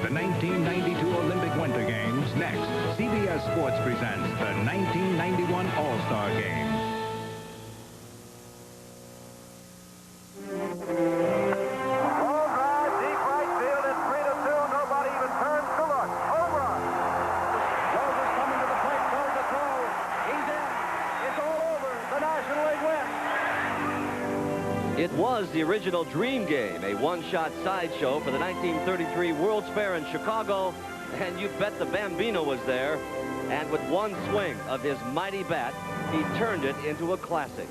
The 1992 Olympic Winter Games. Next, CBS Sports presents the 1991 All-Star Game. It was the original Dream Game, a one-shot sideshow for the 1933 World's Fair in Chicago, and you bet the Bambino was there. And with one swing of his mighty bat, he turned it into a classic.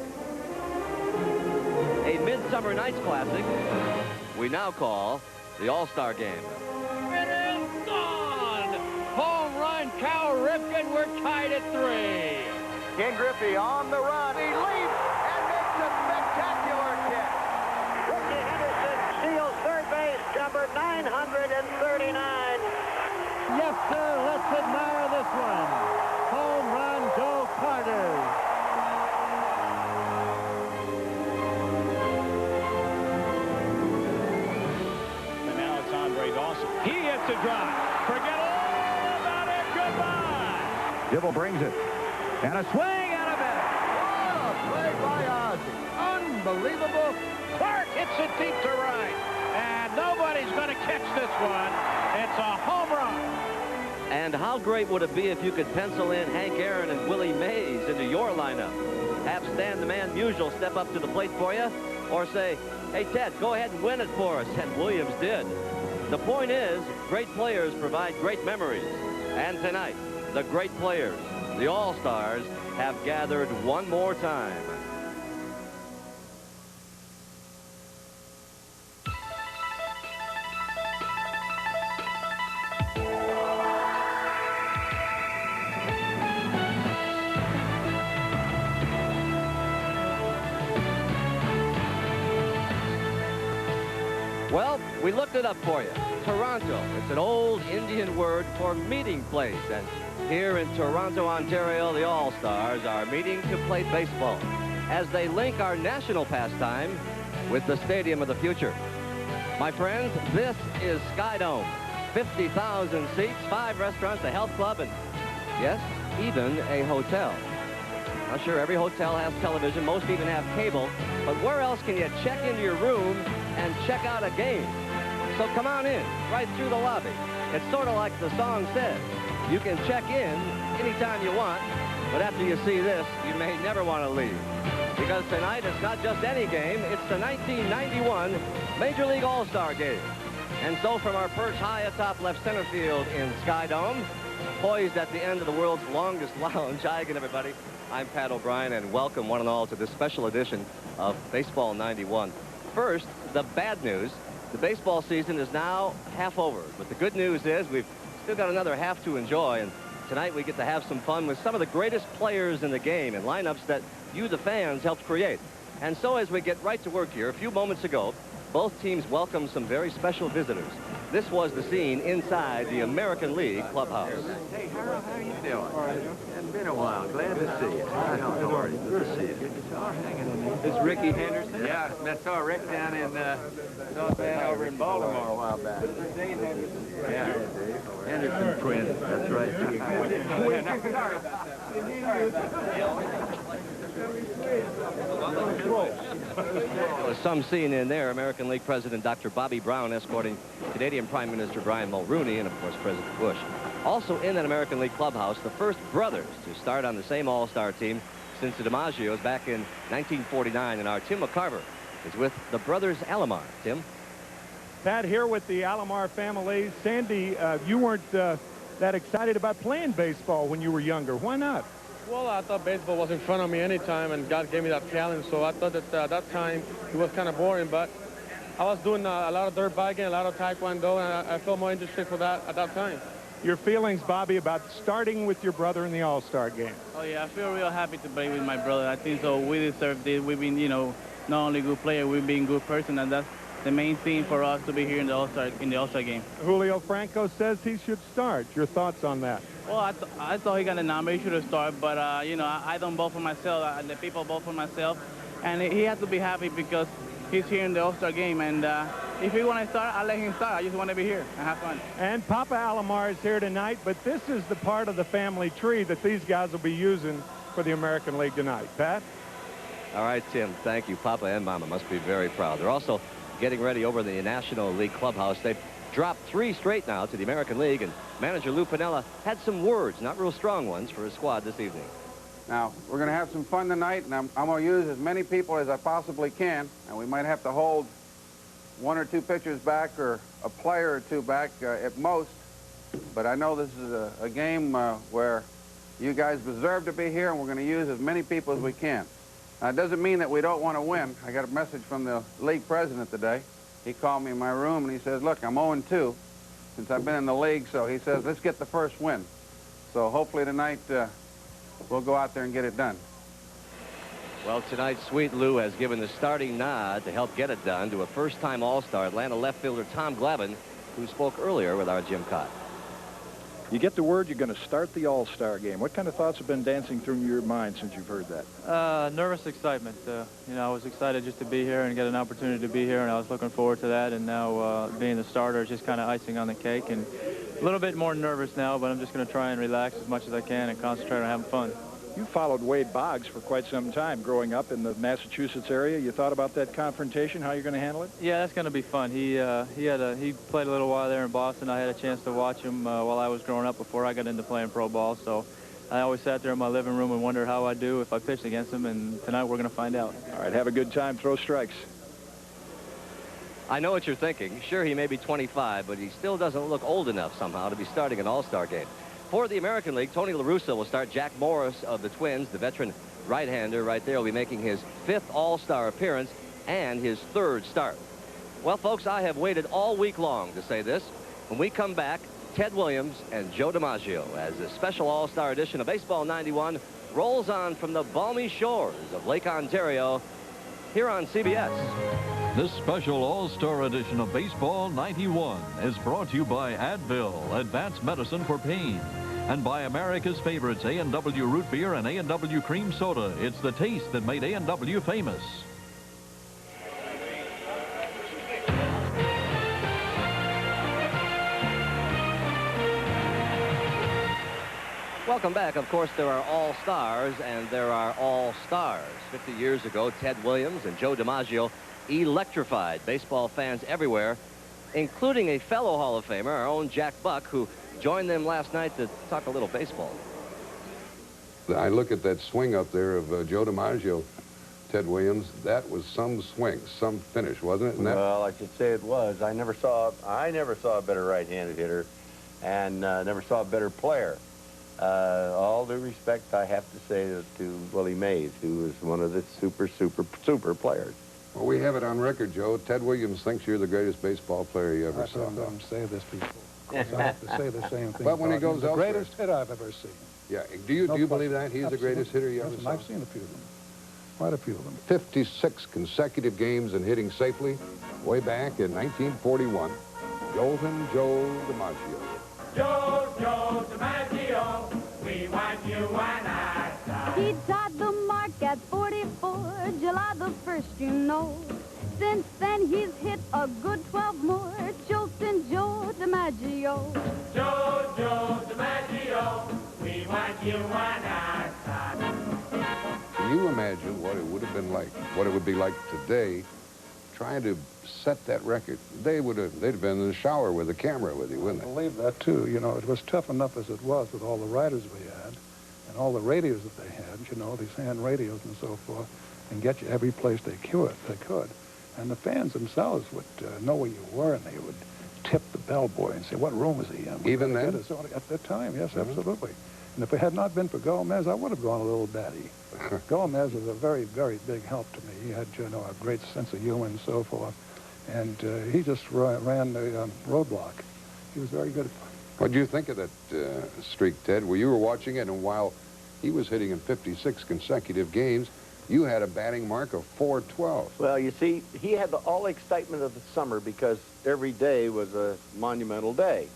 A Midsummer Night's Classic we now call the All-Star Game. It is gone! Home run, Cal Ripken. We're tied at 3. Ken Griffey on the run. He leaps and makes a spectacular catch. Ricky Henderson steals third base, number 939. Yes, sir. Let's admire this one. Home run, Joe Carter. And now it's Andre Dawson. He hits a drive. Forget all about it. Goodbye. Dibble brings it. And a swing and a miss. What a play by Ozzie. Unbelievable. Clark hits it deep to right. And nobody's going to catch this one. It's a home run. And how great would it be if you could pencil in Hank Aaron and Willie Mays into your lineup? Have Stan the Man Musial step up to the plate for you? Or say, hey, Ted, go ahead and win it for us. And Williams did. The point is, great players provide great memories. And tonight, the great players, the All-Stars, have gathered one more time. Well, we looked it up for you. Toronto. It's an old Indian word for meeting place. And here in Toronto, Ontario, the All-Stars are meeting to play baseball as they link our national pastime with the stadium of the future. My friends, this is SkyDome. 50,000 seats, 5 restaurants, a health club, and yes, even a hotel. I'm sure every hotel has television. Most even have cable. But where else can you check into your room and check out a game? So come on in, right through the lobby. It's sort of like the song says. You can check in anytime you want, but after you see this, you may never want to leave. Because tonight, it's not just any game, it's the 1991 Major League All-Star Game. And so from our perch high atop left center field in SkyDome, poised at the end of the world's longest lounge, hi again, everybody. I'm Pat O'Brien, and welcome one and all to this special edition of Baseball 91. First, the bad news. The baseball season is now half over, but the good news is we've still got another half to enjoy, and tonight we get to have some fun with some of the greatest players in the game and lineups that you, the fans, helped create. And so as we get right to work here, a few moments ago, both teams welcomed some very special visitors. This was the scene inside the American League clubhouse. Hey, Harold, how are you doing? All right. It's been a while. Glad to see you. How are you? Good to see you. This is Ricky Henderson? Yeah, I saw Rick down in over in Baltimore a while back. Yeah. Henderson twins. That's right. There was some scene in there. American League President Dr. Bobby Brown escorting Canadian Prime Minister Brian Mulroney and, of course, President Bush. Also in that American League clubhouse, the first brothers to start on the same All-Star team since the DiMaggio's back in 1949. And our Tim McCarver is with the brothers Alomar. Tim? Pat, here with the Alomar family. Sandy, you weren't that excited about playing baseball when you were younger. Why not? Well, I thought baseball was in front of me anytime, and God gave me that challenge, so I thought that that time it was kind of boring, but I was doing a lot of dirt biking, a lot of taekwondo, and I felt more interested for that at that time. Your feelings, Bobby, about starting with your brother in the All-Star game? Oh, yeah, I feel real happy to play with my brother. I think so we deserve this. We've been, you know, not only good player, we've been good person, and that's the main thing for us to be here in the All-Star game. Julio Franco says he should start. Your thoughts on that? Well, I thought he got a number. He should have started, but, you know, I don't vote for myself. The people vote for myself. And he has to be happy because he's here in the All-Star game. And, if he want to start, I'll let him start. I just want to be here and have fun. And Papa Alomar is here tonight, but this is the part of the family tree that these guys will be using for the American League tonight. Pat? All right, Tim, thank you. Papa and Mama must be very proud. They're also getting ready over in the National League clubhouse. They've dropped 3 straight now to the American League, and manager Lou Piniella had some words, not real strong ones, for his squad this evening. Now, we're going to have some fun tonight, and I'm going to use as many people as I possibly can, and we might have to hold 1 or 2 pitchers back or a player or 2 back at most, but I know this is a game where you guys deserve to be here, and we're going to use as many people as we can. Now, it doesn't mean that we don't want to win. I got a message from the league president today. He called me in my room, and he says, look, I'm 0-2 since I've been in the league, so he says, let's get the first win. So hopefully tonight we'll go out there and get it done. Well, tonight, Sweet Lou has given the starting nod to help get it done to a first-time All-Star Atlanta left fielder Tom Glavine, who spoke earlier with our Jim Cott. You get the word you're going to start the All-Star game. What kind of thoughts have been dancing through your mind since you've heard that? Nervous excitement. You know, I was excited just to be here and get an opportunity to be here, and I was looking forward to that. And now being the starter is just kind of icing on the cake. And a little bit more nervous now, but I'm just going to try and relax as much as I can and concentrate on having fun. You followed Wade Boggs for quite some time growing up in the Massachusetts area. You thought about that confrontation, how you're going to handle it? Yeah, that's going to be fun. He played a little while there in Boston. I had a chance to watch him while I was growing up before I got into playing pro ball. So I always sat there in my living room and wondered how I'd do if I pitched against him, and tonight we're going to find out. All right, have a good time. Throw strikes. I know what you're thinking. Sure, he may be 25, but he still doesn't look old enough somehow to be starting an All-Star game. For the American League, Tony La Russa will start. Jack Morris of the Twins, the veteran right-hander right there, will be making his 5th All-Star appearance and his 3rd start. Well, folks, I have waited all week long to say this. When we come back, Ted Williams and Joe DiMaggio as a special All-Star edition of Baseball 91 rolls on from the balmy shores of Lake Ontario here on CBS. This special All-Star edition of Baseball 91 is brought to you by Advil, advanced medicine for pain, and by America's favorites, A&W Root Beer and A&W Cream Soda. It's the taste that made A&W famous. Welcome back. Of course, there are All-Stars and there are All-Stars. 50 years ago, Ted Williams and Joe DiMaggio electrified baseball fans everywhere, including a fellow Hall of Famer, our own Jack Buck, who joined them last night to talk a little baseball. I look at that swing up there of Joe DiMaggio, Ted Williams. That was some swing, some finish, wasn't it? Well, I should say it was. I never saw a better right-handed hitter, and never saw a better player. All due respect, I have to say to Willie Mays, who is one of the super players. Well, we have it on record, Joe. Ted Williams thinks you're the greatest baseball player you ever saw. Don't say this before. Of course, I have to say the same thing. But when he goes elsewhere, the greatest hitter I've ever seen. Yeah. Do you believe that he's the greatest hitter you ever saw? I've seen a few of them. Quite a few of them. 56 consecutive games and hitting safely way back in 1941. Golden Joe DiMaggio. Joe DiMaggio, we want you and I. He tied the mark at 44, July the 1st, you know. Since then, he's hit a good 12 more, choked in Joe DiMaggio. Joe DiMaggio, we want you and I. Can you imagine what it would have been like, what it would be like today, trying to set that record? They'd have been in the shower with a camera with you, wouldn't they? I believe that, too. You know, it was tough enough as it was with all the writers we had and all the radios that they had, you know, these hand radios and so forth, and get you every place they could. And the fans themselves would know where you were, and they would tip the bellboy and say, what room is he in? Even then? At that time, yes, absolutely. And if it had not been for Gomez, I would have gone a little batty. Gomez was a very, very big help to me. He had, you know, a great sense of humor and so forth. And he just ran the roadblock. He was very good. What do you think of that streak, Ted? Well, you were watching it, and while he was hitting in 56 consecutive games, you had a batting mark of 412. Well, you see, he had all the excitement of the summer because every day was a monumental day.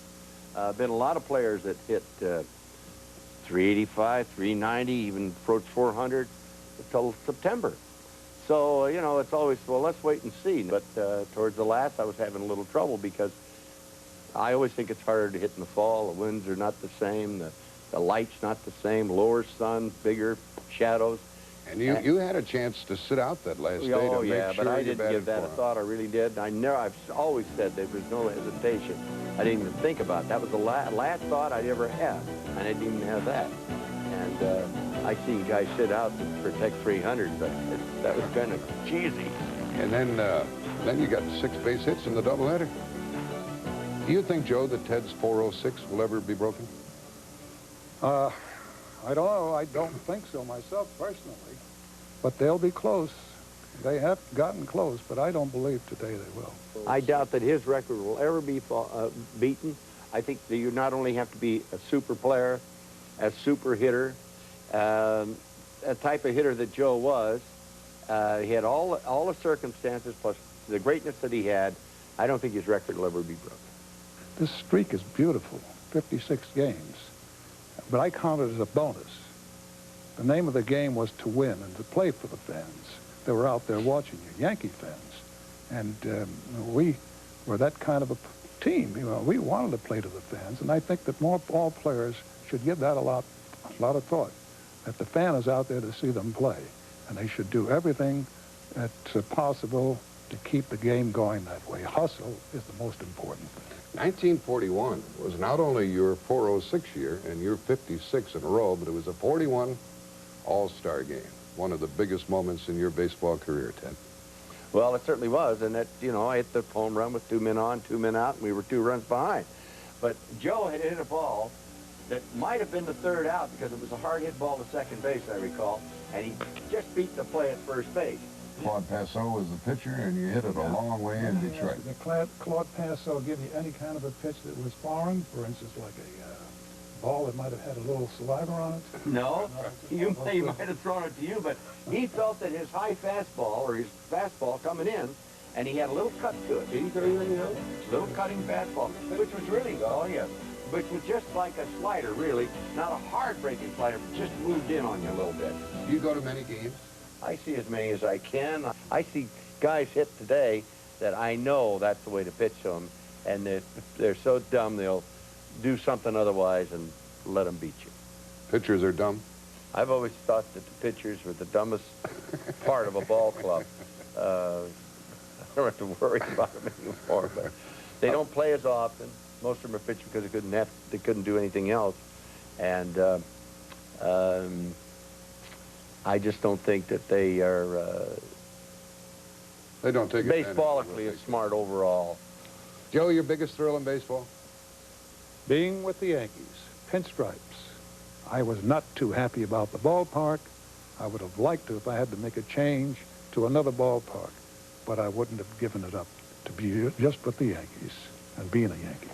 Been a lot of players that hit 385, 390, even approached 400 until September. So, you know, it's always, well, let's wait and see. But towards the last, I was having a little trouble because I always think it's harder to hit in the fall. The winds are not the same. The light's not the same. Lower sun, bigger shadows. And you had a chance to sit out that last day to Oh, make yeah, sure but I you didn't batted give that a for 'em. thought. I really did. I've always said there was no hesitation. I didn't even think about it. That was the last thought I'd ever had, and I didn't even have that. And I seen guys sit out to protect 300, but that was kind of cheesy. And then you got 6 base hits in the doubleheader. Do you think, Joe, that Ted's 406 will ever be broken? I don't know. I don't think so myself, personally. But they'll be close. They have gotten close, but I don't believe today they will. I doubt that his record will ever be beaten. I think that you not only have to be a super player, a super hitter, a type of hitter that Joe was. He had all the circumstances plus the greatness that he had. I don't think his record will ever be broken. This streak is beautiful, 56 games. But I count it as a bonus. The name of the game was to win and to play for the fans. They were out there watching you, Yankee fans. And we were that kind of a team. You know, we wanted to play to the fans, and I think that more ball players should give that a lot of thought. That the fan is out there to see them play, and they should do everything that's possible to keep the game going that way. Hustle is the most important thing. 1941 was not only your 406 year and your 56 in a row, but it was a 41 All-Star game. One of the biggest moments in your baseball career, Ted. Well, it certainly was, and that, you know, I hit the home run with 2 men on, 2 men out, and we were 2 runs behind. But Joe had hit a ball that might have been the 3rd out because it was a hard hit ball to second base, I recall, and he just beat the play at first base. Claude Passeau was the pitcher, and you hit it a long way in Detroit. The Claude Passeau give you any kind of a pitch that was foreign, for instance, like a ball that might have had a little saliva on it? No, he might have thrown it to you, but he felt that his high fastball, or his fastball coming in, and he had a little cut to it. Did he throw you anything else? Little cutting fastball, which was really, oh yeah, which was just like a slider, really. Not a hard-breaking slider, but just moved in on you a little bit. Do you go to many games? I see as many as I can. I see guys hit today that I know that's the way to pitch them, and they're so dumb they'll do something otherwise and let them beat you. Pitchers are dumb? I've always thought that the pitchers were the dumbest part of a ball club. I don't have to worry about them anymore, but they don't play as often. Most of them are pitching because they couldn't do anything else, and I just don't think that they are. They don't take it. Baseballically, it's smart overall. Joe, your biggest thrill in baseball? Being with the Yankees, pinstripes. I was not too happy about the ballpark. I would have liked to if I had to make a change to another ballpark, but I wouldn't have given it up to be just with the Yankees and being a Yankee.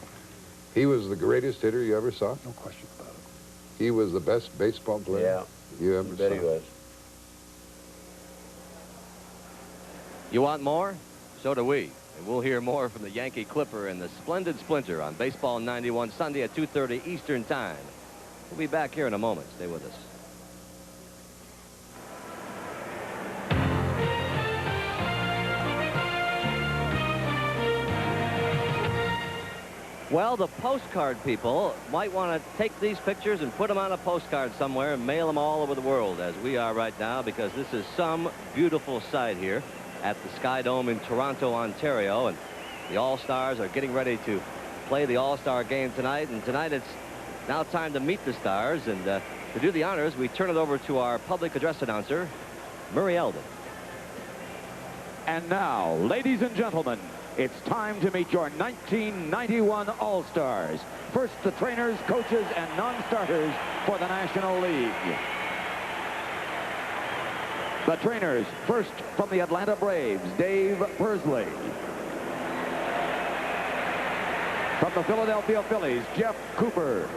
He was the greatest hitter you ever saw? No question about it. He was the best baseball player you ever saw? Bet he was. You want more? So do we. And we'll hear more from the Yankee Clipper and the Splendid Splinter on Baseball 91 Sunday at 2:30 Eastern Time. We'll be back here in a moment. Stay with us. Well, the postcard people might want to take these pictures and put them on a postcard somewhere and mail them all over the world, as we are right now, because this is some beautiful sight here at the SkyDome in Toronto, Ontario. And the All-Stars are getting ready to play the All-Star game tonight. And tonight it's now time to meet the stars. And to do the honors, we turn it over to our public address announcer, Murray Eldon. And now, ladies and gentlemen, it's time to meet your 1991 All-Stars. First, the trainers, coaches, and non-starters for the National League. The trainers, first from the Atlanta Braves, Dave Pursley. From the Philadelphia Phillies, Jeff Cooper.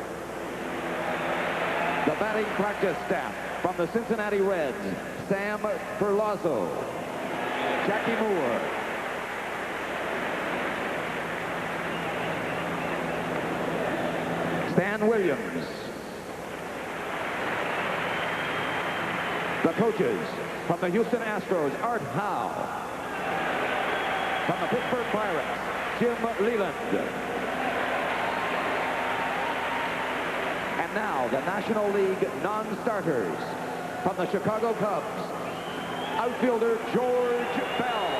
The batting practice staff from the Cincinnati Reds, Sam Perlazzo, Jackie Moore. Stan Williams. The coaches, From the Houston Astros, Art Howe. From the Pittsburgh Pirates, Jim Leland. And now the National League non-starters. From the Chicago Cubs, outfielder George Bell.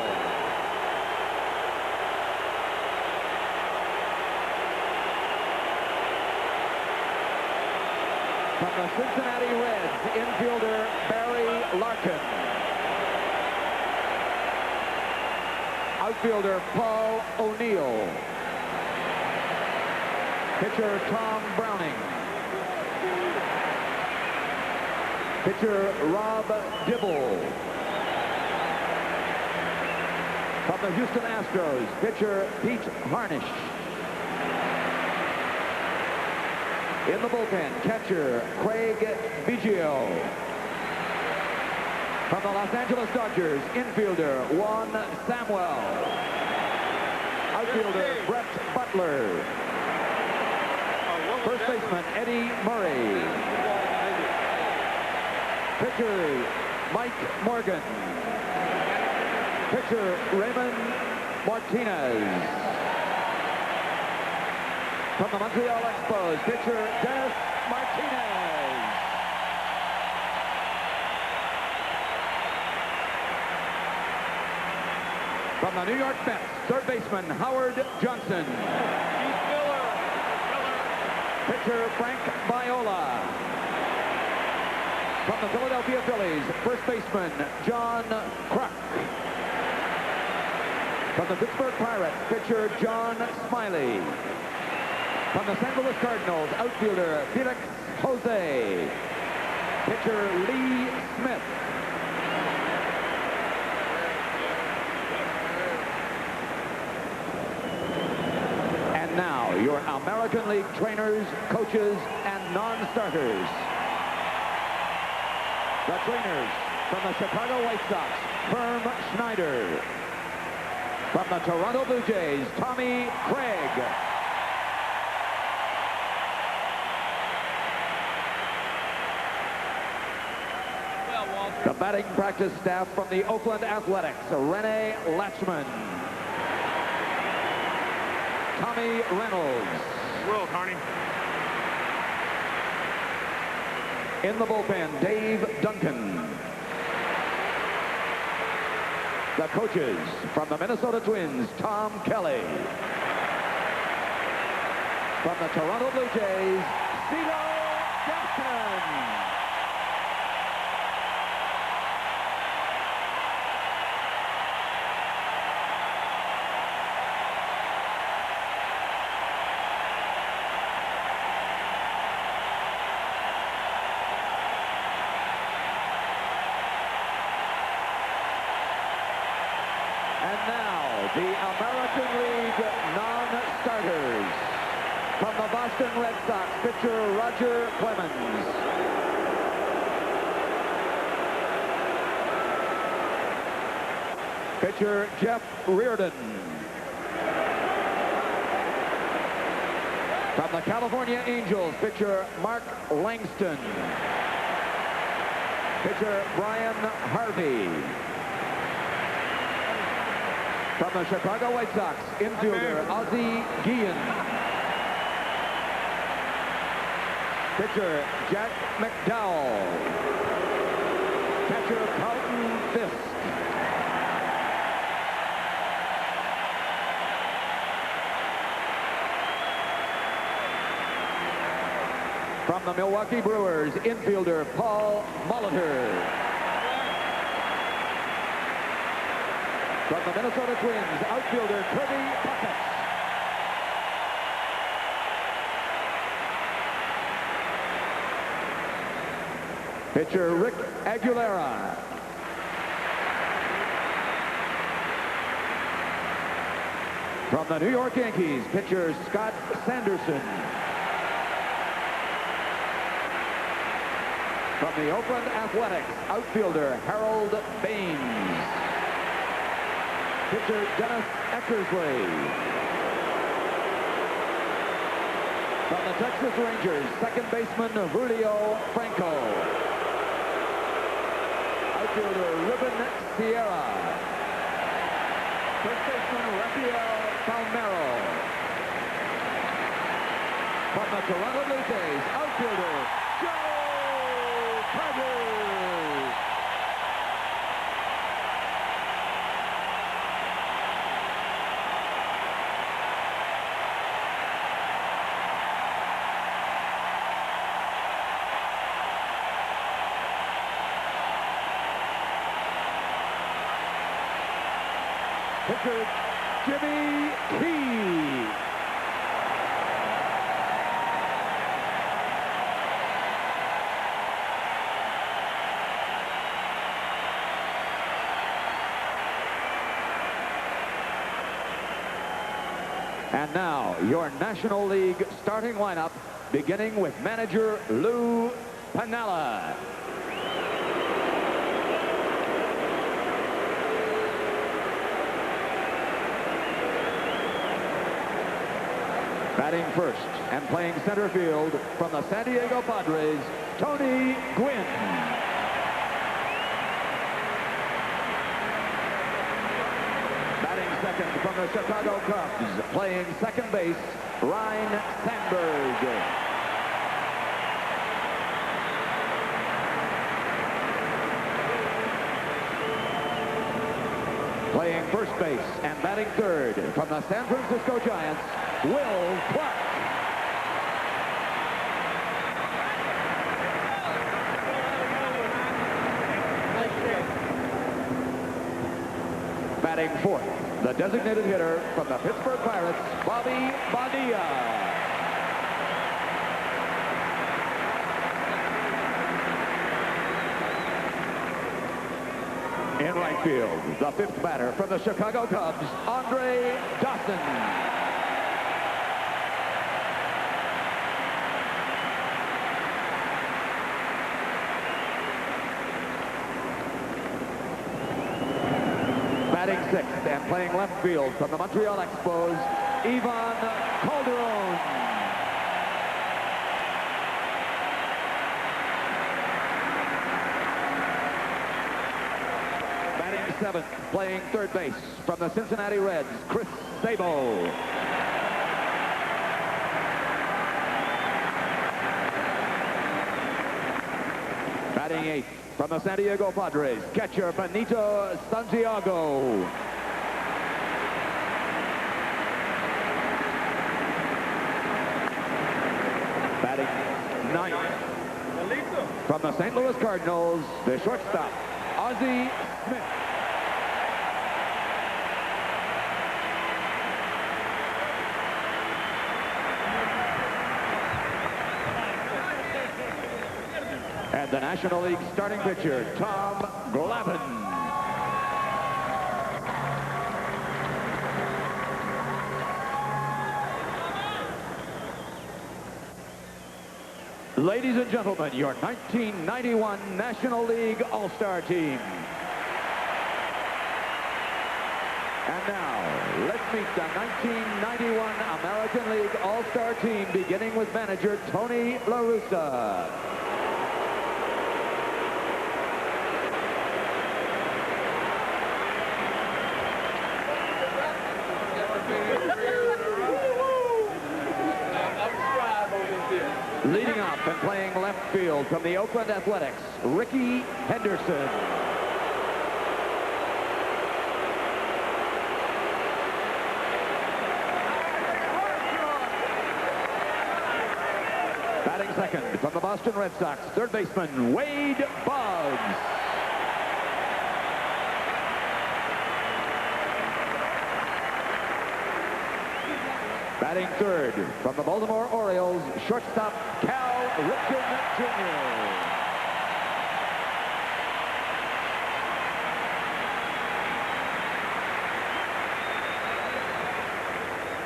From the Cincinnati Reds, infielder Barry Larkin. Outfielder Paul O'Neill. Pitcher Tom Browning. Pitcher Rob Dibble. From the Houston Astros, pitcher Pete Harnisch. In the bullpen, catcher Craig Biggio. From the Los Angeles Dodgers, infielder Juan Samuel. Outfielder Brett Butler. First baseman Eddie Murray. Pitcher Mike Morgan. Pitcher Raymond Martinez. From the Montreal Expos, pitcher Dennis Martinez. From the New York Mets, third baseman Howard Johnson. Pitcher Frank Viola. From the Philadelphia Phillies, first baseman John Kruk. From the Pittsburgh Pirates, pitcher John Smiley. From the St. Louis Cardinals, outfielder Felix Jose. Pitcher Lee Smith. And now, your American League trainers, coaches, and non-starters. The trainers from the Chicago White Sox, Herm Schneider. From the Toronto Blue Jays, Tommy Craig. The batting practice staff from the Oakland Athletics, Rene Latchman. Tommy Reynolds. World, Harney. In the bullpen, Dave Duncan. The coaches from the Minnesota Twins, Tom Kelly. From the Toronto Blue Jays, Cito Gaston. And now, the American League non-starters. From the Boston Red Sox, pitcher Roger Clemens. Pitcher Jeff Reardon. From the California Angels, pitcher Mark Langston. Pitcher Brian Harvey. From the Chicago White Sox, infielder Ozzie Guillen. Pitcher Jack McDowell. Catcher Carlton Fisk. From the Milwaukee Brewers, infielder Paul Molitor. From the Minnesota Twins, outfielder Kirby Puckett. Pitcher Rick Aguilera. From the New York Yankees, pitcher Scott Sanderson. From the Oakland Athletics, outfielder Harold Baines. Pitcher Dennis Eckersley. From the Texas Rangers, second baseman Julio Franco. outfielder Ruben Sierra. First baseman Rafael Palmero. From the Toronto Blue Jays, outfielder Joe Carter. Pitcher Jimmy Key. And now, your National League starting lineup, beginning with manager Lou Piniella. Batting first and playing center field from the San Diego Padres, Tony Gwynn. Batting second from the Chicago Cubs, playing second base, Ryne Sandberg. Playing first base and batting third from the San Francisco Giants, Will Clark. Batting fourth, the designated hitter from the Pittsburgh Pirates, Bobby Bonilla. In right field, the fifth batter from the Chicago Cubs, Andre Dawson. Batting sixth and playing left field from the Montreal Expos, Ivan Calderon. Batting seventh, playing third base from the Cincinnati Reds, Chris Sabo. Batting eighth from the San Diego Padres, catcher Benito Santiago. Batting ninth from the St. Louis Cardinals, the shortstop, Ozzie Smith. And the National League starting pitcher, Tom Glavine. Ladies and gentlemen, your 1991 National League All-Star team. And now, let's meet the 1991 American League All-Star team, beginning with manager Tony La Russa. Leading off and playing left field from the Oakland Athletics, Ricky Henderson. Batting second from the Boston Red Sox, third baseman Wade Boggs. Batting third from the Baltimore Orioles, shortstop Cal Ripken Jr.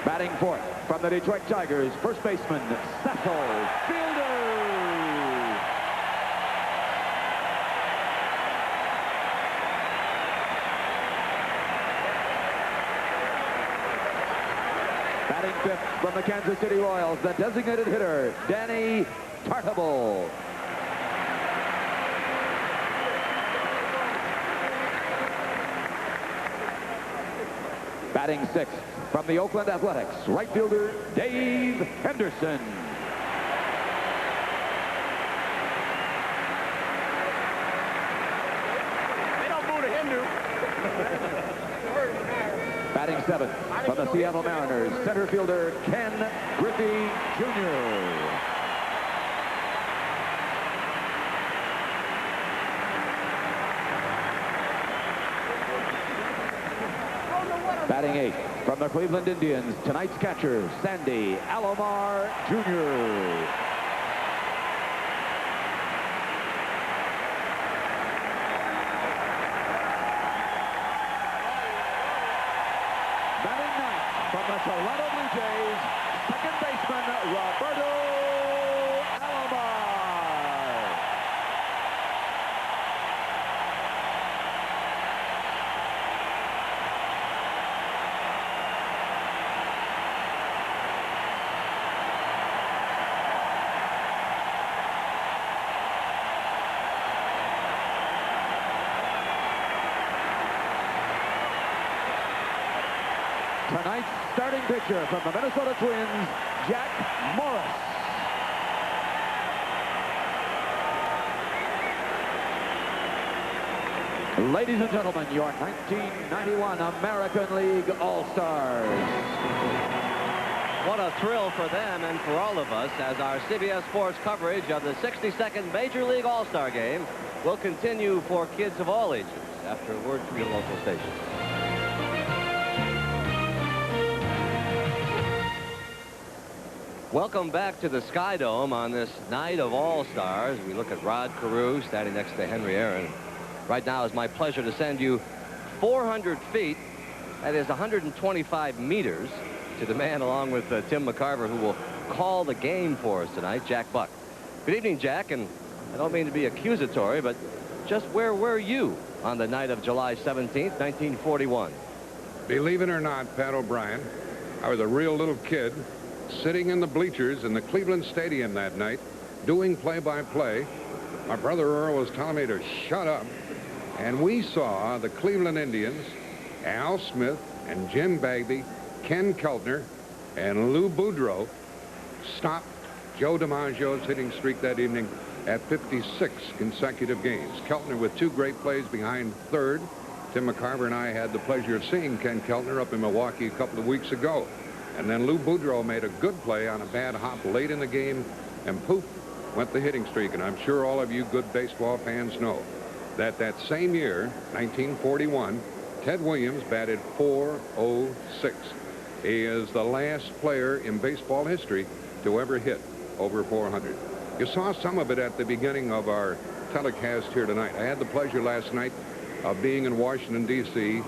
Batting fourth from the Detroit Tigers, first baseman Cecil Fielder. Batting fifth from the Kansas City Royals, the designated hitter, Danny Tartabull. Batting sixth from the Oakland Athletics, right fielder Dave Henderson. They don't boo the Hindu. Batting seventh from the Seattle Mariners, center fielder Ken Griffey Jr. Batting eighth from the Cleveland Indians, tonight's catcher, Sandy Alomar Jr. Batting ninth from the Toronto Blue Jays, second baseman, Roberto Alomar. Tonight's starting pitcher from the Minnesota Twins, Jack Morris. Ladies and gentlemen, your 1991 American League All-Stars. What a thrill for them and for all of us as our CBS Sports coverage of the 62nd Major League All-Star Game will continue for kids of all ages after a word from your local station. Welcome back to the SkyDome on this night of All-Stars. We look at Rod Carew standing next to Henry Aaron. Right now it's my pleasure to send you 400 feet, that is 125 meters, to the man along with Tim McCarver, who will call the game for us tonight, Jack Buck. Good evening, Jack, and I don't mean to be accusatory, but just where were you on the night of July 17th, 1941? Believe it or not, Pat O'Brien, I was a real little kid sitting in the bleachers in the Cleveland Stadium that night, doing play-by-play. My brother Earl was telling me to shut up, and we saw the Cleveland Indians, Al Smith and Jim Bagby, Ken Keltner, and Lou Boudreau stop Joe DiMaggio's hitting streak that evening at 56 consecutive games. Keltner with two great plays behind third. Tim McCarver and I had the pleasure of seeing Ken Keltner up in Milwaukee a couple of weeks ago. And then Lou Boudreau made a good play on a bad hop late in the game, and poof, went the hitting streak. And I'm sure all of you good baseball fans know that that same year, 1941, Ted Williams batted .406. He is the last player in baseball history to ever hit over 400. You saw some of it at the beginning of our telecast here tonight. I had the pleasure last night of being in Washington, D.C.,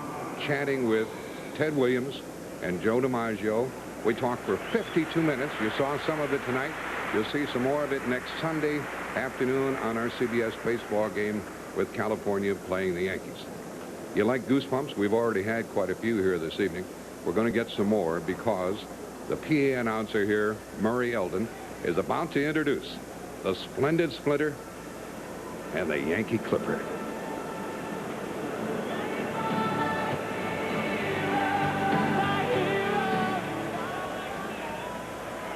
chatting with Ted Williams and Joe DiMaggio. We talked for 52 minutes. You saw some of it tonight. You'll see some more of it next Sunday afternoon on our CBS baseball game with California playing the Yankees. You like goosebumps? We've already had quite a few here this evening. We're going to get some more because the PA announcer here, Murray Eldon, is about to introduce the Splendid Splinter and the Yankee Clipper.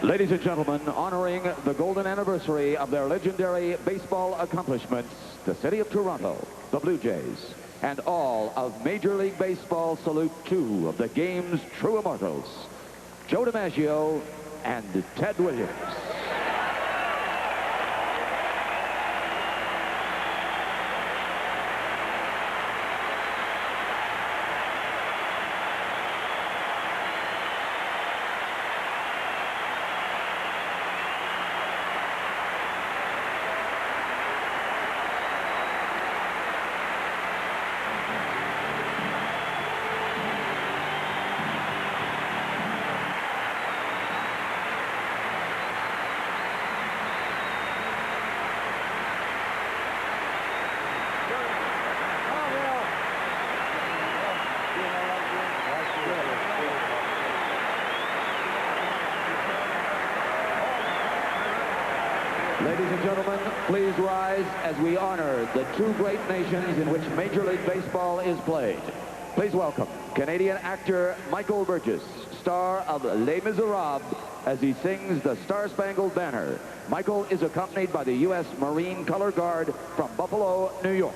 Ladies and gentlemen, honoring the golden anniversary of their legendary baseball accomplishments, the city of Toronto, the Blue Jays, and all of Major League Baseball salute two of the game's true immortals, Joe DiMaggio and Ted Williams. Ladies and gentlemen, please rise as we honor the two great nations in which Major League Baseball is played. Please welcome Canadian actor Michael Burgess, star of Les Miserables, as he sings the Star-Spangled Banner. Michael is accompanied by the U.S. Marine Color Guard from Buffalo, New York.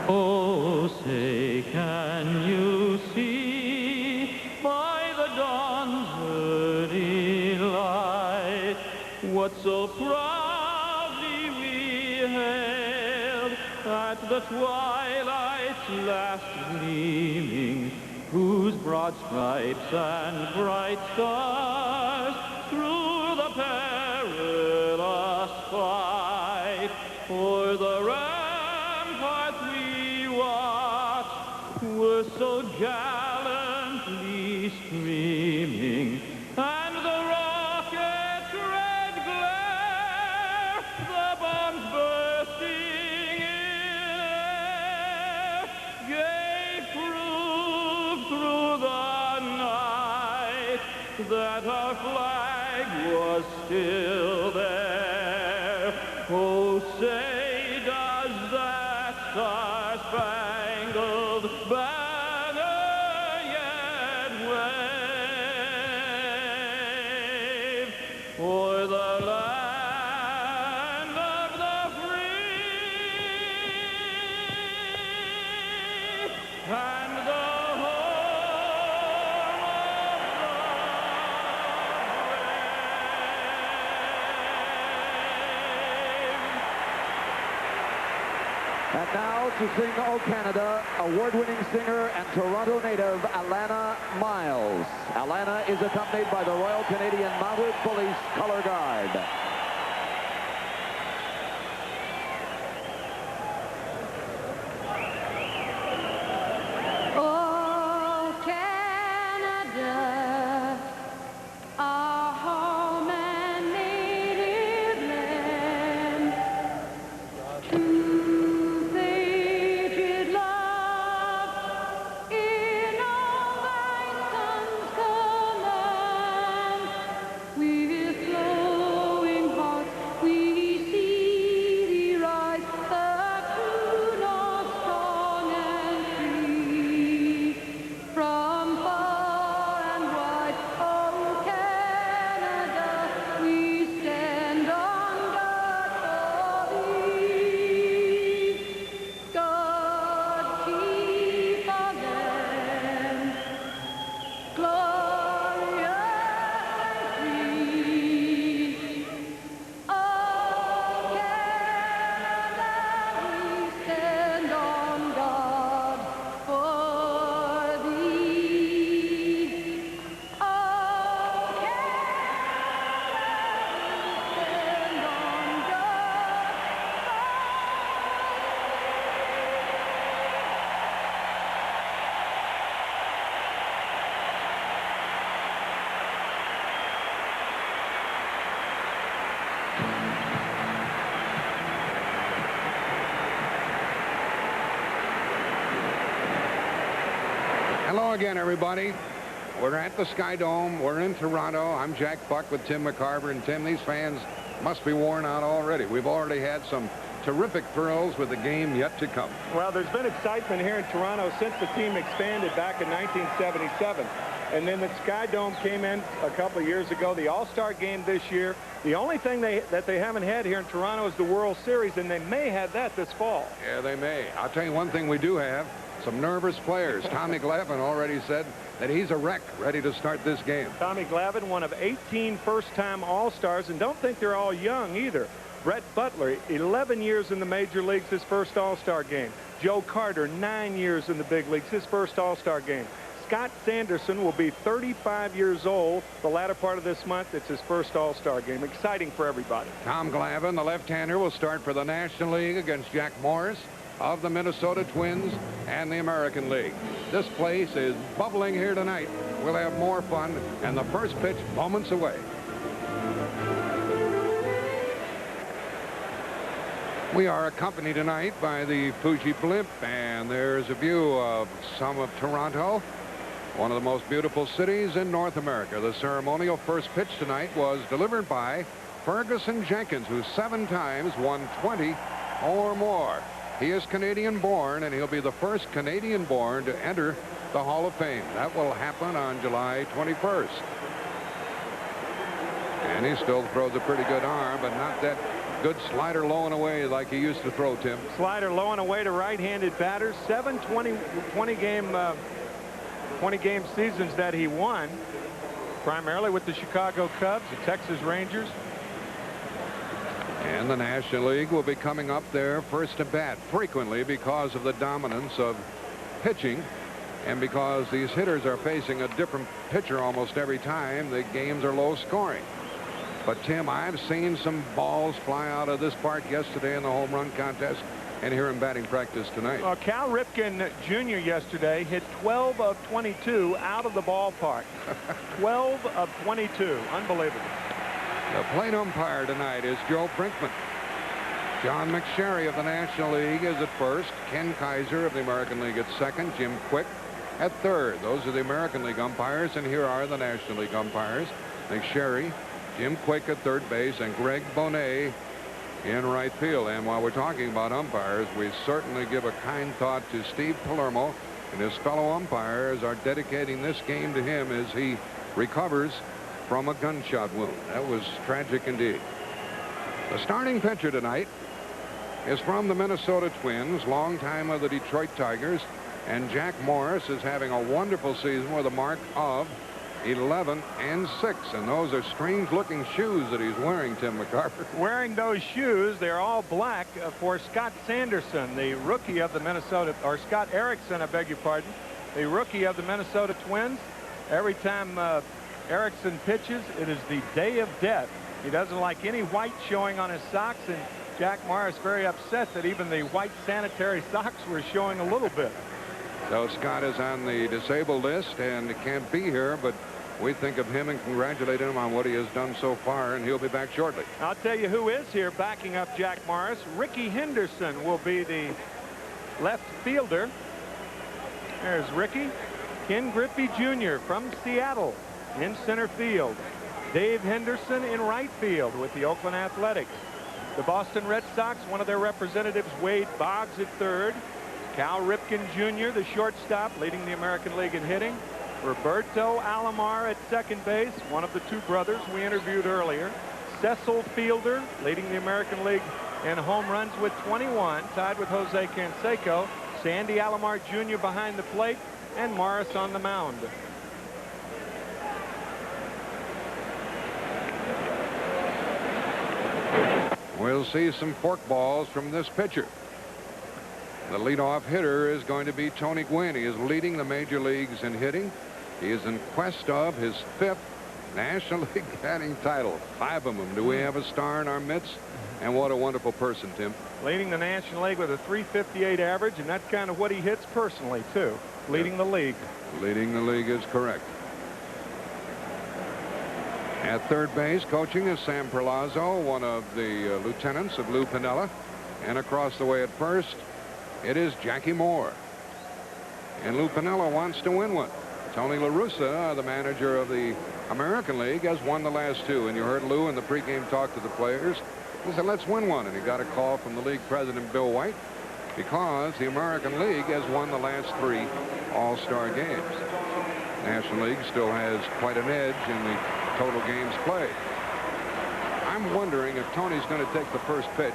Oh, say, can you see by the dawn's early light what so proudly we hailed at the twilight's last gleaming, whose broad stripes and bright stars through the perilous fight for the rampart we watched were so gallantly streaming, and the rocket's red glare, the bombs bursting in air, gave proof through the night that our flag was still there. Oh, say, does that star-spangled banner yet wave o'er the land of the free and the And now to sing "O Canada," award-winning singer and Toronto native Alana Miles. Alana is accompanied by the Royal Canadian Mounted Police Color Guard. Oh, Canada, our home and native land, true patriot love in all thy sons' command. With flowing hearts we see thee rise, the true north strong and free. From far and wide, oh Canada, we stand on guard for thee. God keep our land glorious and free. Oh Canada, we stand on guard for thee. Oh Hello again, everybody. We're at the SkyDome. We're in Toronto. I'm Jack Buck with Tim McCarver. And Tim, these fans must be worn out already. We've already had some terrific thrills with the game yet to come. Well, there's been excitement here in Toronto since the team expanded back in 1977. And then the SkyDome came in a couple of years ago, the All-Star game this year. The only thing that they haven't had here in Toronto is the World Series, and they may have that this fall. Yeah, they may. I'll tell you one thing we do have. Some nervous players. Tommy Glavine already said that he's a wreck, ready to start this game. Tommy Glavine, one of 18 first-time All-Stars, and don't think they're all young either. Brett Butler, 11 years in the major leagues, his first All-Star game. Joe Carter, 9 years in the big leagues, his first All-Star game. Scott Sanderson will be 35 years old the latter part of this month. It's his first All-Star game. Exciting for everybody. Tom Glavine, the left-hander, will start for the National League against Jack Morris of the Minnesota Twins and the American League. This place is bubbling here tonight. We'll have more fun, and the first pitch moments away. We are accompanied tonight by the Fuji Blimp, and there's a view of some of Toronto, one of the most beautiful cities in North America. The ceremonial first pitch tonight was delivered by Ferguson Jenkins, who 7 times won 20 or more. He is Canadian-born, and he'll be the first Canadian-born to enter the Hall of Fame. That will happen on July 21st. And he still throws a pretty good arm, but not that good slider low and away like he used to throw, Tim. Slider low and away to right-handed batters. 20 game seasons that he won, primarily with the Chicago Cubs, the Texas Rangers. And the National League will be coming up there first to bat frequently because of the dominance of pitching, and because these hitters are facing a different pitcher almost every time. The games are low scoring. But Tim, I've seen some balls fly out of this park yesterday in the home run contest, and here in batting practice tonight. Well, Cal Ripken Jr. yesterday hit 12 of 22 out of the ballpark. 12 of 22. Unbelievable. The plate umpire tonight is Joe Brinkman. John McSherry of the National League is at first. Ken Kaiser of the American League at second. Jim Quick at third. Those are the American League umpires, and here are the National League umpires. McSherry, Jim Quick at third base, and Greg Bonet in right field. And while we're talking about umpires, we certainly give a kind thought to Steve Palermo, and his fellow umpires are dedicating this game to him as he recovers from a gunshot wound. That was tragic indeed. The starting pitcher tonight is from the Minnesota Twins, longtime of the Detroit Tigers, and Jack Morris is having a wonderful season with a mark of 11 and 6, and those are strange looking shoes that he's wearing, Tim McCarver. Wearing those shoes, they're all black for Scott Sanderson, the rookie of the Minnesota, or Scott Erickson, I beg your pardon, the rookie of the Minnesota Twins. Every time Erickson pitches, it is the day of death. He doesn't like any white showing on his socks, and Jack Morris very upset that even the white sanitary socks were showing a little bit. So Scott is on the disabled list and can't be here, but we think of him and congratulate him on what he has done so far, and he'll be back shortly. I'll tell you who is here backing up Jack Morris. Ricky Henderson will be the left fielder. There's Ricky. Ken Griffey Jr. from Seattle in center field. Dave Henderson in right field with the Oakland Athletics. The Boston Red Sox, one of their representatives, Wade Boggs at third. Cal Ripken Jr., the shortstop, leading the American League in hitting. Roberto Alomar at second base, one of the two brothers we interviewed earlier. Cecil Fielder, leading the American League in home runs with 21, tied with Jose Canseco. Sandy Alomar Jr. behind the plate, and Morris on the mound. We'll see some forkballs from this pitcher. The leadoff hitter is going to be Tony Gwynn. He is leading the major leagues in hitting. He is in quest of his 5th National League batting title. 5 of them. Do we have a star in our midst? And what a wonderful person, Tim. Leading the National League with a .358 average, and that's kind of what he hits personally, too. Leading the league. Leading the league is correct. At third base, coaching is Sam Perlazzo, one of the lieutenants of Lou Piniella. And across the way at first, it is Jackie Moore. And Lou Piniella wants to win one. Tony La Russa, the manager of the American League, has won the last 2. And you heard Lou in the pregame talk to the players. He said, let's win one. And he got a call from the league president, Bill White, because the American League has won the last 3 All-Star games. National League still has quite an edge in the total games played. I'm wondering if Tony's going to take the first pitch,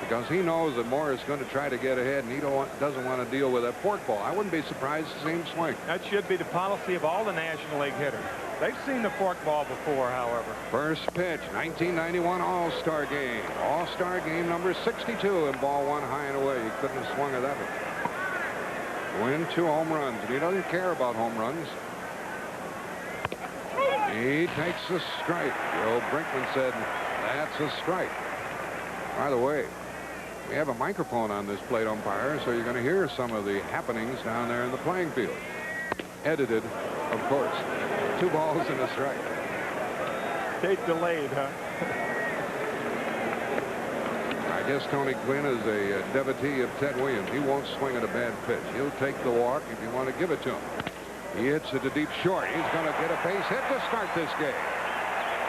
because he knows that Moore is going to try to get ahead, and he doesn't want to deal with that forkball. I wouldn't be surprised to see him swing. That should be the policy of all the National League hitters. They've seen the forkball before, however. First pitch, 1991 All-Star game. All-Star game number 62, and ball 1 high and away. He couldn't have swung at that one. Win 2 home runs, and he doesn't care about home runs. He takes a strike. Joe Brinkman said, that's a strike. By the way, we have a microphone on this plate umpire, so you're going to hear some of the happenings down there in the playing field. Edited, of course. 2 balls and a strike. Tape delayed, huh? I guess Tony Gwynn is a devotee of Ted Williams. He won't swing at a bad pitch. He'll take the walk if you want to give it to him. He hits it to deep short. He's going to get a base hit to start this game.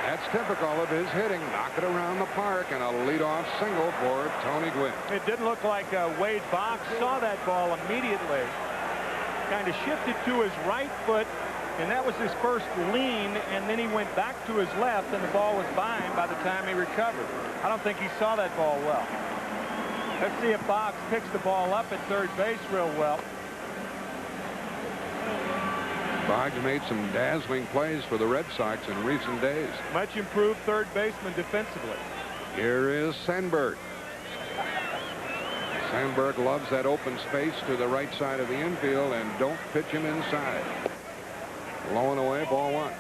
That's typical of his hitting. Knock it around the park, and a leadoff single for Tony Gwynn. It didn't look like Wade Boggs saw that ball immediately. Kind of shifted to his right foot, and that was his first lean, and then he went back to his left, and the ball was by him by the time he recovered. I don't think he saw that ball well. Let's see if Boggs picks the ball up at third base real well. Boggs made some dazzling plays for the Red Sox in recent days. Much improved third baseman defensively. Here is Sandberg. Sandberg loves that open space to the right side of the infield, and don't pitch him inside. Low and away, ball one.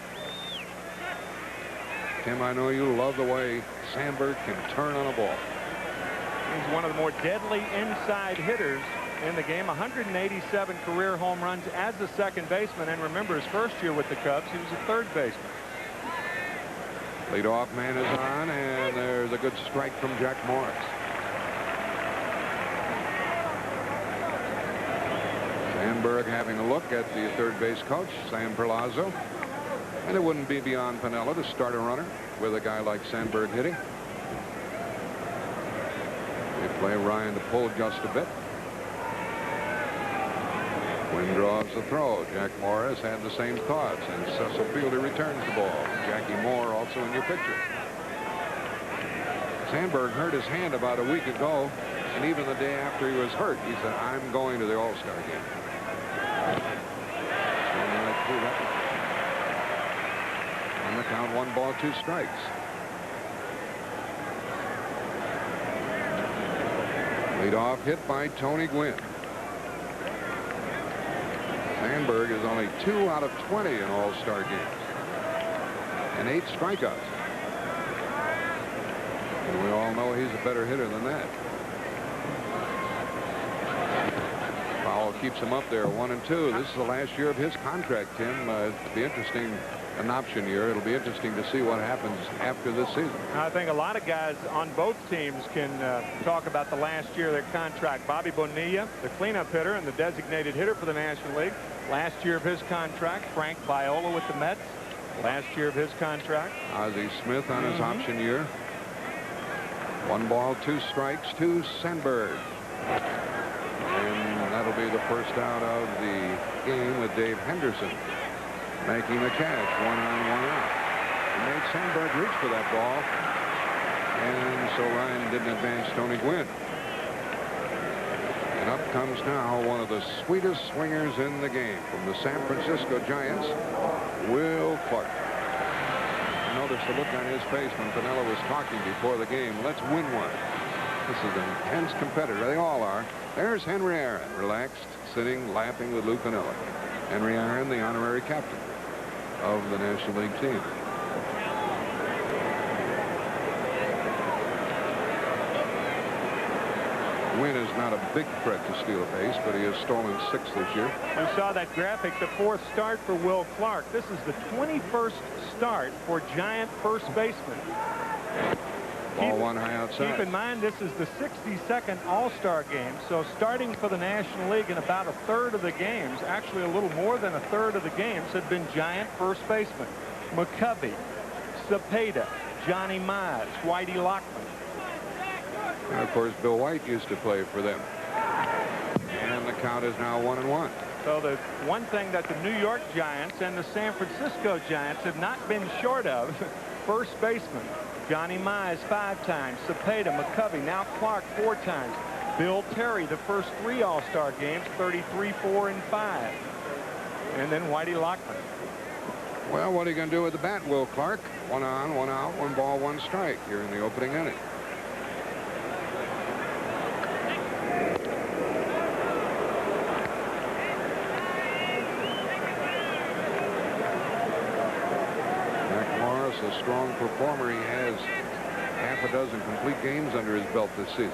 Tim, I know you love the way Sandberg can turn on a ball. He's one of the more deadly inside hitters in the game. 187 career home runs as a second baseman, and remember his first year with the Cubs, he was a third baseman. Leadoff man is on, and there's a good strike from Jack Morris. Sandberg having a look at the third base coach, Sam Perlazzo. And it wouldn't be beyond Piniella to start a runner with a guy like Sandberg hitting. They play Ryan to pull just a bit. Quinn draws the throw. Jack Morris had the same thoughts, and Cecil Fielder returns the ball. Jackie Moore also in your picture. Sandberg hurt his hand about a week ago, and even the day after he was hurt, he said, I'm going to the All-Star game. On the count, 1 ball, 2 strikes. Leadoff hit by Tony Gwynn. Sandberg is only 2 out of 20 in All-Star games and 8 strikeouts. And we all know he's a better hitter than that. Powell keeps him up there, 1 and 2. This is the last year of his contract, Tim. It'll be interesting. An option year. It'll be interesting to see what happens after this season. I think a lot of guys on both teams can talk about the last year of their contract. Bobby Bonilla, the cleanup hitter and the designated hitter for the National League. Last year of his contract. Frank Viola with the Mets. Last year of his contract. Ozzie Smith on his option year. 1 ball, 2 strikes to Sandberg. And that'll be the first out of the game with Dave Henderson making the catch. 1 on, 1 out. He made Sandberg reach for that ball, and so Ryan didn't advance Tony Gwynn. And up comes now one of the sweetest swingers in the game from the San Francisco Giants, Will Clark. Notice the look on his face when Piniella was talking before the game. Let's win one. This is an intense competitor. They all are. There's Henry Aaron, relaxed, sitting, laughing with Lou Piniella. Henry Aaron, the honorary captain of the National League team. Gwynn is not a big threat to steal a base, but he has stolen 6 this year. You saw that graphic, the 4th start for Will Clark. This is the 21st start for Giant first baseman. Ball 1 high outside. Keep in mind, this is the 62nd All-Star game, so starting for the National League in about 1/3 of the games, actually a little more than 1/3 of the games, have been Giant first basemen. McCovey, Cepeda, Johnny Mize, Whitey Lockman. And of course, Bill White used to play for them. And the count is now 1 and 1. So the one thing that the New York Giants and the San Francisco Giants have not been short of, first baseman. Johnny Mize 5 times, Cepeda, McCovey, now Clark 4 times. Bill Terry, the first 3 All-Star games, 33, 4, and 5. And then Whitey Lockman. Well, what are you going to do with the bat, Will Clark? 1 on, 1 out, 1 ball, 1 strike here in the opening inning. A strong performer. He has half a dozen complete games under his belt this season.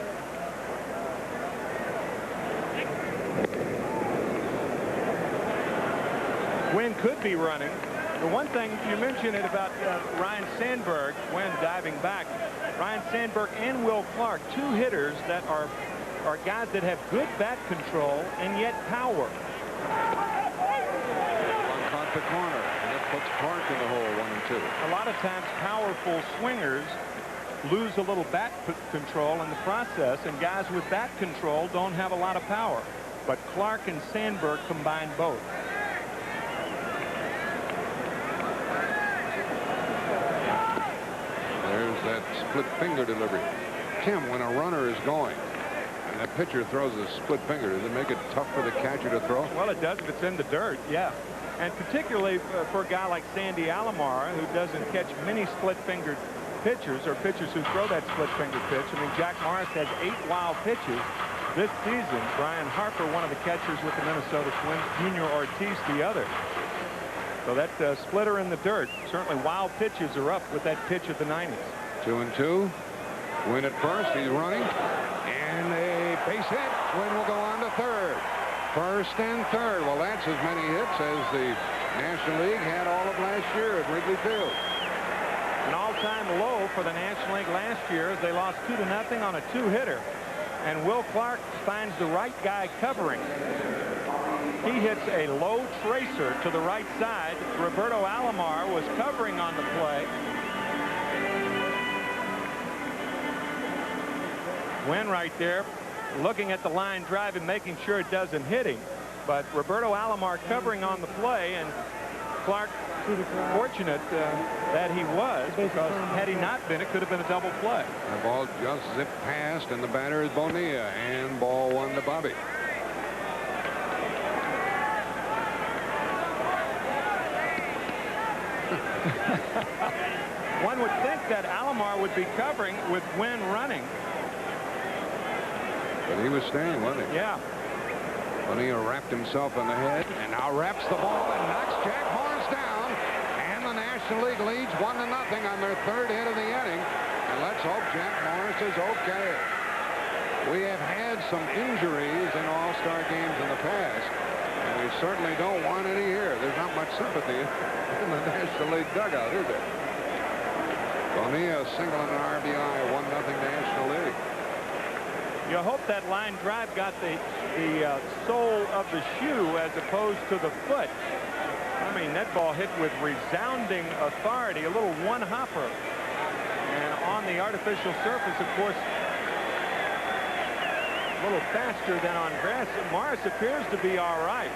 Gwynn could be running. The one thing you mentioned it about Ryan Sandberg when diving back. Ryan Sandberg and Will Clark, 2 hitters that are guys that have good bat control and yet power. Caught the corner, and it puts Clark in the hole, 1-2. A lot of times powerful swingers lose a little bat control in the process, and guys with bat control don't have a lot of power. But Clark and Sandberg combine both. There's that split finger delivery. Tim, when a runner is going and the pitcher throws a split finger, does it make it tough for the catcher to throw? Well, it does if it's in the dirt, yeah. And particularly for a guy like Sandy Alomar, who doesn't catch many split-fingered pitchers or pitchers who throw that split-fingered pitch. I mean, Jack Morris has 8 wild pitches this season. Brian Harper, one of the catchers with the Minnesota Twins, Junior Ortiz, the other. So that splitter in the dirt, certainly wild pitches are up with that pitch of the 90s. 2-2. Win at first. He's running. And a base hit. Win will go on to third. First and third. Well, that's as many hits as the National League had all of last year at Wrigley Field. An all-time low for the National League last year as they lost 2-0 on a 2-hitter. And Will Clark finds the right guy covering. He hits a low tracer to the right side. Roberto Alomar was covering on the play. Wynn right there looking at the line drive and making sure it doesn't hit him. But Roberto Alomar covering on the play, and Clark fortunate that he was, because had he not been, it could have been a double play. The ball just zipped past, and the batter is Bonilla, and ball 1 to Bobby. One would think that Alomar would be covering with Wynn running. But he was staying, wasn't he? Yeah. Bonilla wrapped himself in the head, and now wraps the ball and knocks Jack Morris down. And the National League leads 1-0 on their third hit of the inning. And let's hope Jack Morris is okay. We have had some injuries in All-Star games in the past, and we certainly don't want any here. There's not much sympathy in the National League dugout, is there? Bonilla single and an RBI, 1-0 National League. You hope that line drive got the sole of the shoe as opposed to the foot. I mean, that ball hit with resounding authority, a little one-hopper. And on the artificial surface, of course, a little faster than on grass. Morris appears to be all right.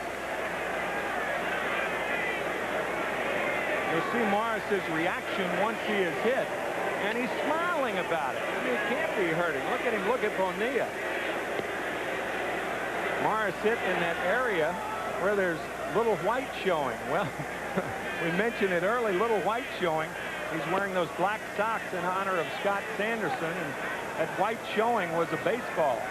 You'll see Morris's reaction once he is hit. And he's smiling about it. I mean, it can't be hurting. Look at him. Look at Bonilla. Morris hit in that area where there's little white showing. Well, we mentioned it early, little white showing. He's wearing those black socks in honor of Scott Sanderson, and that white showing was a baseball.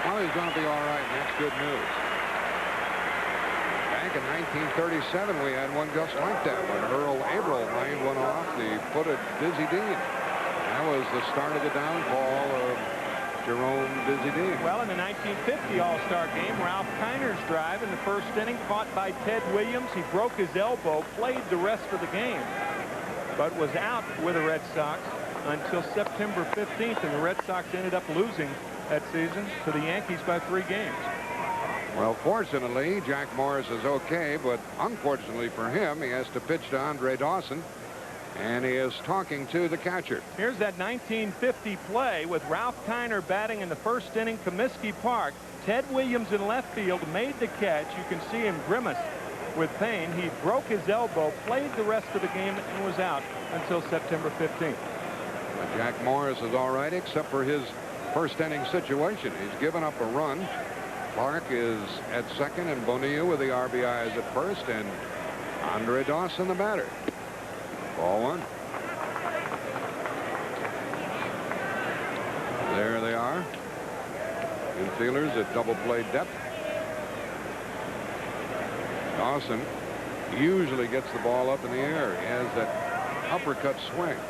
Well, he's going to be all right, and that's good news. Back in 1937, we had one just like that when Earl Averill lined one off the foot of Dizzy Dean. That was the start of the downfall of Jerome Dizzy Dean. Well, in the 1950 All-Star game, Ralph Kiner's drive in the first inning, caught by Ted Williams. He broke his elbow, played the rest of the game, but was out with the Red Sox until September 15th, and the Red Sox ended up losing that season to the Yankees by 3 games. Well, fortunately, Jack Morris is okay, but unfortunately for him, he has to pitch to Andre Dawson, and he is talking to the catcher. Here's that 1950 play with Ralph Kiner batting in the first inning, Comiskey Park. Ted Williams in left field made the catch. You can see him grimace with pain. He broke his elbow, played the rest of the game, and was out until September 15th. But Jack Morris is all right, except for his first inning situation. He's given up a run. Clark is at second, and Bonilla with the RBIs at first, and Andre Dawson the batter. Ball 1. There they are. Infielders at double play depth. Dawson usually gets the ball up in the air. He has that uppercut swing. 1-1.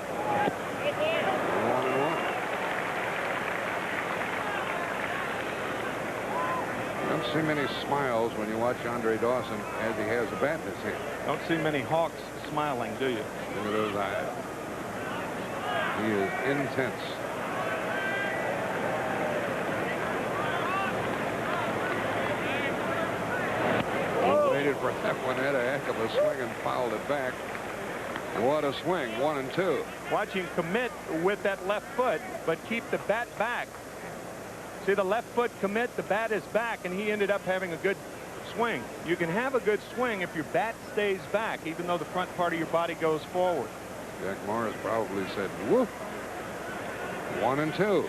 Don't see many smiles when you watch Andre Dawson as he has a bat in his hand. Don't see many Hawks smiling, do you? Look at those eyes. He is intense. waited for that. That one had a heck of a swing and fouled it back. What a swing, 1-2. Watch him commit with that left foot, but keep the bat back. See, the left foot commit, the bat is back, and he ended up having a good swing. You can have a good swing if your bat stays back, even though the front part of your body goes forward. Jack Morris probably said, whoop. 1-2.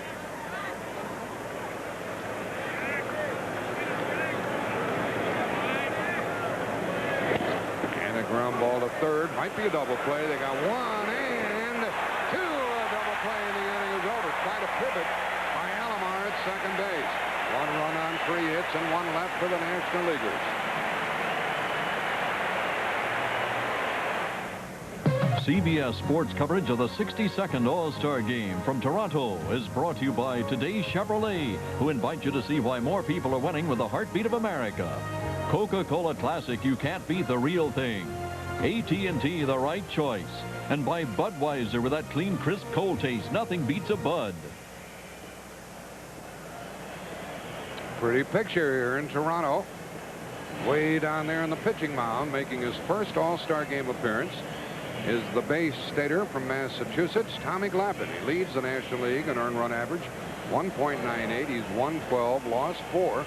And a ground ball to third. Might be a double play. They got 1 and 2. A double play, and the inning is over. Quite a pivot by Alomar at second base. 1 run on 3 hits and 1 left for the National Leaguers. CBS Sports coverage of the 62nd All-Star Game from Toronto is brought to you by Today's Chevrolet, who invite you to see why more people are winning with the heartbeat of America. Coca-Cola Classic, you can't beat the real thing. AT&T, the right choice. And by Budweiser, with that clean, crisp, cold taste, nothing beats a Bud. Pretty picture here in Toronto. Way down there on the pitching mound, making his first All-Star Game appearance, is the base stater from Massachusetts, Tommy Glavine. He leads the National League in earned run average, 1.98. He's 112, lost 4.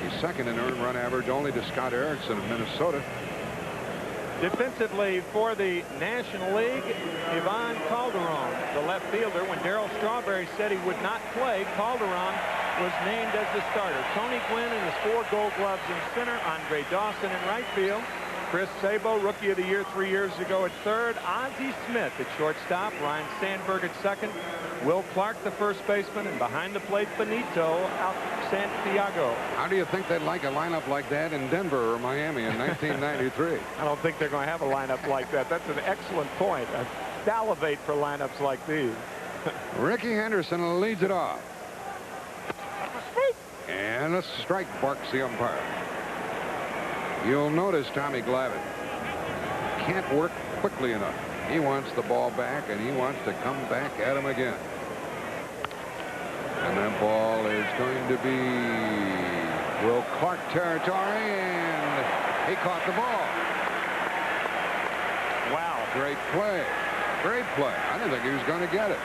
He's second in earned run average only to Scott Erickson of Minnesota. Defensively for the National League, Ivan Calderon, the left fielder. When Darryl Strawberry said he would not play, Calderon was named as the starter. Tony Gwynn in his 4 Gold Gloves in center. Andre Dawson in right field. Chris Sabo, Rookie of the Year 3 years ago at third. Ozzie Smith at shortstop. Ryan Sandberg at second. Will Clark, the first baseman. And behind the plate, Benito out Santiago. How do you think they'd like a lineup like that in Denver or Miami in 1993? I don't think they're going to have a lineup like that. That's an excellent point. I salivate for lineups like these. Ricky Henderson leads it off. And a strike barks the umpire. You'll notice Tommy Glavine can't work quickly enough. He wants the ball back, and he wants to come back at him again. And that ball is going to be Will Clark territory, and he caught the ball. Wow. Great play. Great play. I didn't think he was going to get it.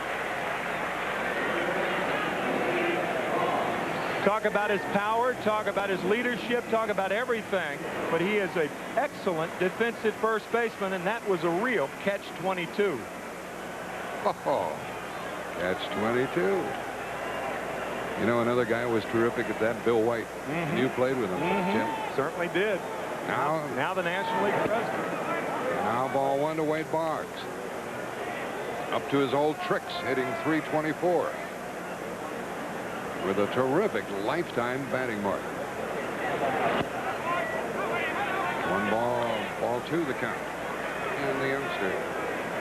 Talk about his power, talk about his leadership, talk about everything. But he is an excellent defensive first baseman, and that was a real catch-22. Oh, catch-22. You know, another guy was terrific at that, Bill White. You played with him, Jim. Certainly did. Now the National League president. Now ball 1 to Wade Boggs. Up to his old tricks, hitting .324. With a terrific lifetime batting mark. 1 ball 2 the count. And the youngster,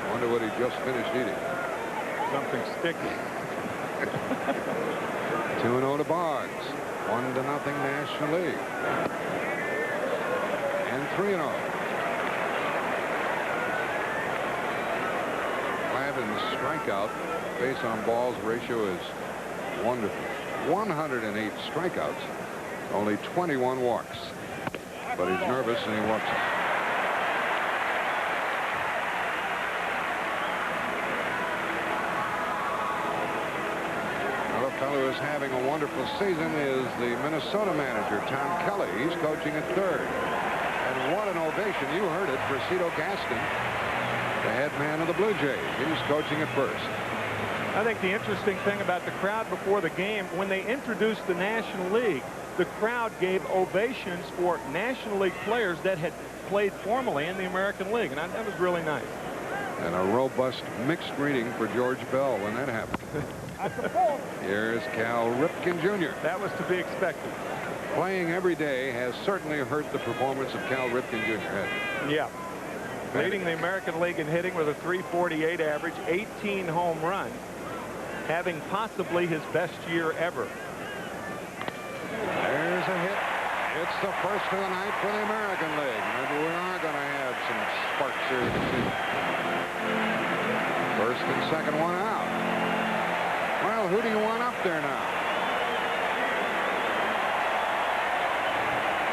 wonder what he just finished eating. Something sticky. 2-0 to Boggs. 1-0 National League. And 3-0. Glavine's strikeout base on balls ratio is wonderful. 108 strikeouts, only 21 walks. But he's nervous and he walks. Another fellow who's having a wonderful season is the Minnesota manager, Tom Kelly. He's coaching at third. And what an ovation. You heard it for Cito Gaston, the head man of the Blue Jays. He's coaching at first. I think the interesting thing about the crowd before the game, when they introduced the National League, the crowd gave ovations for National League players that had played formally in the American League, and that was really nice. And a robust mixed greeting for George Bell when that happened. Here's Cal Ripken Jr. That was to be expected. Playing every day has certainly hurt the performance of Cal Ripken Jr. Yeah. Leading the American League in hitting with a .348 average, 18 home runs, having possibly his best year ever. There's a hit. It's the first of the night for the American League. Maybe we are going to have some sparks here this season. First and second one out. Well, who do you want up there now?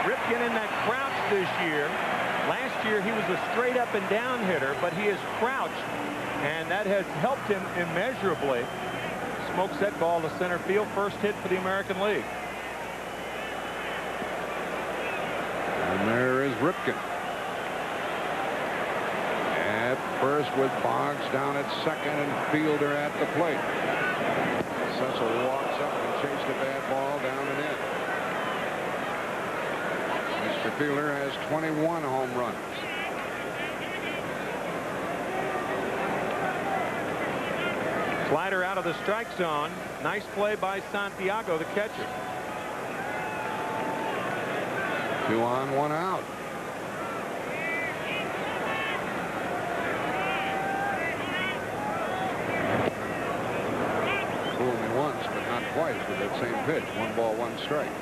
Ripken in that crouch this year. Last year he was a straight up and down hitter, but he is crouched, and that has helped him immeasurably. Smokes that ball to center field. First hit for the American League. And there is Ripken. At first with Boggs down at second and Fielder at the plate. Cecil walks up and chased a bad ball down and in. Mr. Fielder has 21 home runs. Slider out of the strike zone. Nice play by Santiago, the catcher. 2 on, 1 out. Fooled me once, but not twice with that same pitch. 1 ball, 1 strike.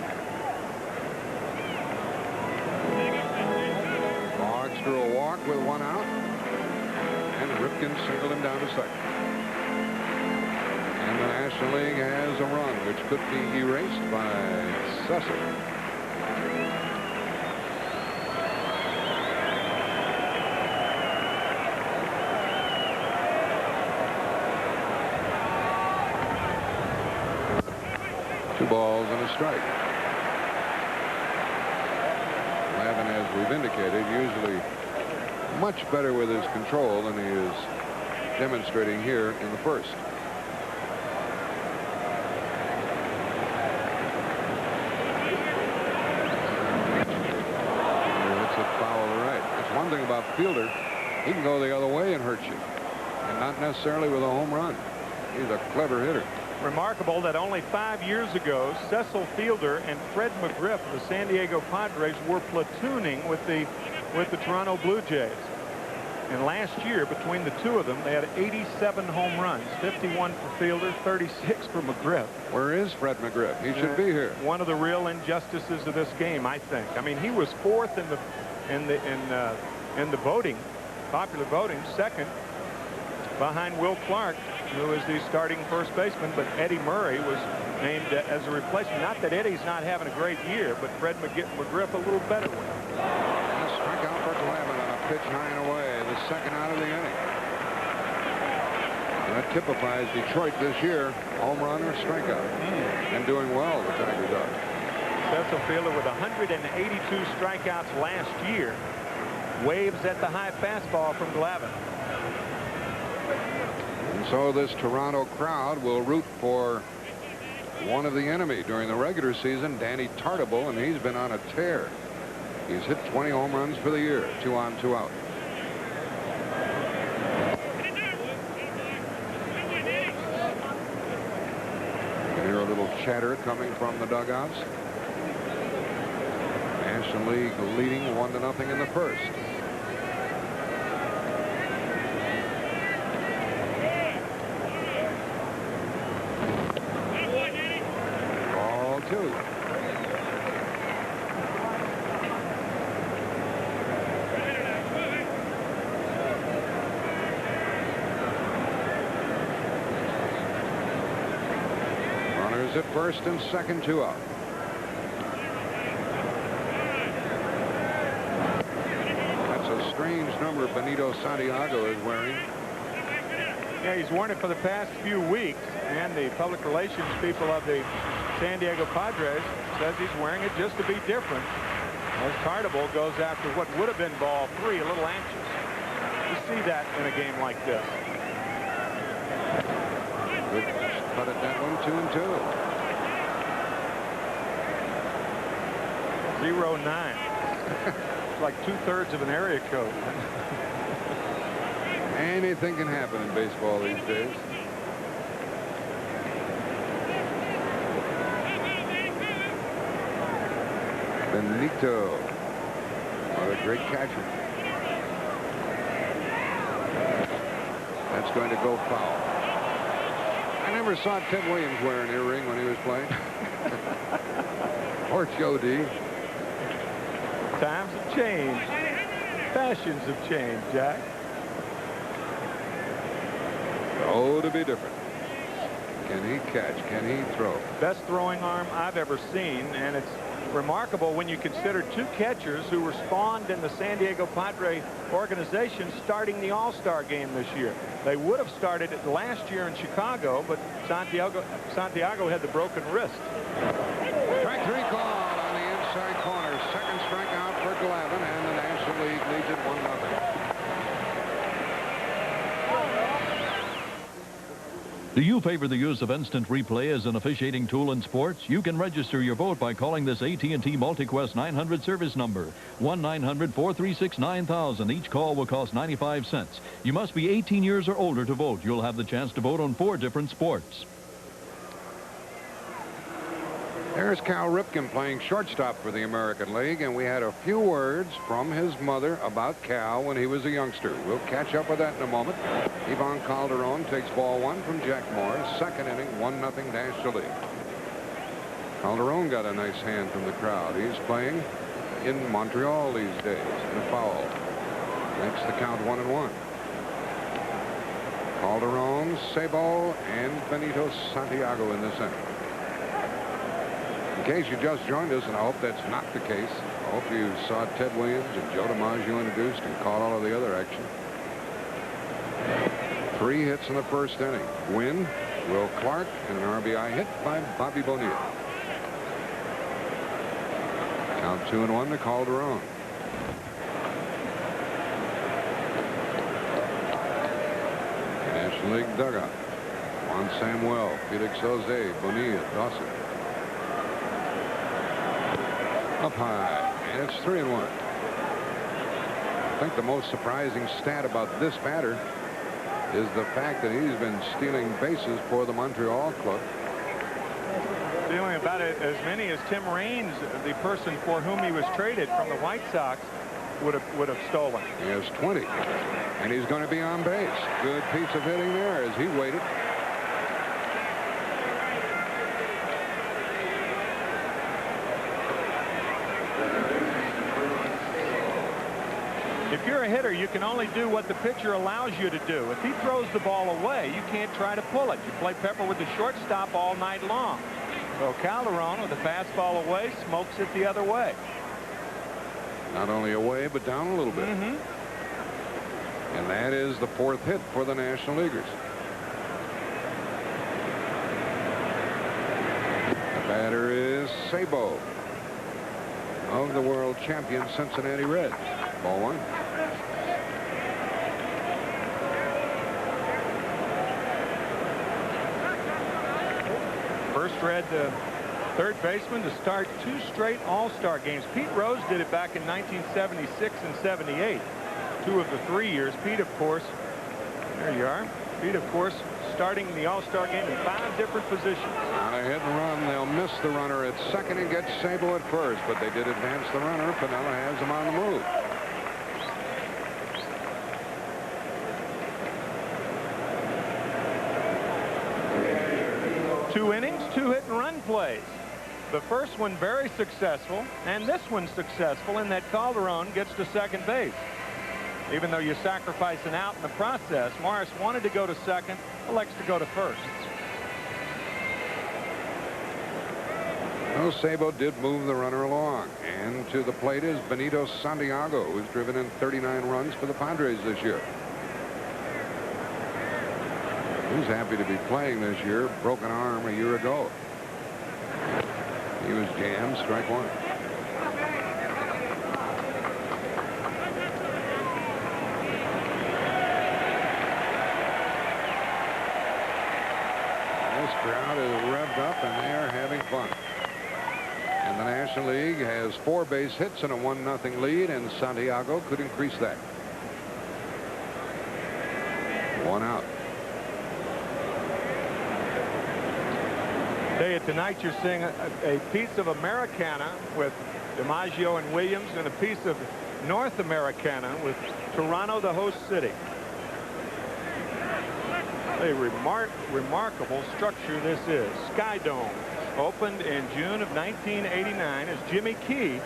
Boggs drew a walk with 1 out. And Ripken singled him down to second. And the National League has a run which could be erased by Cecil. Balls and a strike. Lavin, as we've indicated, usually much better with his control than he is demonstrating here in the first. It's a foul to the right. That's one thing about Fielder. He can go the other way and hurt you, and not necessarily with a home run. He's a clever hitter. Remarkable that only 5 years ago, Cecil Fielder and Fred McGriff of the San Diego Padres were platooning with the Toronto Blue Jays. And last year, between the two of them, they had 87 home runs, 51 for Fielder, 36 for McGriff. Where is Fred McGriff? He should be here. One of the real injustices of this game, I think. I mean, he was 4th in the voting, popular voting, 2nd behind Will Clark, who is the starting first baseman, but Eddie Murray was named as a replacement. Not that Eddie's not having a great year, but Fred McGriff a little better one. A strikeout for Glavin on a pitch high and away, the second out of the inning. That typifies Detroit this year, home run or strikeout, and doing well, the Tigers are. Cecil Fielder with 182 strikeouts last year, waves at the high fastball from Glavin. And so this Toronto crowd will root for one of the enemy during the regular season, Danny Tartable, and he's been on a tear. He's hit 20 home runs for the year, 2 on, 2 out. You can hear a little chatter coming from the dugouts. National League leading 1-0 in the first. Runners at first and second, 2 out. That's a strange number Benito Santiago is wearing. Yeah, he's worn it for the past few weeks, and the public relations people of the San Diego Padres says he's wearing it just to be different. As Tartable goes after what would have been ball 3, a little anxious. You see that in a game like this. Good cut at that one, 2-2. 0-9. It's like 2/3 of an area code. Anything can happen in baseball these days. Benito. What a great catcher. That's going to go foul. I never saw Ted Williams wear an earring when he was playing. Or Joe D. Times have changed. Fashions have changed, Jack. Oh, to be different. Can he catch? Can he throw? Best throwing arm I've ever seen, and it's remarkable when you consider two catchers who were spawned in the San Diego Padre organization starting the All-Star game this year. They would have started it last year in Chicago, but Santiago had the broken wrist. Strike 3 call on the inside corner. Second strikeout for Glavine, and the National League leads it 1-0. Do you favor the use of instant replay as an officiating tool in sports? You can register your vote by calling this AT&T MultiQuest 900 service number, 1-900-436-9000. Each call will cost 95 cents. You must be 18 years or older to vote. You'll have the chance to vote on 4 different sports. There's Cal Ripken playing shortstop for the American League, and we had a few words from his mother about Cal when he was a youngster. We'll catch up with that in a moment. Ivan Calderon takes ball 1 from Jack Morris. Second inning, 1-0 National League. Calderon got a nice hand from the crowd. He's playing in Montreal these days in a foul. Makes the count 1-1. Calderon, Sabo, and Benito Santiago in the center. In case you just joined us, and I hope that's not the case, I hope you saw Ted Williams and Joe DiMaggio introduced and caught all of the other action. 3 hits in the first inning. Win, Will Clark, and an RBI hit by Bobby Bonilla. Count 2-1 to Calderon. National League dugout. Juan Samuel, Felix Jose, Bonilla, Dawson. Up high, and it's 3-1. I think the most surprising stat about this batter is the fact that he's been stealing bases for the Montreal club. Stealing about as many as Tim Raines, the person for whom he was traded from the White Sox, would have stolen. He has 20, and he's going to be on base. Good piece of hitting there as he waited. If you're a hitter, you can only do what the pitcher allows you to do. If he throws the ball away, you can't try to pull it. You play pepper with the shortstop all night long. So Calderon, with the fastball away, smokes it the other way. Not only away, but down a little bit. And that is the 4th hit for the National Leaguers. The batter is Sabo of the world champion Cincinnati Reds. Ball 1. First Red third baseman to start 2 straight All-Star games. Pete Rose did it back in 1976 and 78. 2 of the 3 years. Pete, of course, there you are. Pete, of course, starting the All-Star game in 5 different positions. On a hit and run, they'll miss the runner at second and get Sabo at first, but they did advance the runner. Piniella has him on the move. 2 innings, 2 hit-and-run plays. The first one very successful, and this one successful in that Calderon gets to second base. Even though you sacrifice an out in the process, Morris wanted to go to second, elects to go to first. Well, Sabo did move the runner along, and to the plate is Benito Santiago, who's driven in 39 runs for the Padres this year. He's happy to be playing this year. Broken arm a year ago. He was jammed. Strike 1. This crowd is revved up and they're having fun. And the National League has 4 base hits and a 1-0 lead, and Santiago could increase that. 1 out. Tonight you're seeing a piece of Americana with DiMaggio and Williams, and a piece of North Americana with Toronto, the host city. A remarkable structure this is. SkyDome opened in June of 1989 as Jimmy Key,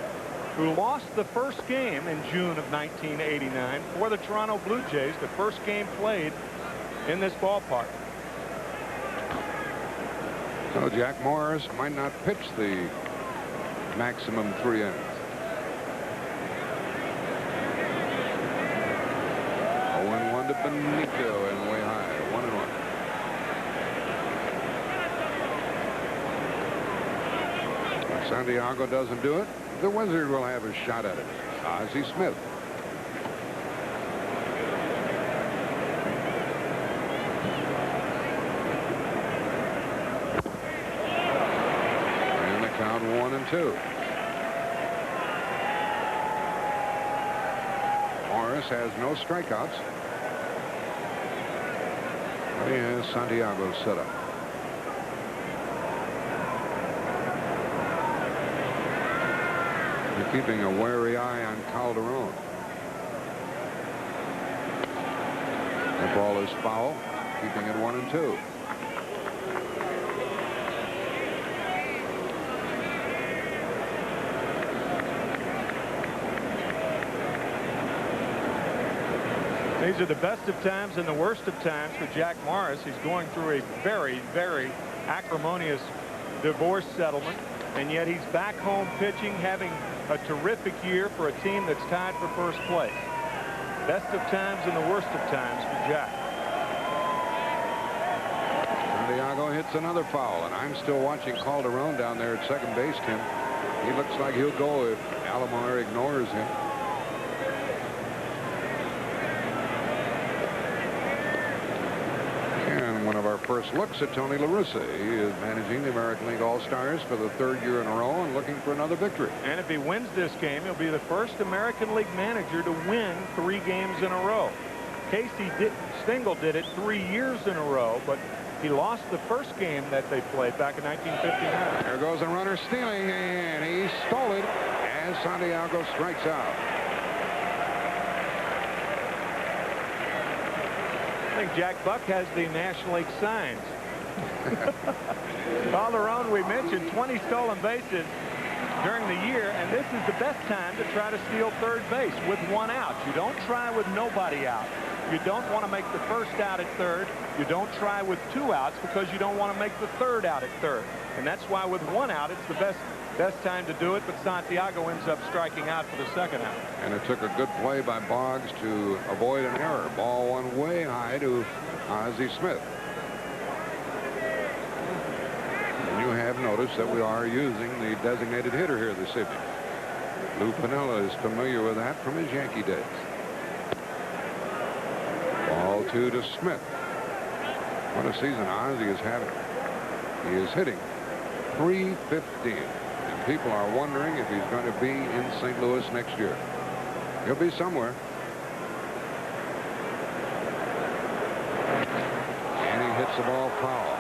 who lost the first game in June of 1989 for the Toronto Blue Jays, the first game played in this ballpark. So Jack Morris might not pitch the maximum 3 innings. 0-1 to Benito and way high. 1-1. If Santiago doesn't do it, the Wizard will have a shot at it. Ozzie Smith. And the count 1-2. Morris has no strikeouts. But he has Santiago set up. They're keeping a wary eye on Calderon. The ball is foul, keeping it 1-2. These are the best of times and the worst of times for Jack Morris. He's going through a very, very acrimonious divorce settlement, and yet he's back home pitching, having a terrific year for a team that's tied for first place. Best of times and the worst of times for Jack. Santiago hits another foul, and I'm still watching Calderon down there at second base, Tim. He looks like he'll go if Alomar ignores him. One of our first looks at Tony La Russa. He is managing the American League All-Stars for the 3rd year in a row and looking for another victory. And if he wins this game, he'll be the first American League manager to win 3 games in a row. Casey Stengel did it 3 years in a row, but he lost the first game that they played back in 1959. There goes a runner stealing, and he stole it as Santiago strikes out. I think Jack Buck has the National League signs. Calderon, we mentioned 20 stolen bases during the year, and this is the best time to try to steal third base with 1 out. You don't try with nobody out. You don't want to make the first out at third. You don't try with 2 outs because you don't want to make the 3rd out at third. And that's why with 1 out, it's the best time to do it, but Santiago ends up striking out for the 2nd out. And it took a good play by Boggs to avoid an error. Ball one way high to Ozzie Smith. And you have noticed that we are using the designated hitter here this evening. Lou Piniella is familiar with that from his Yankee days. Ball 2 to Smith. What a season Ozzie is having. He is hitting .315. People are wondering if he's going to be in St. Louis next year. He'll be somewhere. And he hits the ball foul.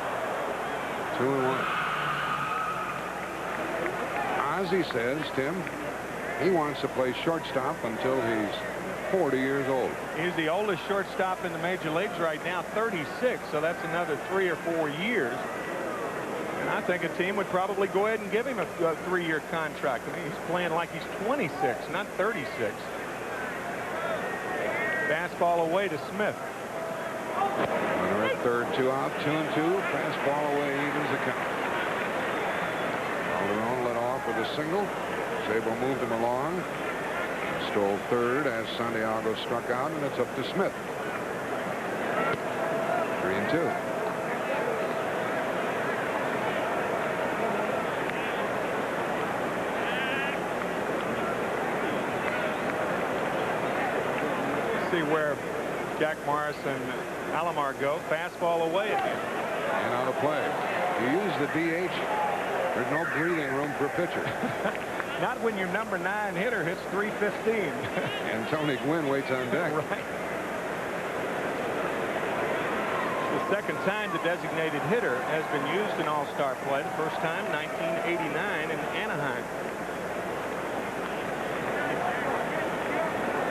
2-1. Ozzie says, Tim, he wants to play shortstop until he's 40 years old. He's the oldest shortstop in the major leagues right now, 36, so that's another 3 or 4 years. I think a team would probably go ahead and give him a 3-year contract. I mean, he's playing like he's 26, not 36. Fastball away to Smith. Runner at third, 2 out, 2-2. Fastball away, evens the count. Calderon led off with a single. Sabo moved him along. Stole third as Santiago struck out, and it's up to Smith. 3-2. See where Jack Morris and Alomar go. Fastball away again. And out of play. You use the DH. There's no breathing room for a pitcher. Not when your number 9 hitter hits .315. And Tony Gwynn waits on deck. Right. It's the 2nd time the designated hitter has been used in All-Star play. The first time, 1989 in Anaheim.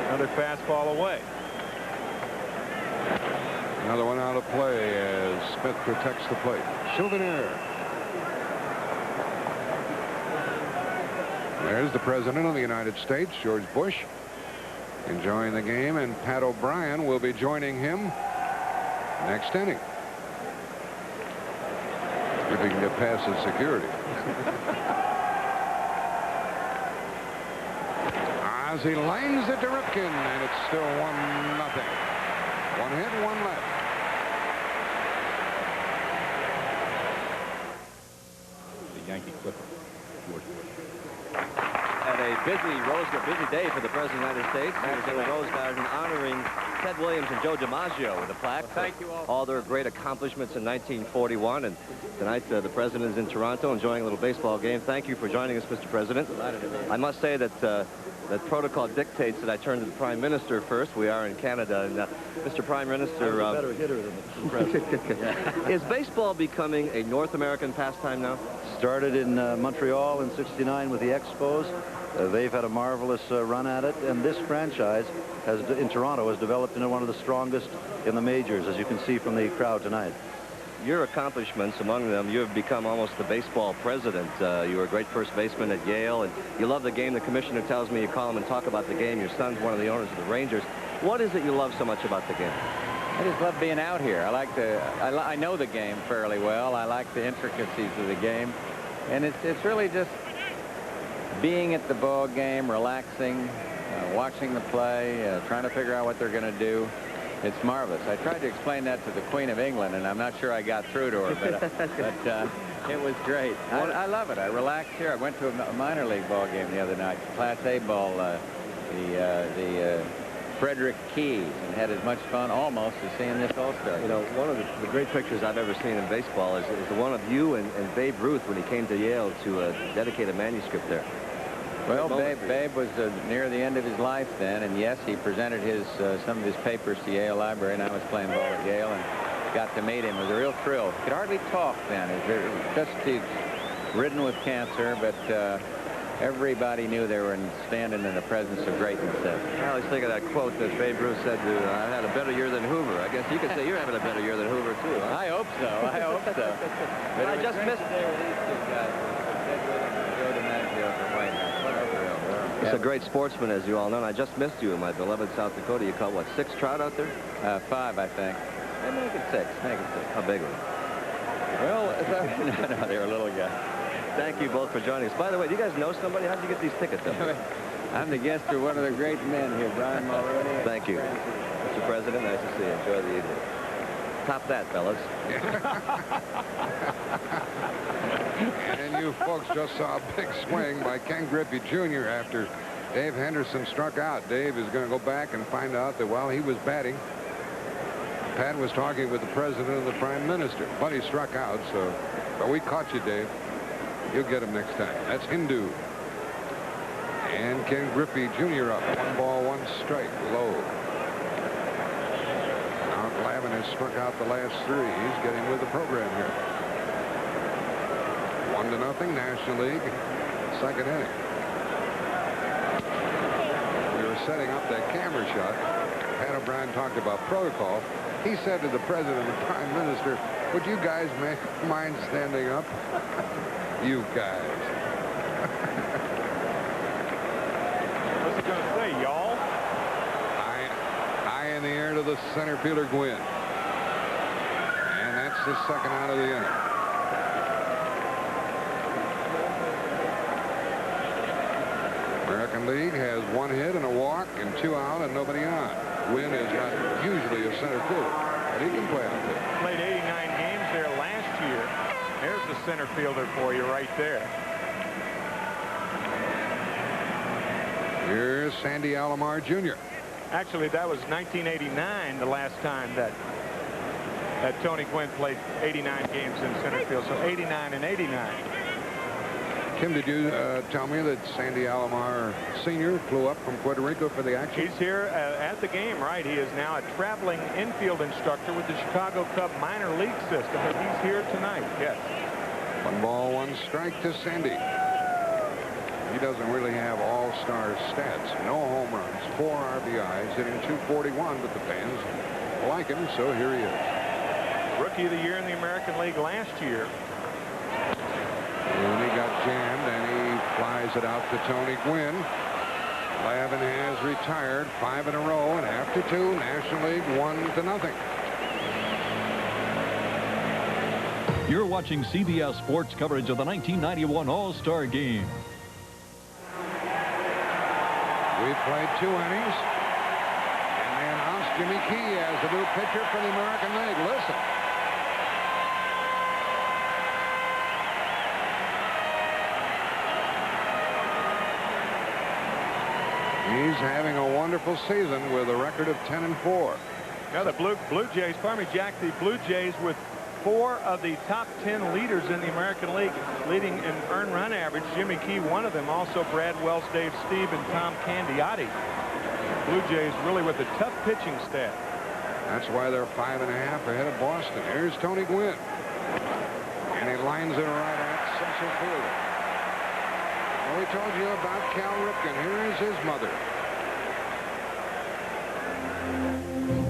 Another fastball away. Another one out of play as Smith protects the plate. Souvenir. There's the President of the United States, George Bush, enjoying the game, and Pat O'Brien will be joining him next inning. If he can get past his security. As he lines it to Ripken, and it's still 1-0. 1 hit, 1 left. The Yankee Clipper. And a busy day for the President of the United States. He was in the Rose Garden honoring Ted Williams and Joe DiMaggio with a plaque. Thank you all their great accomplishments in 1941. And tonight, the President is in Toronto enjoying a little baseball game. Thank you for joining us, Mr. President. I must say that that protocol dictates that I turn to the Prime Minister first. We are in Canada. And Mr. Prime Minister... I'm a better hitter than the President. Is baseball becoming a North American pastime now? Started in Montreal in '69 with the Expos. They've had a marvelous run at it, and this franchise in Toronto has developed into one of the strongest in the majors, as you can see from the crowd tonight. Your accomplishments, among them, you have become almost the baseball president. You were a great first baseman at Yale, and you love the game. The commissioner tells me you call him and talk about the game. Your son's one of the owners of the Rangers. What is it you love so much about the game? I just love being out here. I know the game fairly well. I like the intricacies of the game, and it's really just being at the ball game, relaxing, watching the play, trying to figure out what they're going to do. It's marvelous. I tried to explain that to the Queen of England, and I'm not sure I got through to her, but it was great. I love it. I relaxed here. I went to a minor league ball game the other night, Class A ball, the Frederick Keys, and had as much fun almost as seeing this All-Star. You know, one of the great pictures I've ever seen in baseball is the one of you and Babe Ruth when he came to Yale to dedicate a manuscript there. Well, Babe was near the end of his life then, and yes, he presented some of his papers to Yale Library, and I was playing ball at Yale and got to meet him. It was a real thrill. He could hardly talk then. He's ridden with cancer, but everybody knew they were standing in the presence of greatness. I always think of that quote that Babe Ruth said, I had a better year than Hoover. I guess you could say you're having a better year than Hoover, too, huh? I hope so. I hope so. But I just missed there with these two guys. Joe DiMaggio from White House. He's a great sportsman, as you all know, and I just missed you in my beloved South Dakota. You caught, what, 6 trout out there? 5, I think. Make it 6. Make it 6. How big were they? Well, no, they were little guys. Thank you both for joining us. By the way, do you guys know somebody? How did you get these tickets up here? I'm the guest of one of the great men here, Brian Mulroney. Thank you. Mr. President, nice to see you. Enjoy the evening. Top that, fellas. And you folks just saw a big swing by Ken Griffey Jr. after Dave Henderson struck out. Dave is going to go back and find out that while he was batting, Pat was talking with the President and the Prime Minister. But he struck out, but we caught you, Dave. You'll get him next time. That's Hindu. And Ken Griffey Jr. up. 1 ball, 1 strike. Low. Now Glavine has struck out the last 3. He's getting with the program here. 1-0, National League, 2nd inning. We were setting up that camera shot. Pat O'Brien talked about protocol. He said to the President and the Prime Minister, would you guys mind standing up? You guys. What's he going to say, y'all? High in the air to the center fielder, Gwynn. And that's the 2nd out of the inning. American League has 1 hit and a walk and 2 out and nobody on. Gwynn is not usually a center fielder, but he can play out there. Played 89 games there last year. There's the center fielder for you right there. Here's Sandy Alomar Jr. Actually, that was 1989, the last time that Tony Gwynn played 89 games in center field. So 89 and 89. Kim, did you tell me that Sandy Alomar Sr. flew up from Puerto Rico for the action? He's here at the game, right? He is now a traveling infield instructor with the Chicago Cub minor league system, but he's here tonight, yes. 1 ball, 1 strike to Sandy. He doesn't really have all-star stats. No home runs, 4 RBIs, hitting .241, but the fans like him, so here he is. Rookie of the year in the American League last year. And he got jammed, and he flies it out to Tony Gwynn. Glavine has retired 5 in a row, and after 2, National League 1-0. You're watching CBS Sports coverage of the 1991 All-Star Game. We played 2 innings. And they announced Jimmy Key as the new pitcher for the American League. Listen. He's having a wonderful season with a record of 10-4. Yeah, the Blue Jays, pardon me, Jack, the Blue Jays with 4 of the top 10 leaders in the American League, leading in earned run average. Jimmy Key, one of them. Also Brad Wells, Dave Steve, and Tom Candiotti. Blue Jays really with a tough pitching staff. That's why they're 5.5 ahead of Boston. Here's Tony Gwynn. And he lines it right at center field. Well, we told you about Cal Ripken. Here is his mother.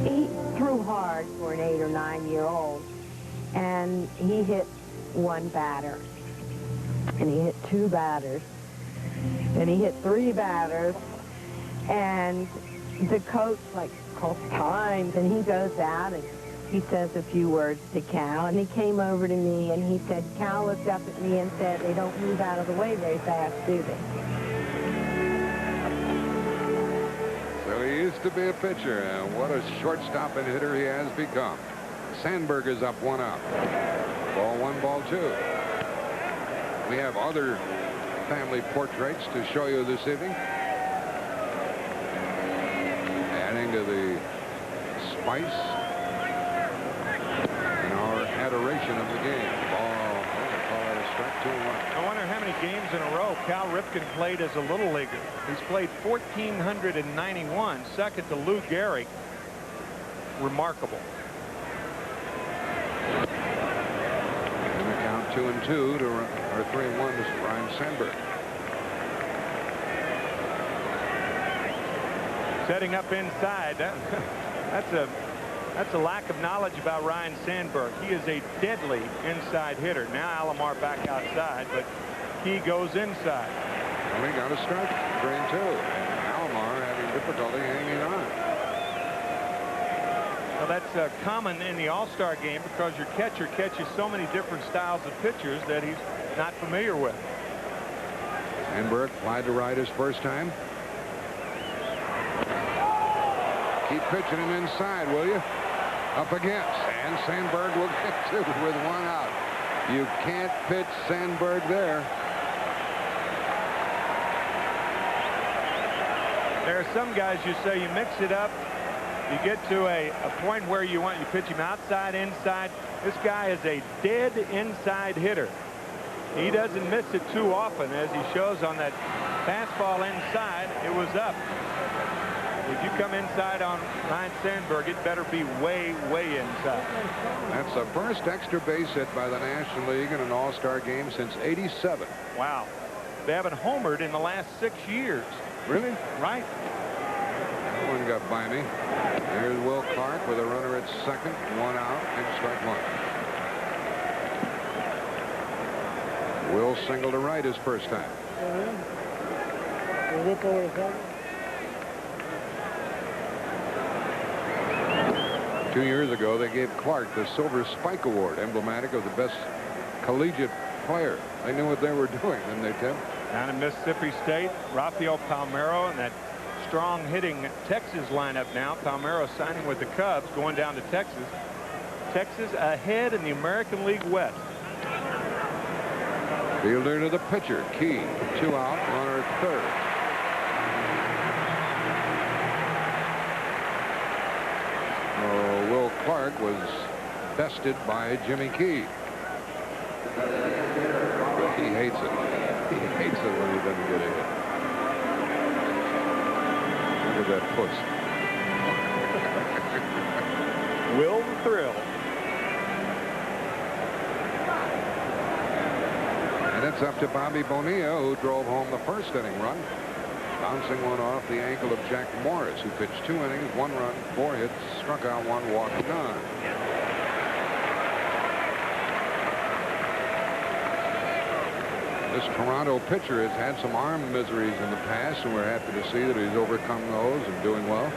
He threw hard for an 8 or 9-year-old, and he hit 1 batter, and he hit 2 batters, and he hit 3 batters, and the coach calls times, and he goes out and he says a few words to Cal, and he came over to me and he said, Cal looked up at me and said, they don't move out of the way very fast, do they? So he used to be a pitcher, and what a shortstop and hitter he has become. Sandberg is up 1 out. Ball 1, ball 2. We have other family portraits to show you this evening. Adding to the spice and our adoration of the game. Ball, they call it a strike, 2-1. I wonder how many games in a row Cal Ripken played as a little leaguer. He's played 1,491, second to Lou Gehrig. Remarkable. And the count 2-2 to, or 3-1 to Ryan Sandberg. Setting up inside. That's a lack of knowledge about Ryan Sandberg. He is a deadly inside hitter. Now Alomar back outside, but he goes inside. And we got a strike, 3-2. Alomar having difficulty hanging on. Well, that's common in the All-Star game because your catcher catches so many different styles of pitchers that he's not familiar with. Sandberg flied to right his first time. Keep pitching him inside, will you? Up against, and Sandberg will get 2 with 1 out. You can't pitch Sandberg there. There are some guys you say you mix it up. You get to a point where you pitch him outside, inside. This guy is a dead inside hitter. He doesn't miss it too often, as he shows on that fastball inside. It was up. If you come inside on Ryan Sandberg, it better be way, way inside. That's the first extra base hit by the National League in an All-Star game since '87. Wow. They haven't homered in the last 6 years. Really? Right. That one got by me. There's Will Clark with a runner at second, 1 out, and strike 1. Will single to right his first time. 2 years ago, they gave Clark the Silver Spike Award, emblematic of the best collegiate player. They knew what they were doing, didn't they, Tim? Down in Mississippi State, Rafael Palmeiro and that strong hitting Texas lineup now. Palmeiro signing with the Cubs, going down to Texas. Texas ahead in the American League West. Fielder to the pitcher, Key, 2 out, runner at third. Will Clark was bested by Jimmy Key. He hates it. He hates it when he doesn't get a hit. Look at that puss. Will the thrill. And it's up to Bobby Bonilla, who drove home the first inning run, bouncing one off the ankle of Jack Morris, who pitched 2 innings, 1 run, 4 hits, struck out 1, walked none. This Toronto pitcher has had some arm miseries in the past, and we're happy to see that he's overcome those and doing well.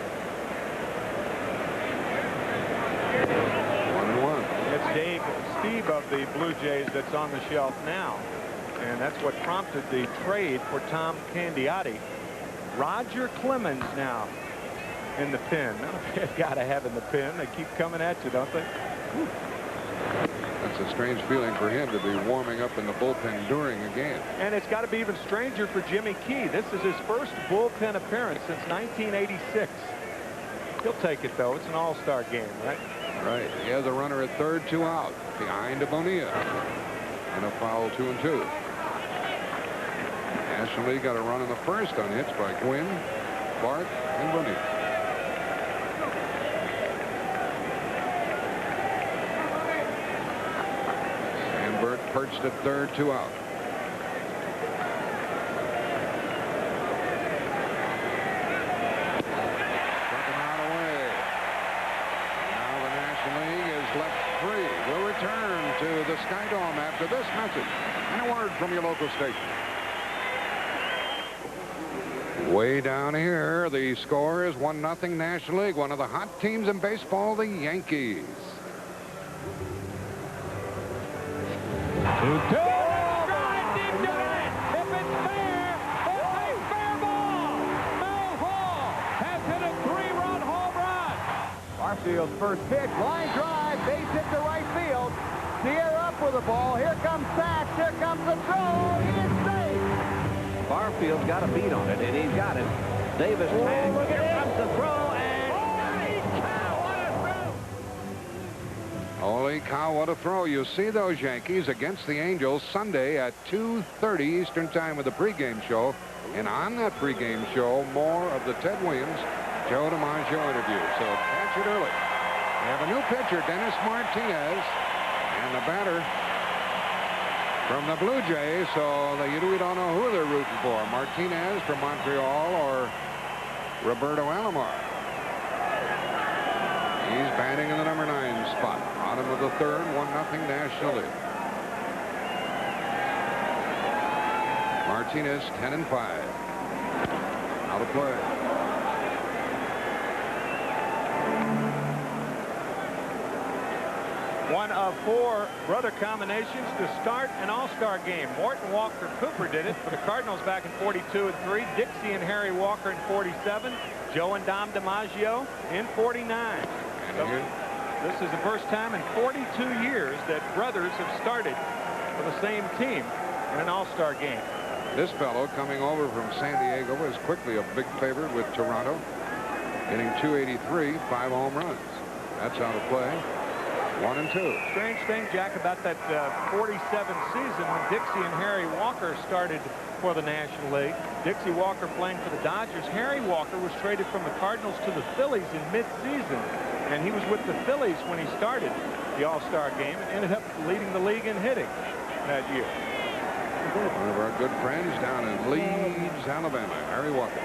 1-1. It's Dave Steve of the Blue Jays that's on the shelf now. And that's what prompted the trade for Tom Candiotti. Roger Clemens now in the pen. They've got to have in the pen. They keep coming at you, don't they? That's a strange feeling for him to be warming up in the bullpen during a game. And it's got to be even stranger for Jimmy Key. This is his first bullpen appearance since 1986. He'll take it, though. It's an all-star game, right? Right. He has a runner at third, 2 out, behind Bonilla. And a foul, 2-2. National League got a run in the first on hits by Gwynn, Bart, and Bonilla. Sandberg perched at third, 2 out. Struck him out away. Now the National League is left free. We'll return to the SkyDome after this message and a word from your local station. Way down here, the score is 1-0 National League. One of the hot teams in baseball, the Yankees. 2-2. Drive deep to right. If it's fair, it's a fair ball. Mel Hall has hit a 3-run home run. Barfield's first pitch, line drive, base hit to right field. Sierra up with the ball. Here comes Sachs. Here comes the throw. He is safe. Barfield's got a beat on it, and he's got it. Davis tags. Look at Here it. comes the throw, and Holy cow, what a throw! Holy cow, what a throw. You see those Yankees against the Angels Sunday at 2:30 Eastern Time with the pregame show. And on that pregame show, more of the Ted Williams, Joe DiMaggio interview. So catch it early. We have a new pitcher, Dennis Martinez, and the batter from the Blue Jays, so we don't know who they're rooting for. Martinez from Montreal or Roberto Alomar. He's batting in the number 9 spot. Bottom of the third, 1-0 National League. Martinez 10-5. Out of play. One of 4 brother combinations to start an all-star game. Morton Walker Cooper did it for the Cardinals back in 42 and 3. Dixie and Harry Walker in 47. Joe and Dom DiMaggio in 49. So this is the first time in 42 years that brothers have started for the same team in an all-star game. This fellow coming over from San Diego is quickly a big favorite with Toronto, hitting .283, 5 home runs. That's out of play. 1-2. Strange thing, Jack, about that 47 season when Dixie and Harry Walker started for the National League. Dixie Walker playing for the Dodgers. Harry Walker was traded from the Cardinals to the Phillies in mid-season, and he was with the Phillies when he started the All-Star game and ended up leading the league in hitting that year. One of our good friends down in Leeds, Alabama, Harry Walker.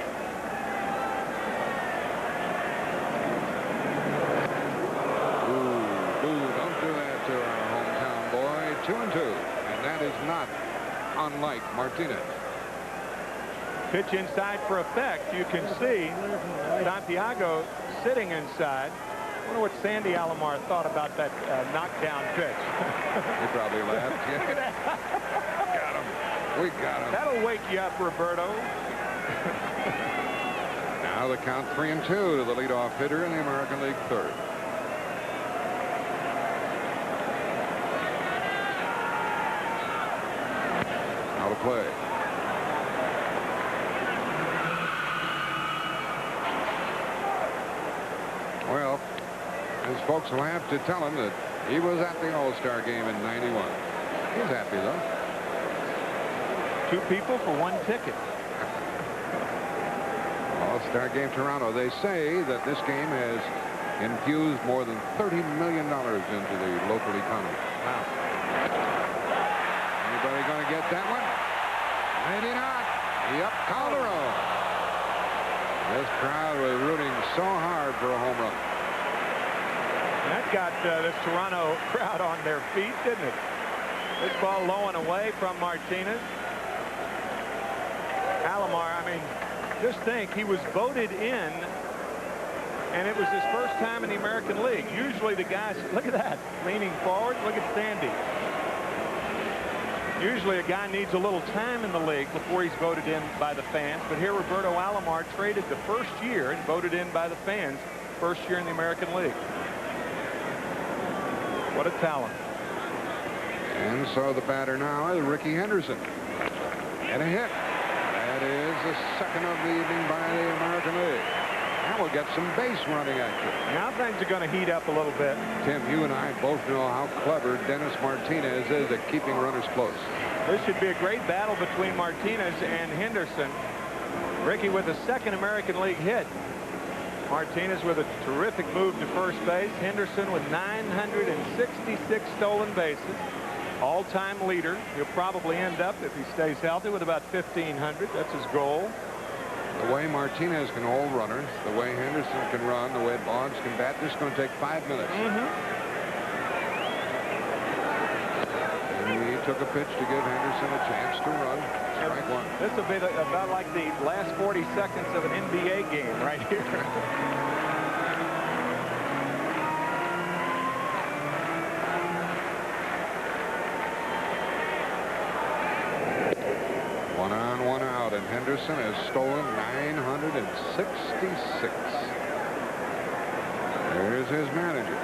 Don't do that to our hometown boy. 2-2, and that is not unlike Martinez. Pitch inside for effect. You can see Santiago sitting inside. I wonder what Sandy Alomar thought about that knockdown pitch. He probably laughed. Look at that. Got him. We got him. That'll wake you up, Roberto. Now the count 3-2 to the leadoff hitter in the American League third. Out of play. Well, his folks will have to tell him that he was at the All-Star game in '91. He's happy, though. 2 people for 1 ticket. All-Star game Toronto. They say that this game has infused more than $30 million into the local economy. Wow. Anybody going to get that one? Maybe not. Yep, Calderon. This crowd was rooting so hard for a home run. And that got this Toronto crowd on their feet, didn't it? This ball low and away from Martinez. Alomar, I mean, just think, he was voted in, and it was his first time in the American League. Usually the guys, look at that, leaning forward. Look at Sandy. Usually a guy needs a little time in the league before he's voted in by the fans, but here Roberto Alomar traded the first year and voted in by the fans, first year in the American League. What a talent. And so the batter now is Ricky Henderson. And a hit. That is the second of the evening by the American League. And we'll get some base running action. Now things are going to heat up a little bit. Tim, you and I both know how clever Dennis Martinez is at keeping runners close. This should be a great battle between Martinez and Henderson. Ricky with a second American League hit. Martinez with a terrific move to first base. Henderson with 966 stolen bases. All-time leader. He'll probably end up, if he stays healthy, with about 1,500. That's his goal. The way Martinez can hold runners, the way Henderson can run, the way Boggs can bat, this is going to take 5 minutes. And he took a pitch to give Henderson a chance to run. Strike one. This will be about like the last 40 seconds of an NBA game right here. 1 on, 1 out, and Henderson has stolen 966. There's his manager.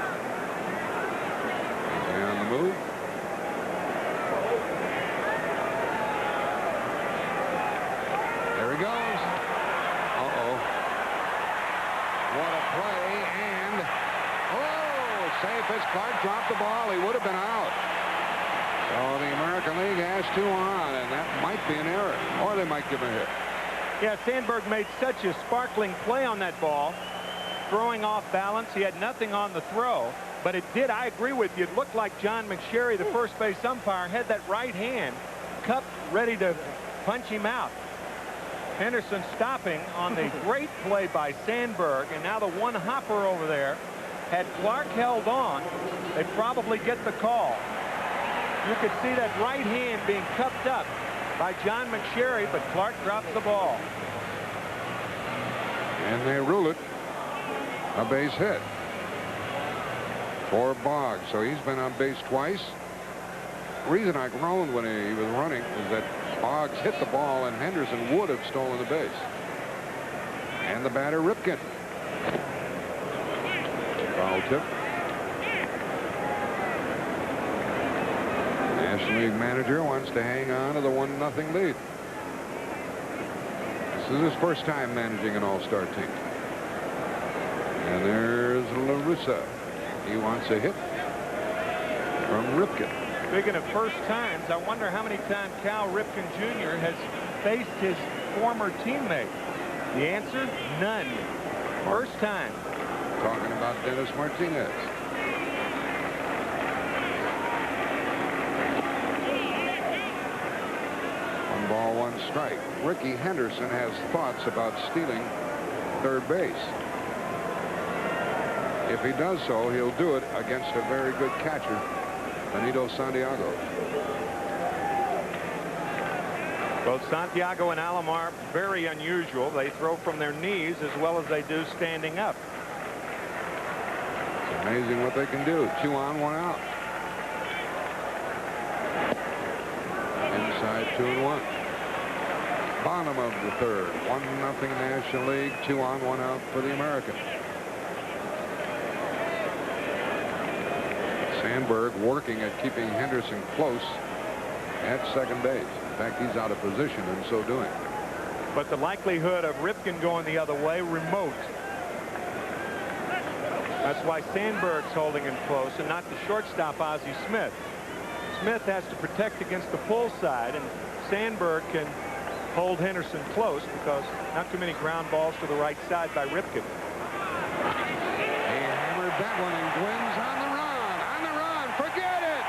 He's on the move. There he goes. Uh-oh. What a play, and oh, safe as Clark dropped the ball. He would have been out. So the American League has 2 on, and that might be an error, or they might give him a hit. Yeah, Sandberg made such a sparkling play on that ball, throwing off balance. He had nothing on the throw, but it did, I agree with you, it looked like John McSherry, the first base umpire, had that right hand cupped, ready to punch him out. Henderson stopping on the great play by Sandberg, and now the one hopper over there. Had Clark held on, they'd probably get the call. You could see that right hand being cupped up by John McSherry, but Clark drops the ball. And they rule it a base hit for Boggs. So he's been on base twice. The reason I groaned when he was running is that Boggs hit the ball and Henderson would have stolen the base. And the batter, Ripken. Foul tip. National League manager wants to hang on to the 1-0 lead. This is his first time managing an All-Star team. And there's LaRussa. He wants a hit from Ripken. Speaking of first times, I wonder how many times Cal Ripken Jr. has faced his former teammate. The answer, none. First time. Talking about Dennis Martinez. 1 ball, 1 strike. Ricky Henderson has thoughts about stealing third base. If he does so, he'll do it against a very good catcher, Benito Santiago. Both Santiago and Alomar, very unusual. They throw from their knees as well as they do standing up. It's amazing what they can do. 2 on, 1 out. Inside 2-1. Bottom of the third. 1-0 National League. 2 on, 1 out for the Americans. Sandberg working at keeping Henderson close at second base. In fact, he's out of position in so doing. But the likelihood of Ripken going the other way, remote. That's why Sandberg's holding him close and not the shortstop, Ozzie Smith. Smith has to protect against the pull side, and Sandberg can hold Henderson close because not too many ground balls to the right side by Ripken. He hammered that one, and Gwynn's on the run. On the run. Forget it.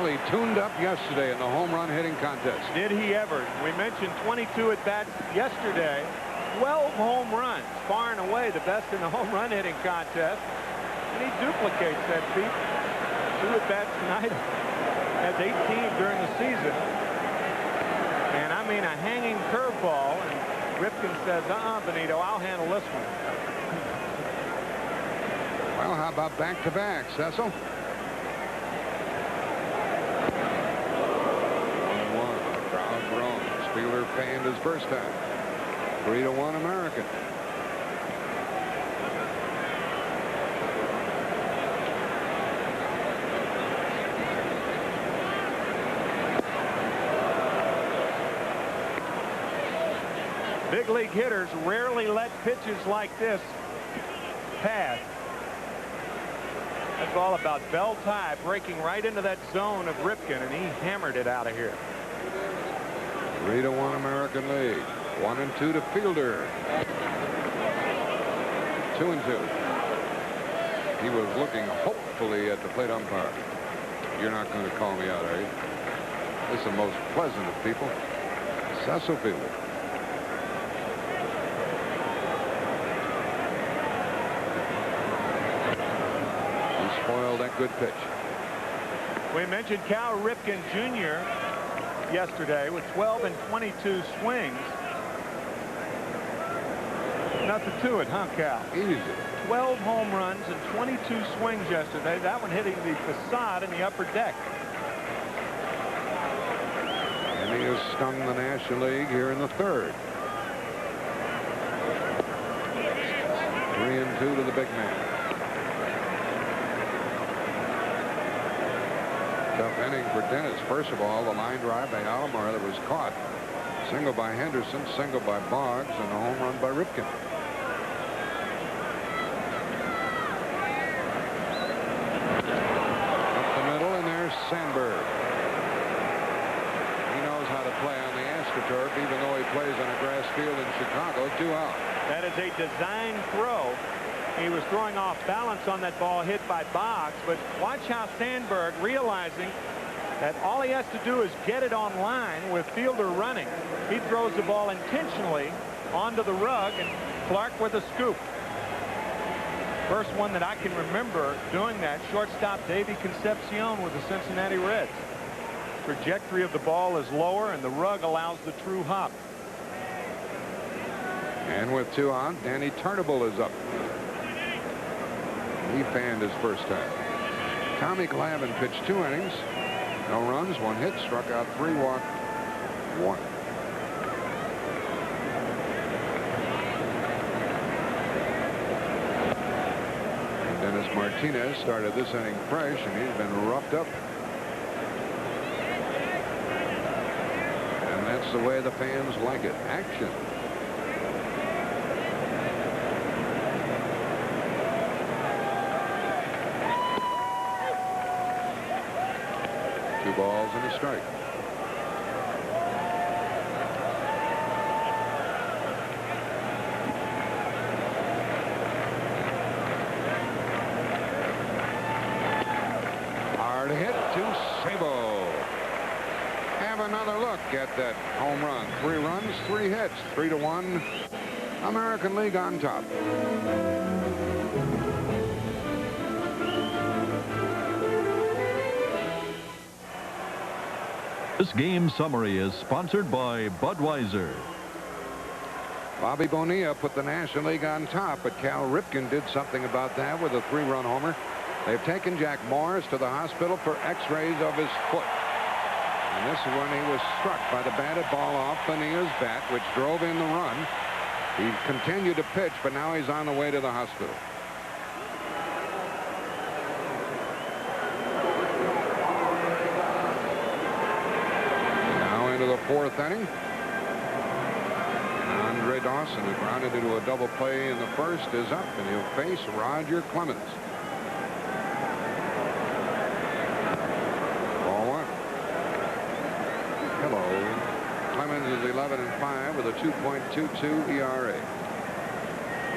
Well, he tuned up yesterday in the home run hitting contest. Did he ever? We mentioned 22 at-bats yesterday. 12 home runs, far and away the best in the home run hitting contest. And he duplicates that feat. 2 at-bats tonight. Has 18 during the season. And I mean a hanging curveball. And Ripken says, Benito, I'll handle this one. Well, how about back-to-back, Cecil? 1-1. Crowd groans. Fielder fanned his first time. 3-1 American. Big league hitters rarely let pitches like this pass. That's all about bell tie breaking right into that zone of Ripken, and he hammered it out of here. 3-1 American League. 1-2 to Fielder. 2-2. He was looking hopefully at the plate umpire. You're not going to call me out, are you? This is the most pleasant of people. Cecil Fielder. He spoiled that good pitch. We mentioned Cal Ripken Jr. yesterday with 12 and 22 swings. Nothing to it, huh, Cal? Easy. 12 home runs and 22 swings yesterday. That one hitting the facade in the upper deck. And he has stung the National League here in the third. 3-2 to the big man. Tough inning for Dennis. First of all, the line drive by Alomar that was caught. Single by Henderson, single by Boggs, and a home run by Ripken. Up the middle, and there's Sandberg. He knows how to play on the AstroTurf, even though he plays on a grass field in Chicago. 2 out. That is a design throw. He was throwing off balance on that ball hit by Boggs, but watch how Sandberg, realizing that all he has to do is get it on line with Fielder running. He throws the ball intentionally onto the rug, and Clark with a scoop. First one that I can remember doing that, shortstop Davey Concepcion with the Cincinnati Reds. Trajectory of the ball is lower, and the rug allows the true hop. And with 2 out, Danny Tarnable is up. He fanned his first time. Tommy Glavine pitched 2 innings. No runs, 1 hit, struck out 3, walked 1. And Dennis Martinez started this inning fresh, and he's been roughed up. And that's the way the fans like it. Action. Balls and a strike. Hard hit to Sabo. Have another look at that home run. 3 runs, 3 hits. 3-1. American League on top. This game summary is sponsored by Budweiser. Bobby Bonilla put the National League on top, but Cal Ripken did something about that with a 3-run homer. They've taken Jack Morris to the hospital for x-rays of his foot. And this is when he was struck by the batted ball off Bonilla's bat, which drove in the run. He continued to pitch, but now he's on the way to the hospital. Into the 4th inning. Andre Dawson, who grounded into a double play in the first, is up, and he'll face Roger Clemens. Ball 1. Hello. Clemens is 11-5 with a 2.22 ERA.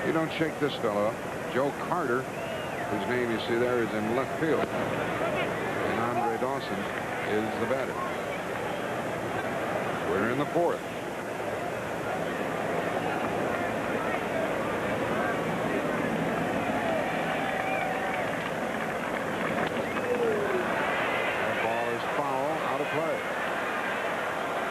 You don't shake this fellow up. Joe Carter, whose name you see there, is in left field. And Andre Roy Dawson is the batter. We're in the 4th. That ball is foul, out of play.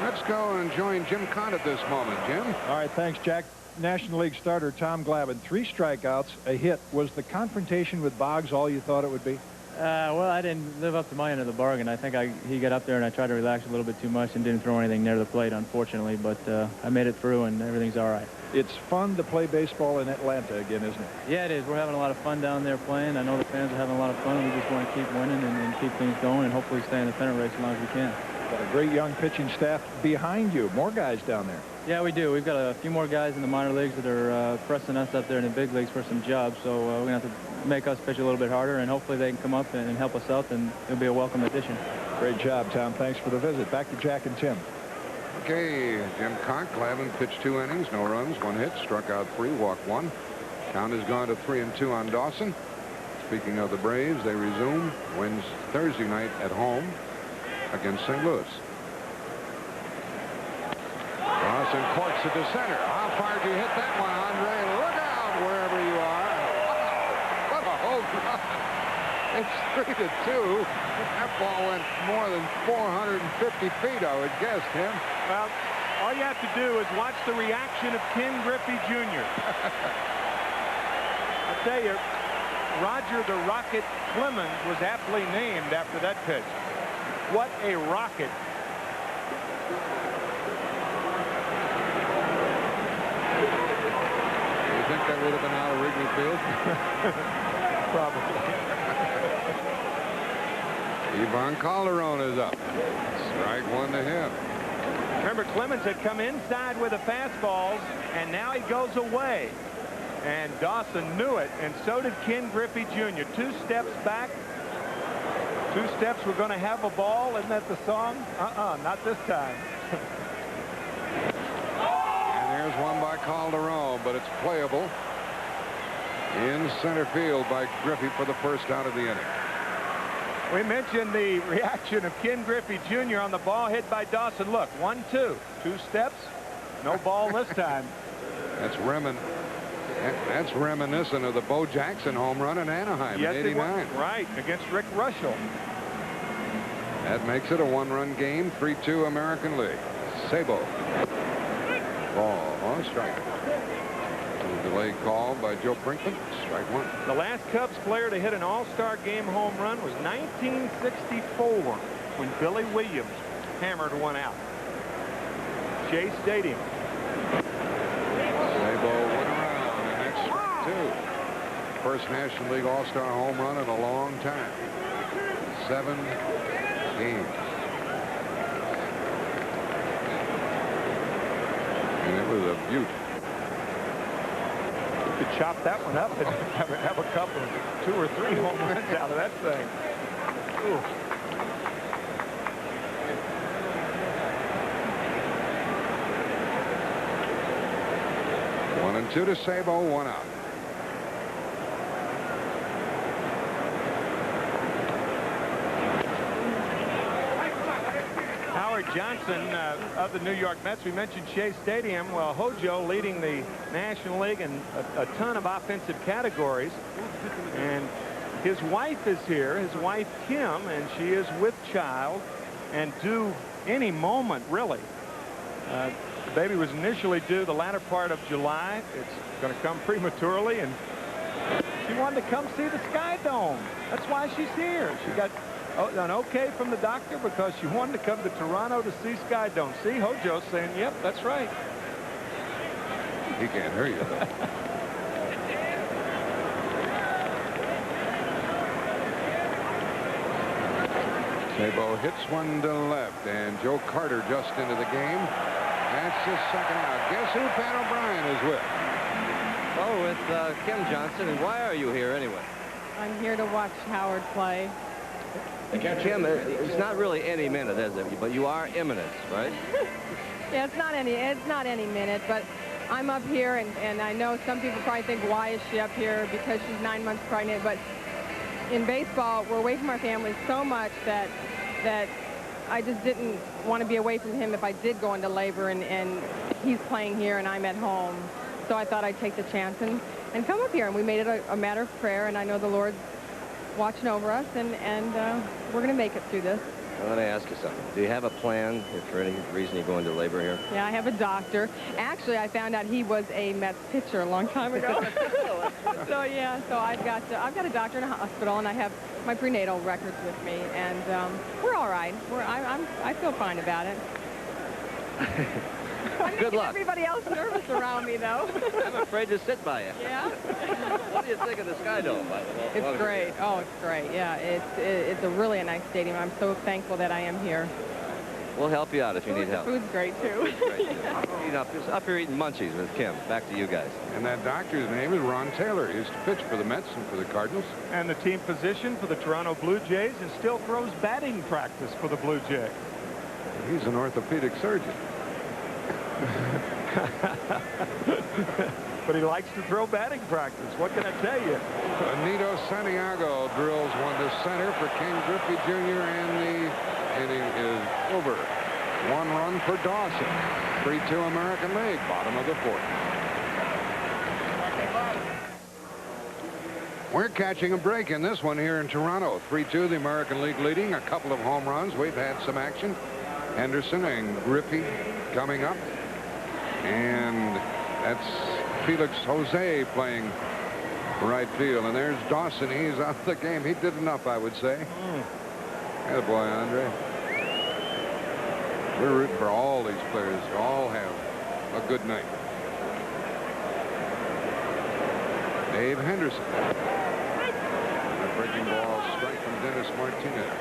Let's go and join Jim Cott at this moment. Jim? All right, thanks, Jack. National League starter Tom Glavine, 3 strikeouts, a hit. Was the confrontation with Boggs all you thought it would be? Well, I didn't live up to my end of the bargain. I think he got up there and I tried to relax a little bit too much and didn't throw anything near the plate, unfortunately. But I made it through and everything's all right. It's fun to play baseball in Atlanta again, isn't it? Yeah, it is. We're having a lot of fun down there playing. I know the fans are having a lot of fun. We just want to keep winning and keep things going and hopefully stay in the pennant race as long as we can. Got a great young pitching staff behind you. More guys down there. Yeah, we do. We've got a few more guys in the minor leagues that are pressing us up there in the big leagues for some jobs. So we're going to have to make us pitch a little bit harder, and hopefully they can come up and help us out, and it'll be a welcome addition. Great job, Tom. Thanks for the visit. Back to Jack and Tim. Okay, Jim Cott. Glavine pitched 2 innings, no runs, 1 hit, struck out 3, walked 1. Count has gone to 3-2 on Dawson. Speaking of the Braves, they resume Thursday night at home against St. Louis. Dawson corks it to center. How far did you hit that one, Andre? Look out wherever you are. Wow, what a home run. It's 3-2. That ball went more than 450 feet, I would guess, Tim. Well, all you have to do is watch the reaction of Ken Griffey Jr. I tell you, Roger the Rocket Clemens was aptly named after that pitch. What a rocket. You think that would have been out of Wrigley Field? Probably. Ivan Calderon is up. Strike 1 to him. Remember, Clemens had come inside with the fastballs, and now he goes away. And Dawson knew it, and so did Ken Griffey Jr. 2 steps back. 2 steps, we're going to have a ball. Isn't that the song? Not this time. And there's one by Calderon, but it's playable in center field by Griffey for the first out of the inning. We mentioned the reaction of Ken Griffey Jr. on the ball hit by Dawson. Look, 1-2. 2 steps, no ball this time. That's reminiscent of the Bo Jackson home run in Anaheim in '89. Right, against Rick Russell. That makes it a 1-run game, 3-2 American League. Sabo. Ball on strike. Delay call by Joe Brinkman. Strike 1. The last Cubs player to hit an All-Star game home run was 1964 when Billy Williams hammered one out. Shea Stadium. Sabo went around, and that's strike 2. First National League All-Star home run in a long time. 7 games. And it was a beaut. You could chop that one up and have a couple of 2 or 3 home runs out of that thing. Ooh. One and 2 to Sabo, 1 out. Howard Johnson of the New York Mets. We mentioned Shea Stadium. Well, Hojo leading the National League in a ton of offensive categories. And his wife is here, his wife Kim, and she is with child and due any moment, really. The baby was initially due the latter part of July. It's going to come prematurely, and she wanted to come see the SkyDome. That's why she's here. She got an okay from the doctor because she wanted to come to Toronto to see SkyDome. See, Hojo's saying, yep, that's right. He can't hear you, though. Sabo hits one to left, and Joe Carter just into the game. That's his second out. Guess who Pat O'Brien is with? Oh, with Kim Johnson. And why are you here anyway? I'm here to watch Howard play. Kim, it's not really any minute, is it? But you are eminence, right? Yeah, it's not any minute, but I'm up here, and I know some people probably think, why is she up here? Because she's 9 months pregnant. But in baseball, we're away from our families so much that that I just didn't want to be away from him if I did go into labor, and he's playing here and I'm at home. So I thought I'd take the chance and come up here, and we made it a matter of prayer, and I know the Lord's watching over us, and we're going to make it through this. I want to ask you something. Do you have a plan if for any reason you go into labor here? Yeah, I have a doctor. Actually, I found out he was a Mets pitcher a long time ago. So yeah, so I've got a doctor in a hospital, and I have my prenatal records with me, and we're all right. I feel fine about it. I'm Good luck. Everybody else nervous around me, though. I'm afraid to sit by you. Yeah. What do you think of the SkyDome? It's great. Oh, it's great. Yeah, it's a really nice stadium. I'm so thankful that I am here. We'll help you out if you need help. The food's great, too. Just up here eating munchies with Kim. Back to you guys. And that doctor's name is Ron Taylor. He used to pitch for the Mets and for the Cardinals. And the team position for the Toronto Blue Jays, and still throws batting practice for the Blue Jays. He's an orthopedic surgeon. But he likes to throw batting practice. What can I tell you? Anito Santiago drills one to center for Ken Griffey Jr. and the inning is over. 1 run for Dawson. 3-2 American League, bottom of the 4th. We're catching a break in this one here in Toronto. 3-2, the American League leading. A couple of home runs. We've had some action. Henderson and Griffey coming up. And that's Felix Jose playing right field. And there's Dawson. He's out of the game. He did enough, I would say. Good boy, Andre. We're rooting for all these players to all have a good night. Dave Henderson. A breaking ball strike from Dennis Martinez.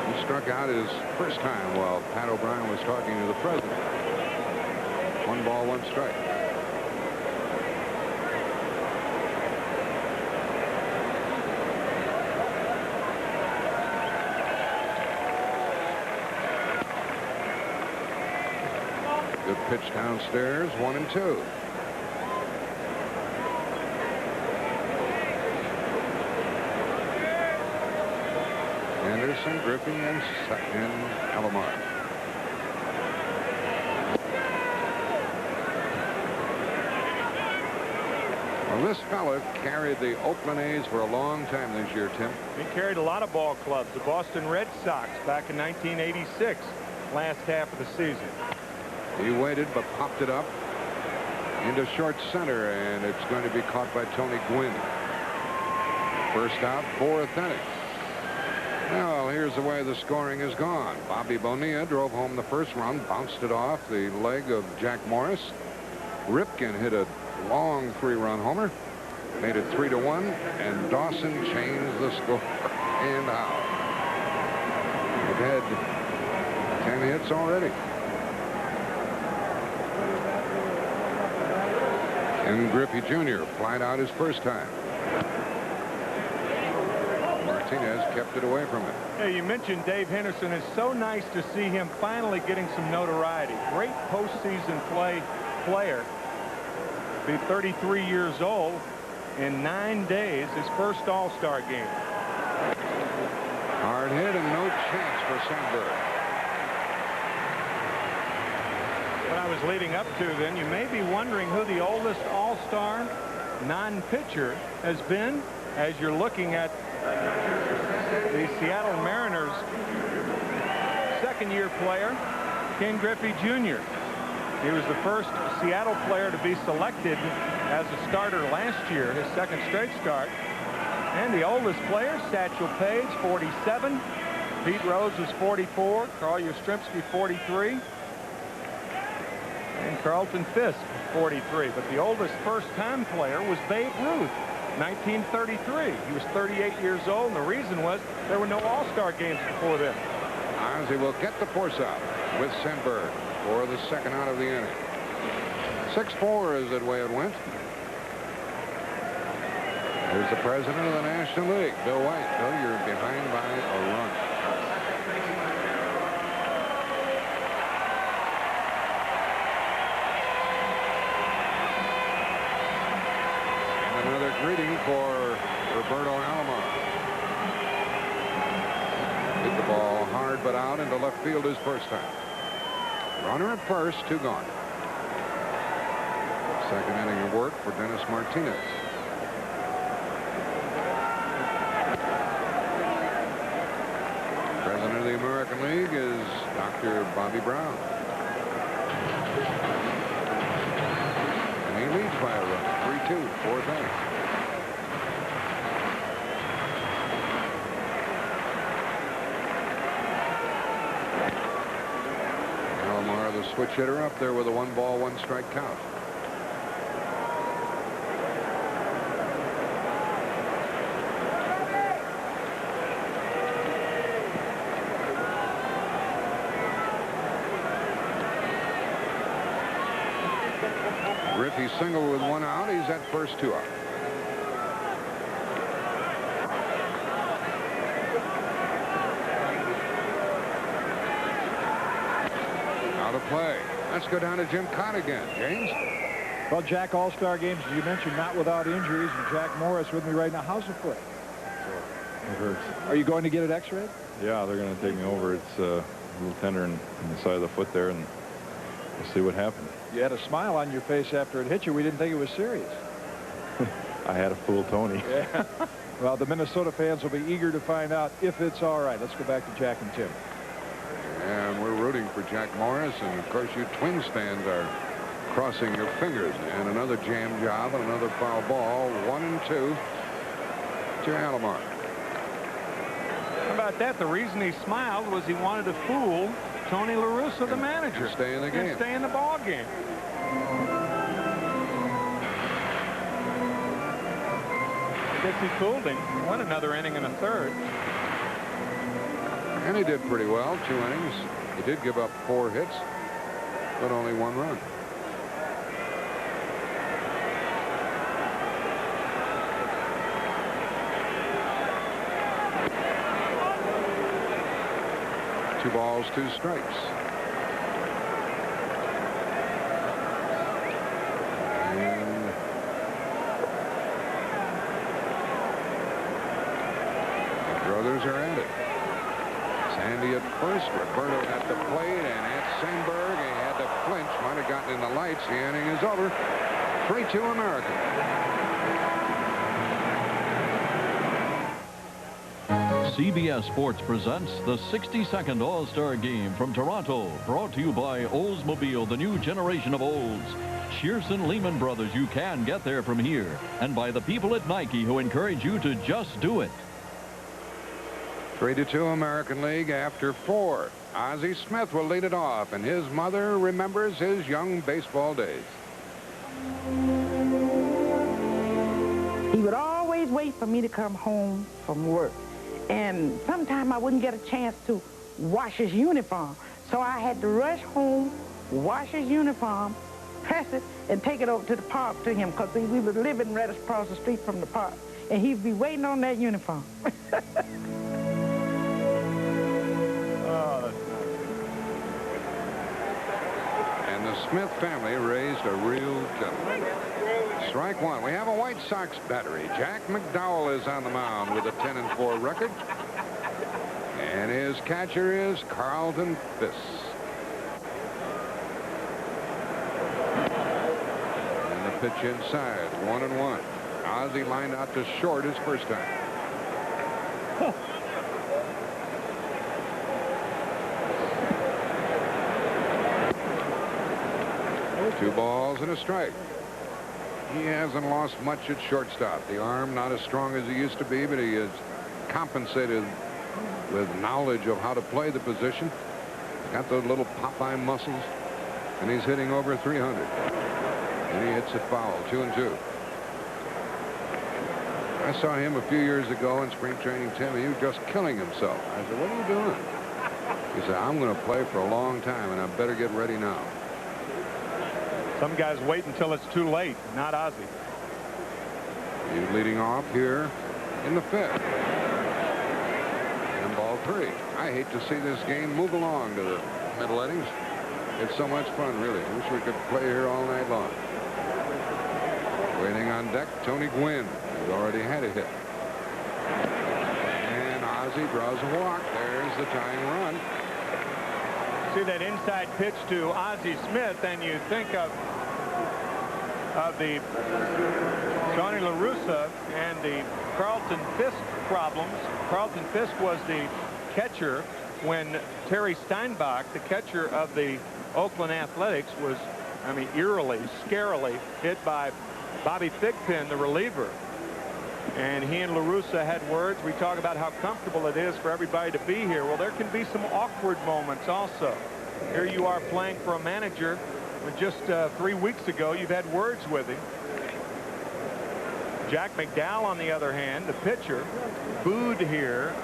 He struck out his first time while Pat O'Brien was talking to the president. 1 ball, 1 strike. Good pitch downstairs, 1-2. Anderson, Griffey, and Alomar. Well, this fella carried the Oakland A's for a long time this year, Tim. He carried a lot of ball clubs. The Boston Red Sox back in 1986, last half of the season. He waited but popped it up into short center, and it's going to be caught by Tony Gwynn. First out, 4th inning. Well, here's the way the scoring has gone. Bobby Bonilla drove home the first run, bounced it off the leg of Jack Morris. Ripken hit a long 3-run homer, made it 3-1, and Dawson changed the score and out. They've had 10 hits already. And Griffey Jr. flied out his first time. Martinez kept it away from him. Yeah, you mentioned Dave Henderson. It's so nice to see him finally getting some notoriety. Great postseason player. Be 33 years old in 9 days. His first All-Star game. Hard hit and no chance for Sandberg. What I was leading up to then, you may be wondering who the oldest All-Star non-pitcher has been as you're looking at the Seattle Mariners second-year player, Ken Griffey Jr. He was the first Seattle player to be selected as a starter last year, his second straight start. And the oldest player, Satchel Paige, 47. Pete Rose was 44. Carl Yastrzemski, 43. And Carlton Fisk, 43. But the oldest first-time player was Babe Ruth, 1933. He was 38 years old, and the reason was there were no All-Star games before then. Ozzie will get the force out with Sandberg for the second out of the inning. 6-4 is the way it went. Here's the president of the National League, Bill White. Bill, you're behind by a run. Another greeting for Roberto Alomar. Hit the ball hard but out into left field his first time. Runner at first, 2 gone. Second inning of work for Dennis Martinez. President of the American League is Dr. Bobby Brown. And he leads by a run, 3-2, 4th inning. Alomar, the switch hitter, up there with a 1-ball, 1-strike count. Griffey single with 1 out. He's at first, 2 out. Out of play. Let's go down to Jim Cott again. James? Well, Jack, All-Star games, as you mentioned, not without injuries. And Jack Morris with me right now. How's the foot? It hurts. Are you going to get it x-rayed? Yeah, they're going to take me over. It's a little tender in the side of the foot there, and we'll see what happens. You had a smile on your face after it hit you. We didn't think it was serious. I had to fool Tony. Yeah. Well, the Minnesota fans will be eager to find out if it's all right. Let's go back to Jack and Tim. And we're rooting for Jack Morris, and of course you Twins fans are crossing your fingers. And another jam job and another foul ball. 1-2 to Alomar. How about that? The reason he smiled was he wanted to fool Tony La Russa, the manager. And stay in the game. And stay in the ball game. I guess he fooled him. He won another inning and a third. And he did pretty well, 2 innings. He did give up 4 hits, but only 1 run. Two balls, 2 strikes. And the brothers are at it. Sandy at first, Roberto at the plate, and at Sandberg, he had to flinch, might have gotten in the lights. The inning is over. 3-2 American. CBS Sports presents the 62nd All-Star Game from Toronto, brought to you by Oldsmobile, the new generation of Olds. Shearson Lehman Brothers, you can get there from here. And by the people at Nike, who encourage you to just do it. 3-2 American League after 4. Ozzie Smith will lead it off, and his mother remembers his young baseball days. He would always wait for me to come home from work. And sometimes I wouldn't get a chance to wash his uniform. So I had to rush home, wash his uniform, press it, and take it over to the park to him, because we were living right across the street from the park. And he'd be waiting on that uniform. And the Smith family raised a real gentleman. Strike 1. We have a White Sox battery. Jack McDowell is on the mound with a 10-4 record. And his catcher is Carlton Fisk. And the pitch inside, 1-1. Ozzie lined out to short his first time. Two balls and a strike. He hasn't lost much at shortstop. The arm not as strong as he used to be, but he is compensated with knowledge of how to play the position. Got those little Popeye muscles, and he's hitting over 300. And he hits it foul, 2-2. I saw him a few years ago in spring training, Tim, and he was just killing himself. I said, what are you doing? He said, I'm going to play for a long time, and I better get ready now. Some guys wait until it's too late, not Ozzie. He's leading off here in the 5th. And ball 3. I hate to see this game move along to the middle innings. It's so much fun, really. I wish we could play here all night long. Waiting on deck, Tony Gwynn, who's already had a hit. And Ozzie draws a walk. There's the tying run. See that inside pitch to Ozzie Smith, and you think of the Tony La Russa and the Carlton Fisk problems. Carlton Fisk was the catcher when Terry Steinbach, the catcher of the Oakland Athletics, was, I mean, eerily, scarily hit by Bobby Thigpen, the reliever. And he and La Russa had words. We talk about how comfortable it is for everybody to be here. Well, there can be some awkward moments also. Here you are playing for a manager when just 3 weeks ago you've had words with him. Jack McDowell, on the other hand, the pitcher, booed here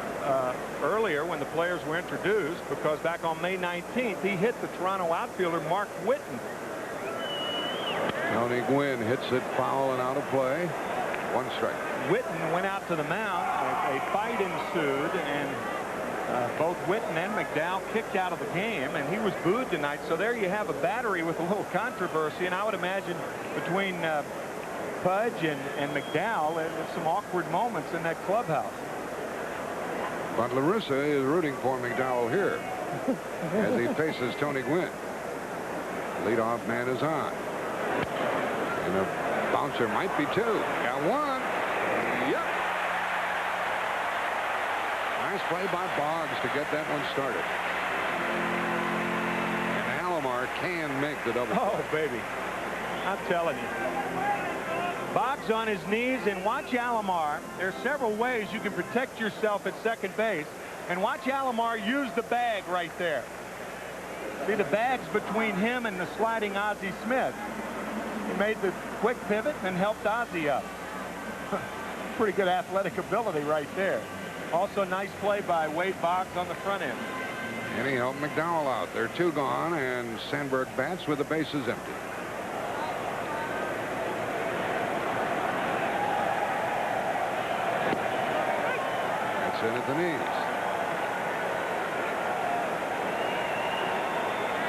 earlier when the players were introduced because back on May 19th he hit the Toronto outfielder Mark Whitten. Tony Gwynn hits it foul and out of play. 1 strike. Whitten went out to the mound. A fight ensued, and both Whitten and McDowell kicked out of the game, and he was booed tonight. So there you have a battery with a little controversy, and I would imagine between Pudge and McDowell, there's some awkward moments in that clubhouse. But La Russa is rooting for McDowell here as he faces Tony Gwynn. Leadoff man is on. And a bouncer might be 2. Got 1. Yep. Nice play by Boggs to get that one started. And Alomar can make the double. Oh, baby. I'm telling you. Boggs on his knees, and watch Alomar. There are several ways you can protect yourself at second base. And watch Alomar use the bag right there. See, the bag's between him and the sliding Ozzie Smith. He made the quick pivot and helped Ozzie up. Pretty good athletic ability right there. Also, nice play by Wade Boggs on the front end. And he helped McDowell out. There are 2 gone, and Sandberg bats with the bases empty. That's in at the knees.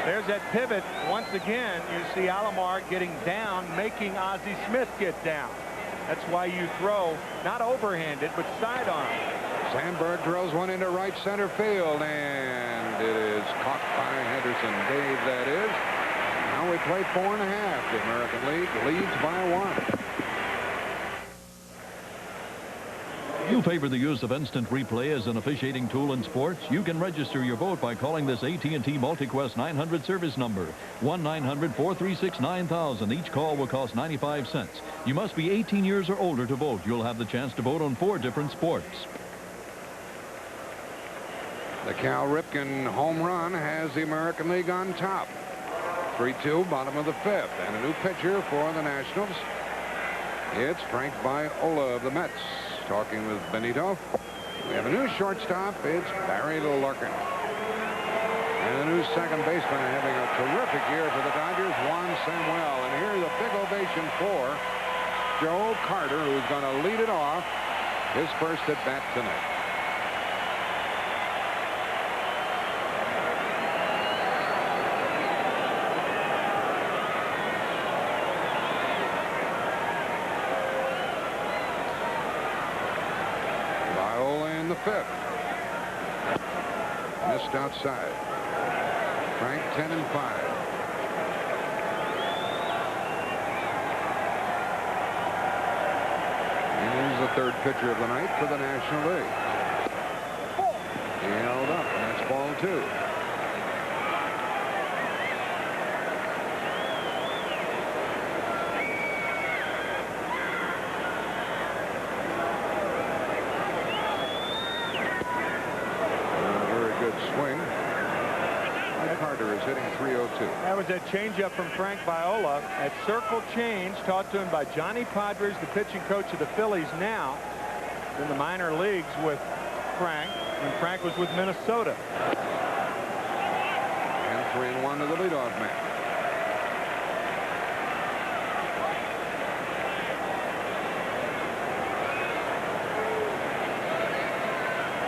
There's that pivot. Once again, you see Alomar getting down, making Ozzie Smith get down. That's why you throw, not overhanded, but sidearm. Sandberg throws one into right center field, and it is caught by Henderson. Dave, that is. Now we play 4½. The American League leads by 1. You favor the use of instant replay as an officiating tool in sports? You can register your vote by calling this AT&T MultiQuest 900 service number, 1-900-436-9000. Each call will cost 95 cents. You must be 18 years or older to vote. You'll have the chance to vote on 4 different sports. The Cal Ripken home run has the American League on top. 3-2, bottom of the 5th, and a new pitcher for the Nationals. It's Frank Viola of the Mets. Talking with Benito. We have a new shortstop. It's Barry Larkin. And a new second baseman having a terrific year for the Dodgers, Juan Samuel. And here's a big ovation for Joe Carter, who's going to lead it off his first at bat tonight. The 5th. Missed outside. Frank 10-5. And here's the 3rd pitcher of the night for the National League. He held up, and that's ball 2. Swing. Carter is hitting .302. That was a changeup from Frank Viola. That circle change taught to him by Johnny Padres, the pitching coach of the Phillies, now in the minor leagues with Frank when Frank was with Minnesota. And 3-1 to the leadoff man.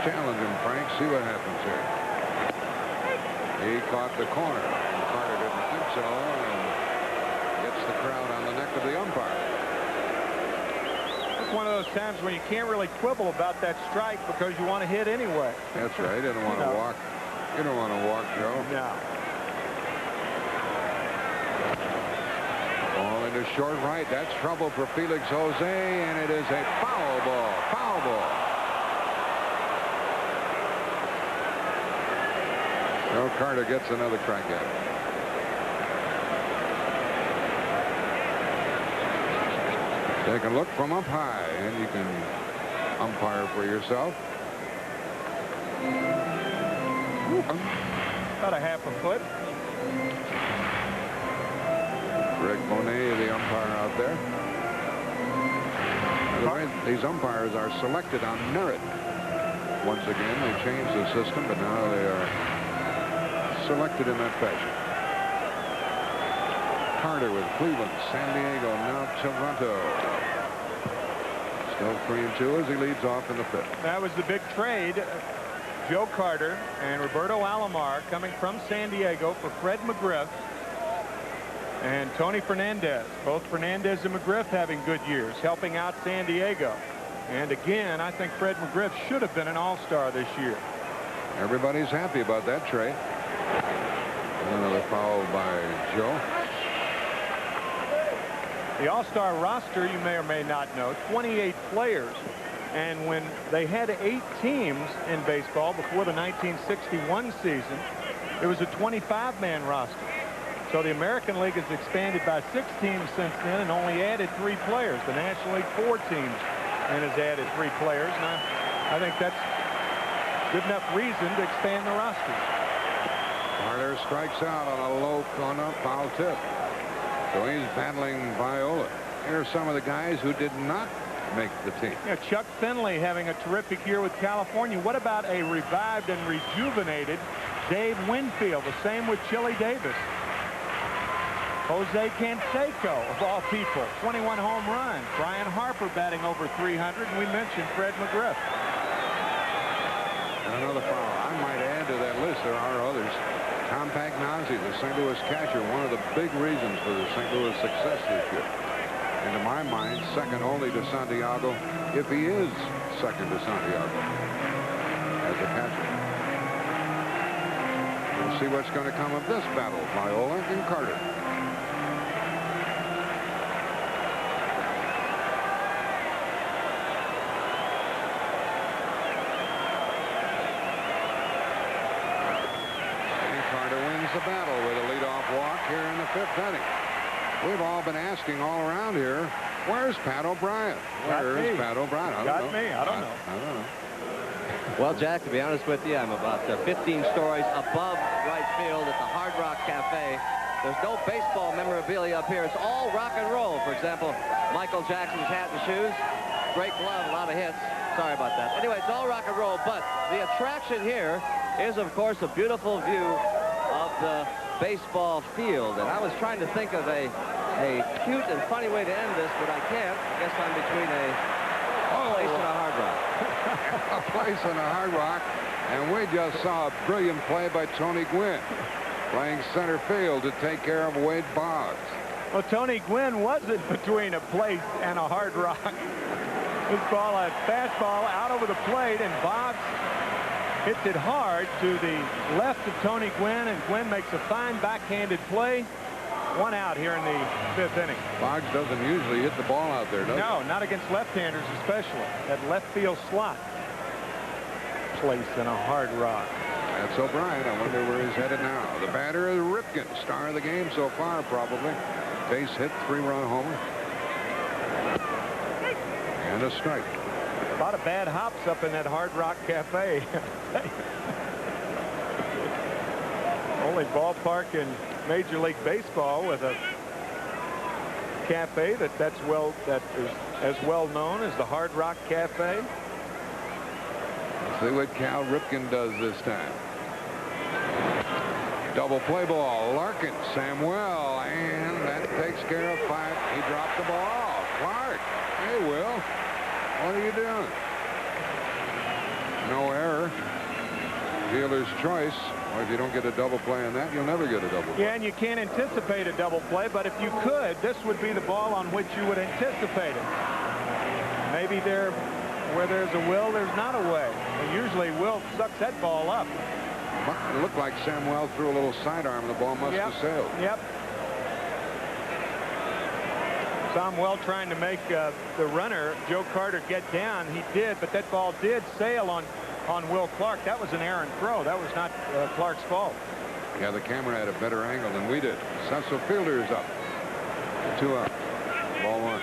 Challenging Frank. See what happens here. He caught the corner. Carter didn't think so, and gets the crowd on the neck of the umpire. it's one of those times when you can't really quibble about that strike because you want to hit anyway. That's right. You don't want to walk. You don't want to walk, Joe. No. Ball into short right. That's trouble for Felix Jose, and it is a foul ball. Foul ball. Joe Carter gets another crack at it. Take a look from up high, and you can umpire for yourself. About a half a foot. Greg Monet, the umpire out there. By the way, these umpires are selected on merit. Once again, they changed the system, but now they are selected in that fashion. Carter with Cleveland, San Diego, now Toronto. Still 3-2 as he leads off in the fifth. That was the big trade. Joe Carter and Roberto Alomar coming from San Diego for Fred McGriff and Tony Fernandez. Both Fernandez and McGriff having good years, helping out San Diego. And again, I think Fred McGriff should have been an All-Star this year. Everybody's happy about that trade. Another foul by Joe. The All-Star roster, you may or may not know, 28 players. And when they had 8 teams in baseball before the 1961 season, it was a 25-man roster. So the American League has expanded by 6 teams since then and only added 3 players. The National League 4 teams and has added 3 players. And I think that's good enough reason to expand the roster. Carter strikes out on a low corner foul tip. So he's battling Viola. Here are some of the guys who did not make the team. Yeah, Chuck Finley having a terrific year with California. What about a revived and rejuvenated Dave Winfield? The same with Chili Davis. Jose Canseco, of all people, 21 home runs. Brian Harper batting over 300, and we mentioned Fred McGriff. And another foul. I might add to that list, there are others. Tom Pagnozzi, the St. Louis catcher, one of the big reasons for the St. Louis success this year. And to my mind, second only to Santiago, if he is second to Santiago as a catcher. We'll see what's going to come of this battle, Viola and Carter. The battle with a leadoff walk here in the 5th inning. We've all been asking all around here, where's Pat O'Brien? Where's Pat O'Brien? I don't know. I don't know. I don't know. Well, Jack, to be honest with you, I'm about 15 stories above right field at the Hard Rock Cafe. There's no baseball memorabilia up here. It's all rock and roll. For example, Michael Jackson's hat and shoes. Great glove, a lot of hits. Sorry about that. Anyway, it's all rock and roll, but the attraction here is, of course, a beautiful view of the baseball field. And I was trying to think of a cute and funny way to end this, but I can't. I guess I'm between a place and a Hard Rock. A place and a Hard Rock. And we just saw a brilliant play by Tony Gwynn, playing center field to take care of Wade Boggs. Well, Tony Gwynn wasn't between a place and a Hard Rock. This ball, a fastball out over the plate, and Boggs hits it hard to the left of Tony Gwynn, and Gwynn makes a fine backhanded play. 1 out here in the 5th inning. Boggs doesn't usually hit the ball out there, does he? No, not against left-handers especially. That left field slot. Place in a Hard Rock. That's O'Brien. I wonder where he's headed now. The batter is Ripken, star of the game so far, probably. Base hit, 3-run homer. And a strike. A lot of bad hops up in that Hard Rock Cafe. Only ballpark in Major League Baseball with a cafe that is as well known as the Hard Rock Cafe. Let's see what Cal Ripken does this time. Double play ball. Larkin, Samuel, and that takes care of 5. He dropped the ball. Clark. Hey, Will. What are you doing? No error. Dealer's choice. Or if you don't get a double play on that, you'll never get a double play. Yeah, and you can't anticipate a double play, but if you could, this would be the ball on which you would anticipate it. Maybe there, where there's a will, there's not a way. And usually Will sucks that ball up. It looked like Samuel threw a little sidearm. The ball must have sailed. Yep. Samuel trying to make the runner, Joe Carter, get down. He did, but that ball did sail on Will Clark. That was an errant throw. That was not Clark's fault. Yeah, the camera had a better angle than we did. Cecil Fielder is up. 2 up. Ball 1.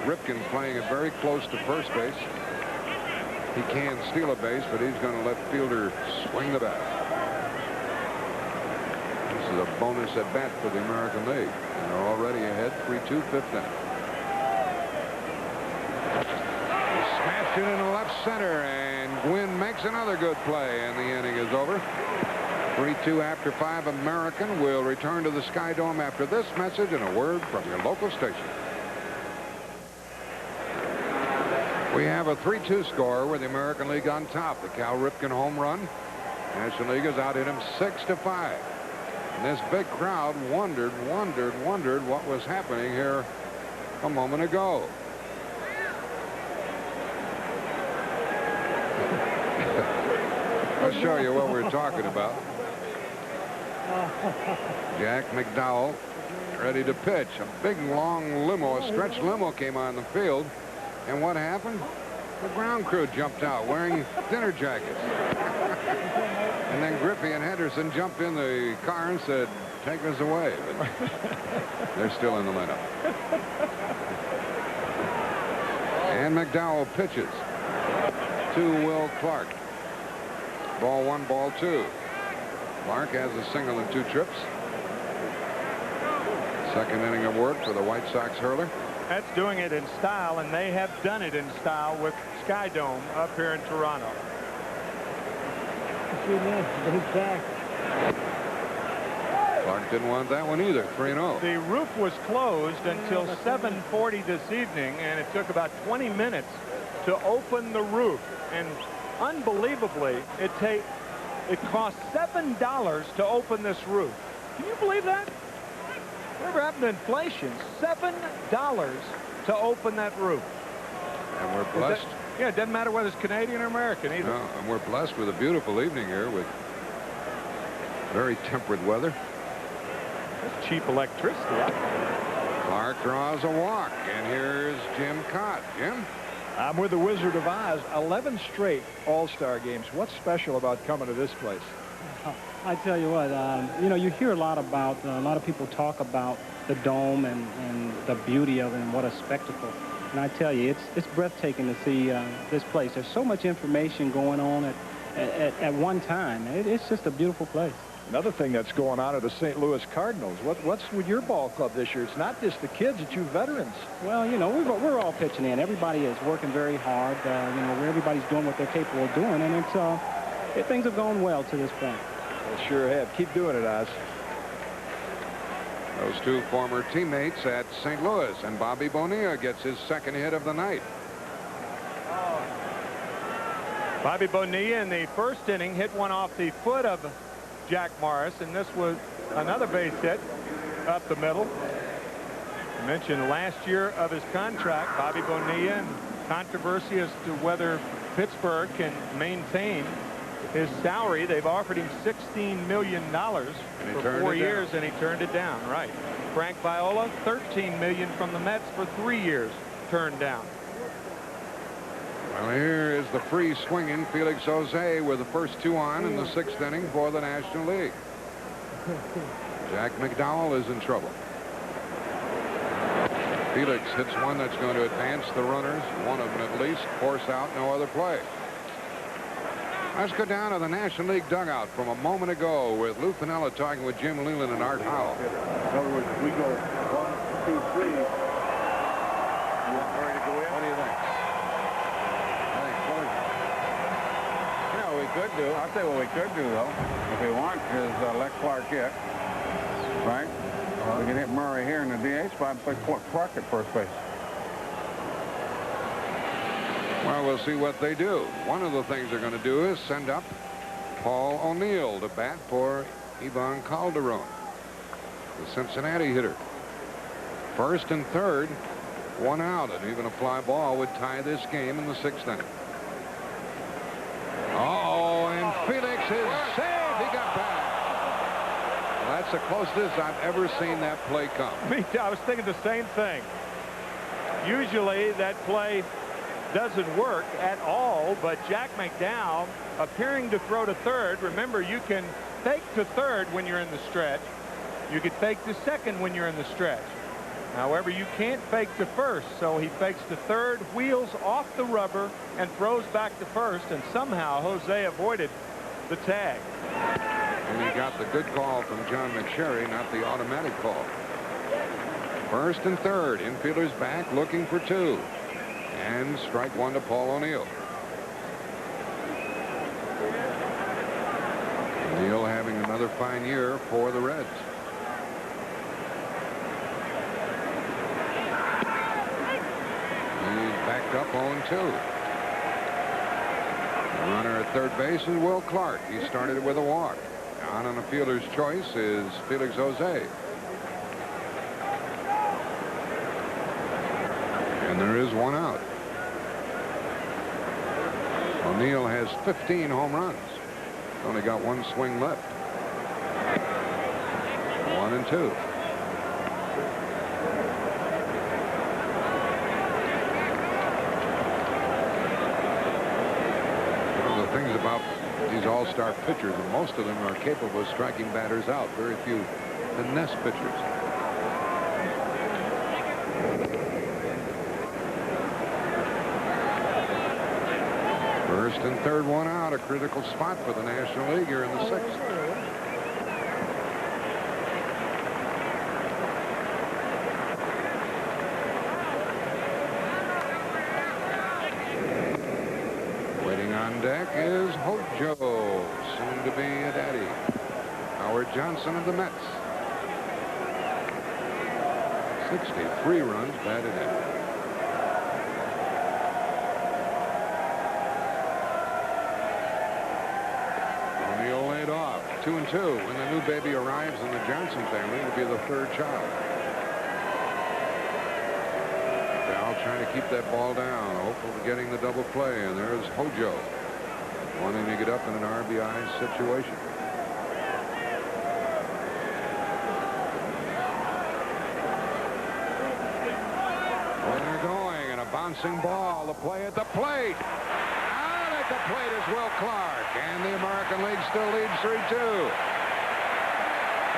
Ripken playing it very close to first base. He can steal a base, but he's going to let Fielder swing the bat. This is a bonus at bat for the American League. And they're already ahead, 3-2, 5th inning. Smashed it into left center, and Gwynn makes another good play, and the inning is over. 3-2 after 5. American will return to the SkyDome after this message and a word from your local station. We have a 3-2 score with the American League on top. The Cal Ripken home run. National League has out hit him 6-5. And this big crowd wondered what was happening here a moment ago. I'll show you what we're talking about. Jack McDowell ready to pitch. A big long limo, a stretch limo came on the field. And what happened? The ground crew jumped out wearing dinner jackets. And then Griffey and Henderson jumped in the car and said, take us away. But they're still in the lineup. And McDowell pitches to Will Clark. Ball 1, ball 2. Clark has a single and 2 trips. Second inning of work for the White Sox hurler. That's doing it in style, and they have done it in style with SkyDome up here in Toronto. Clark didn't want that one either. 3-0. The roof was closed until 7:40 this evening, and it took about 20 minutes to open the roof. And unbelievably, it cost $7 to open this roof. Can you believe that? Whatever happened to inflation? $7 to open that roof. And we're blessed. Yeah, it doesn't matter whether it's Canadian or American either. No, and we're blessed with a beautiful evening here with very temperate weather. That's cheap electricity. Clark draws a walk, and here's Jim Cott. Jim? I'm with the Wizard of Oz. 11 straight All-Star games. What's special about coming to this place? I tell you what, you know, you hear a lot of people talk about the dome and the beauty of it and what a spectacle. And I tell you, it's breathtaking to see this place. There's so much information going on at one time. It's just a beautiful place. Another thing that's going on are the St. Louis Cardinals. What's with your ball club this year? It's not just the kids, it's you veterans. Well, you know, we're all pitching in. Everybody is working very hard. You know, everybody's doing what they're capable of doing, and things have gone well to this point. They sure have. Keep doing it, Oz. Those two former teammates at St. Louis, and Bobby Bonilla gets his second hit of the night. Bobby Bonilla in the first inning hit one off the foot of Jack Morris, and this was another base hit up the middle. I mentioned last year of his contract, Bobby Bonilla, and controversy as to whether Pittsburgh can maintain his salary. They've offered him $16 million for 4 years, and he turned it down. Right. Frank Viola, $13 million from the Mets for 3 years, turned down. Well, here is the free swinging Felix Jose with the first 2 on in the 6th inning for the National League. Jack McDowell is in trouble. Felix hits one that's going to advance the runners, one of them at least, force out, no other play. Let's go down to the National League dugout from a moment ago with Lou Finella talking with Jim Leland and Art Howell. In other words, we go 1, 2, 3. You ready to go in? What do you think? You know, we could do. I'll tell you what we could do, though, if we want, is let Clark hit. Right? We can hit Murray here in the DH spot and put Clark at first base. Well, we'll see what they do. One of the things they're going to do is send up Paul O'Neill to bat for Ivan Calderon, the Cincinnati hitter. First and third 1 out, and even a fly ball would tie this game in the 6th inning. Uh-oh, and Felix is saved. He got back. Well, that's the closest I've ever seen that play come. Me too. I was thinking the same thing. Usually that play doesn't work at all, but Jack McDowell appearing to throw to third. Remember, you can fake to third when you're in the stretch. You can fake to second when you're in the stretch. However, you can't fake to first, so he fakes to third, wheels off the rubber, and throws back to first, and somehow Jose avoided the tag. And he got the good call from John McSherry, not the automatic call. 1st and 3rd, infielders back looking for 2. And strike 1 to Paul O'Neill. O'Neill having another fine year for the Reds. He's backed up 0-2. The runner at third base is Will Clark. He started with a walk. On a fielder's choice is Felix Jose. And there is 1 out. O'Neill has 15 home runs. Only got 1 swing left. 1-2. One of the things about these all-star pitchers, and most of them are capable of striking batters out. Very few finesse pitchers. First and third, 1 out. A critical spot for the National League here in the 6th. Waiting on deck is Hojo, soon to be a daddy. Howard Johnson of the Mets. 63 runs batted in. Off 2-2. When the new baby arrives in the Johnson family, it'll be the 3rd child. Cal trying to keep that ball down, hopeful of getting the double play, and there's Hojo wanting to get up in an RBI situation. Well, they're going, and a bouncing ball. The play at the plate. The plate is Will Clark, and the American League still leads 3-2. The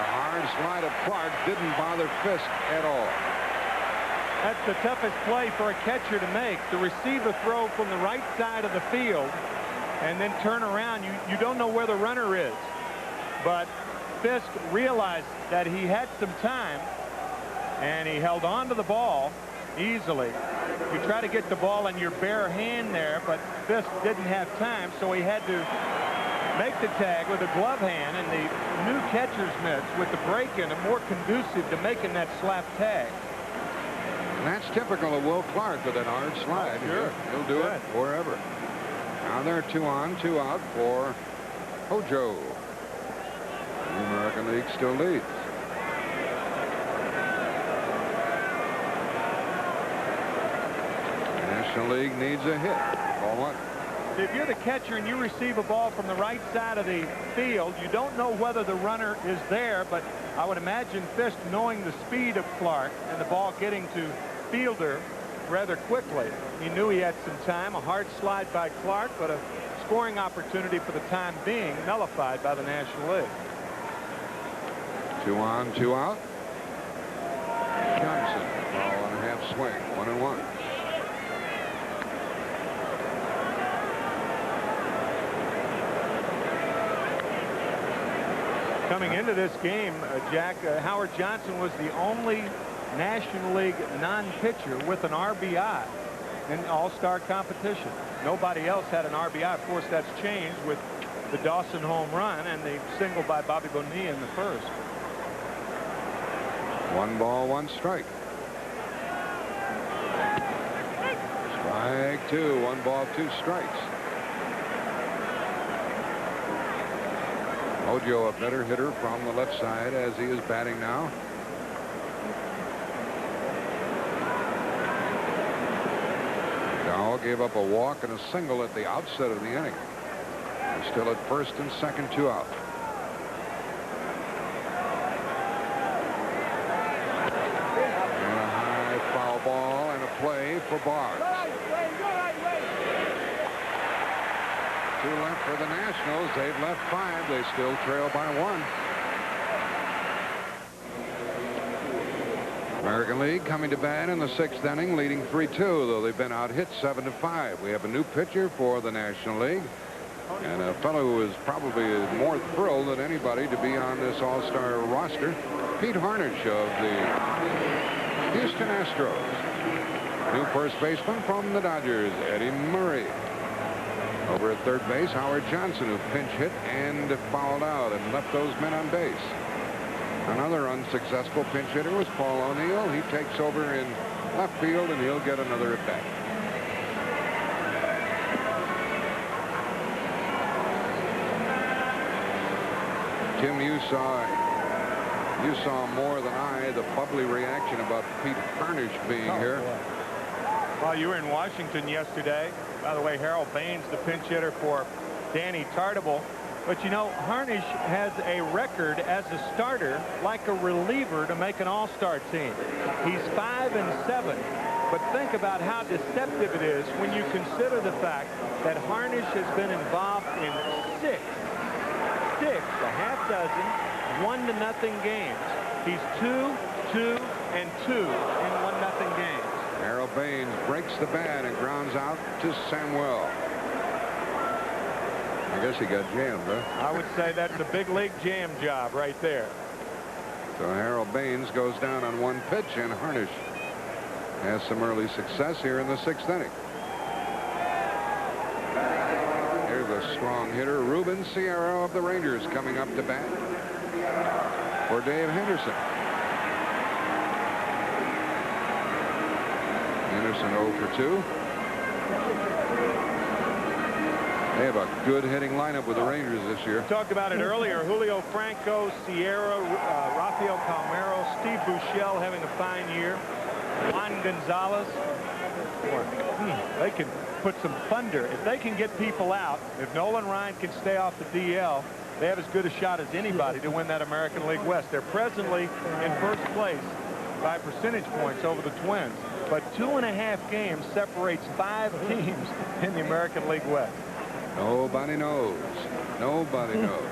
hard slide of Clark didn't bother Fisk at all. That's the toughest play for a catcher to make, to receive a throw from the right side of the field and then turn around. You don't know where the runner is. But Fisk realized that he had some time, and he held on to the ball easily. You try to get the ball in your bare hand there, but Fisk didn't have time, so he had to make the tag with a glove hand, and the new catcher's mitts with the break-in are more conducive to making that slap tag. And that's typical of Will Clark with that hard slide. Sure. He'll do it wherever. Now they're 2 on, 2 out for Hojo. The American League still leads. National League needs a hit. Ball 1. If you're the catcher and you receive a ball from the right side of the field, you don't know whether the runner is there, but I would imagine Fisk, knowing the speed of Clark and the ball getting to fielder rather quickly, he knew he had some time. A hard slide by Clark, but a scoring opportunity for the time being nullified by the National League. 2 on, 2 out. Johnson, ball and a half swing, 1-1. Coming into this game, Jack, Howard Johnson was the only National League non-pitcher with an RBI in All-Star competition. Nobody else had an RBI. Of course, that's changed with the Dawson home run and the single by Bobby Bonilla in the first. 1 ball, 1 strike. Strike 2. 1 ball, 2 strikes. Hojo, a better hitter from the left side as he is batting now. ball, gave up a walk and a single at the outset of the inning. They're still at first and second, 2 out. And a high foul ball and a play for Boggs. 2 left for the Nationals. They've left 5. They still trail by 1. American League coming to bat in the 6th inning, leading 3-2, though they've been out hit 7-5. We have a new pitcher for the National League, and a fellow who is probably more thrilled than anybody to be on this All-Star roster, Pete Harnisch of the Houston Astros. New first baseman from the Dodgers, Eddie Murray. Over at third base, Howard Johnson, who pinch hit and fouled out and left those men on base. Another unsuccessful pinch hitter was Paul O'Neill. He takes over in left field, and he'll get another at bat. Tim, you saw more than I the bubbly reaction about Pete Harnisch being here. Well, you were in Washington yesterday. By the way, Harold Baines, the pinch hitter for Danny Tartable. But, you know, Harnisch has a record as a starter like a reliever to make an all-star team. He's 5-7. But think about how deceptive it is when you consider the fact that Harnisch has been involved in six, a half dozen, 1-0 games. He's 2-2-2 in 1-0 games. Harold Baines breaks the bat and grounds out to Samuel. I guess he got jammed, huh? I would say that's a big league jam job right there. So Harold Baines goes down on 1 pitch, and Harnisch has some early success here in the 6th inning. Here's a strong hitter, Ruben Sierra of the Rangers, coming up to bat for Dave Henderson. Henderson 0 for 2. They have a good hitting lineup with the Rangers this year. We talked about it earlier. Julio Franco, Sierra, Rafael Palmeiro, Steve Buechele having a fine year. Juan Gonzalez. They can put some thunder. If they can get people out, if Nolan Ryan can stay off the DL, they have as good a shot as anybody to win that American League West. They're presently in first place by percentage points over the Twins. But 2.5 games separates 5 teams in the American League West. Nobody knows. Nobody knows.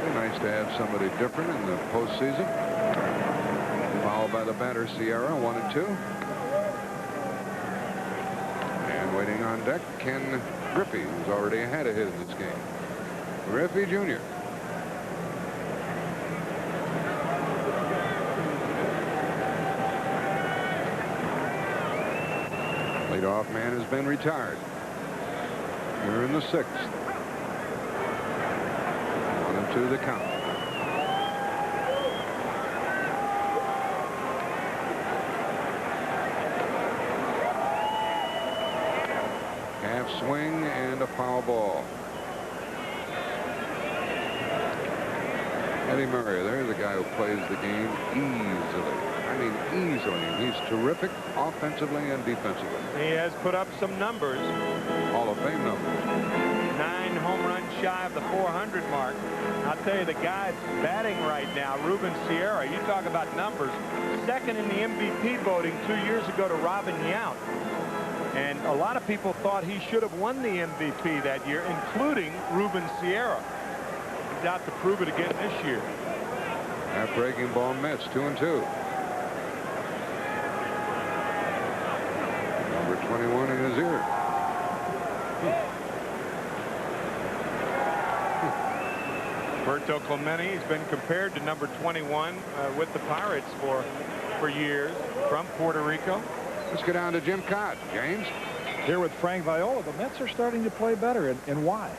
It'd be nice to have somebody different in the postseason. Followed by the batter, Sierra, 1-2. And waiting on deck, Ken Griffey, who's already had a hit in this game. Griffey Jr. Leadoff man has been retired. Here in the 6th. 1-2 the count. Half swing and a foul ball. Eddie Murray, there's a guy who plays the game easily. I mean, easily. He's terrific offensively and defensively. He has put up some numbers. Hall of Fame numbers. 9 home runs shy of the 400 mark. I'll tell you, the guy batting right now, Ruben Sierra, you talk about numbers. 2nd in the MVP voting 2 years ago to Robin Yount. And a lot of people thought he should have won the MVP that year, including Ruben Sierra. He's out to prove it again this year. That breaking ball Mets, 2-2. Number 21 in his ear. Berto Clemente has been compared to number 21 with the Pirates for years, from Puerto Rico. Let's go down to Jim Cott. James? Here with Frank Viola, the Mets are starting to play better, and why?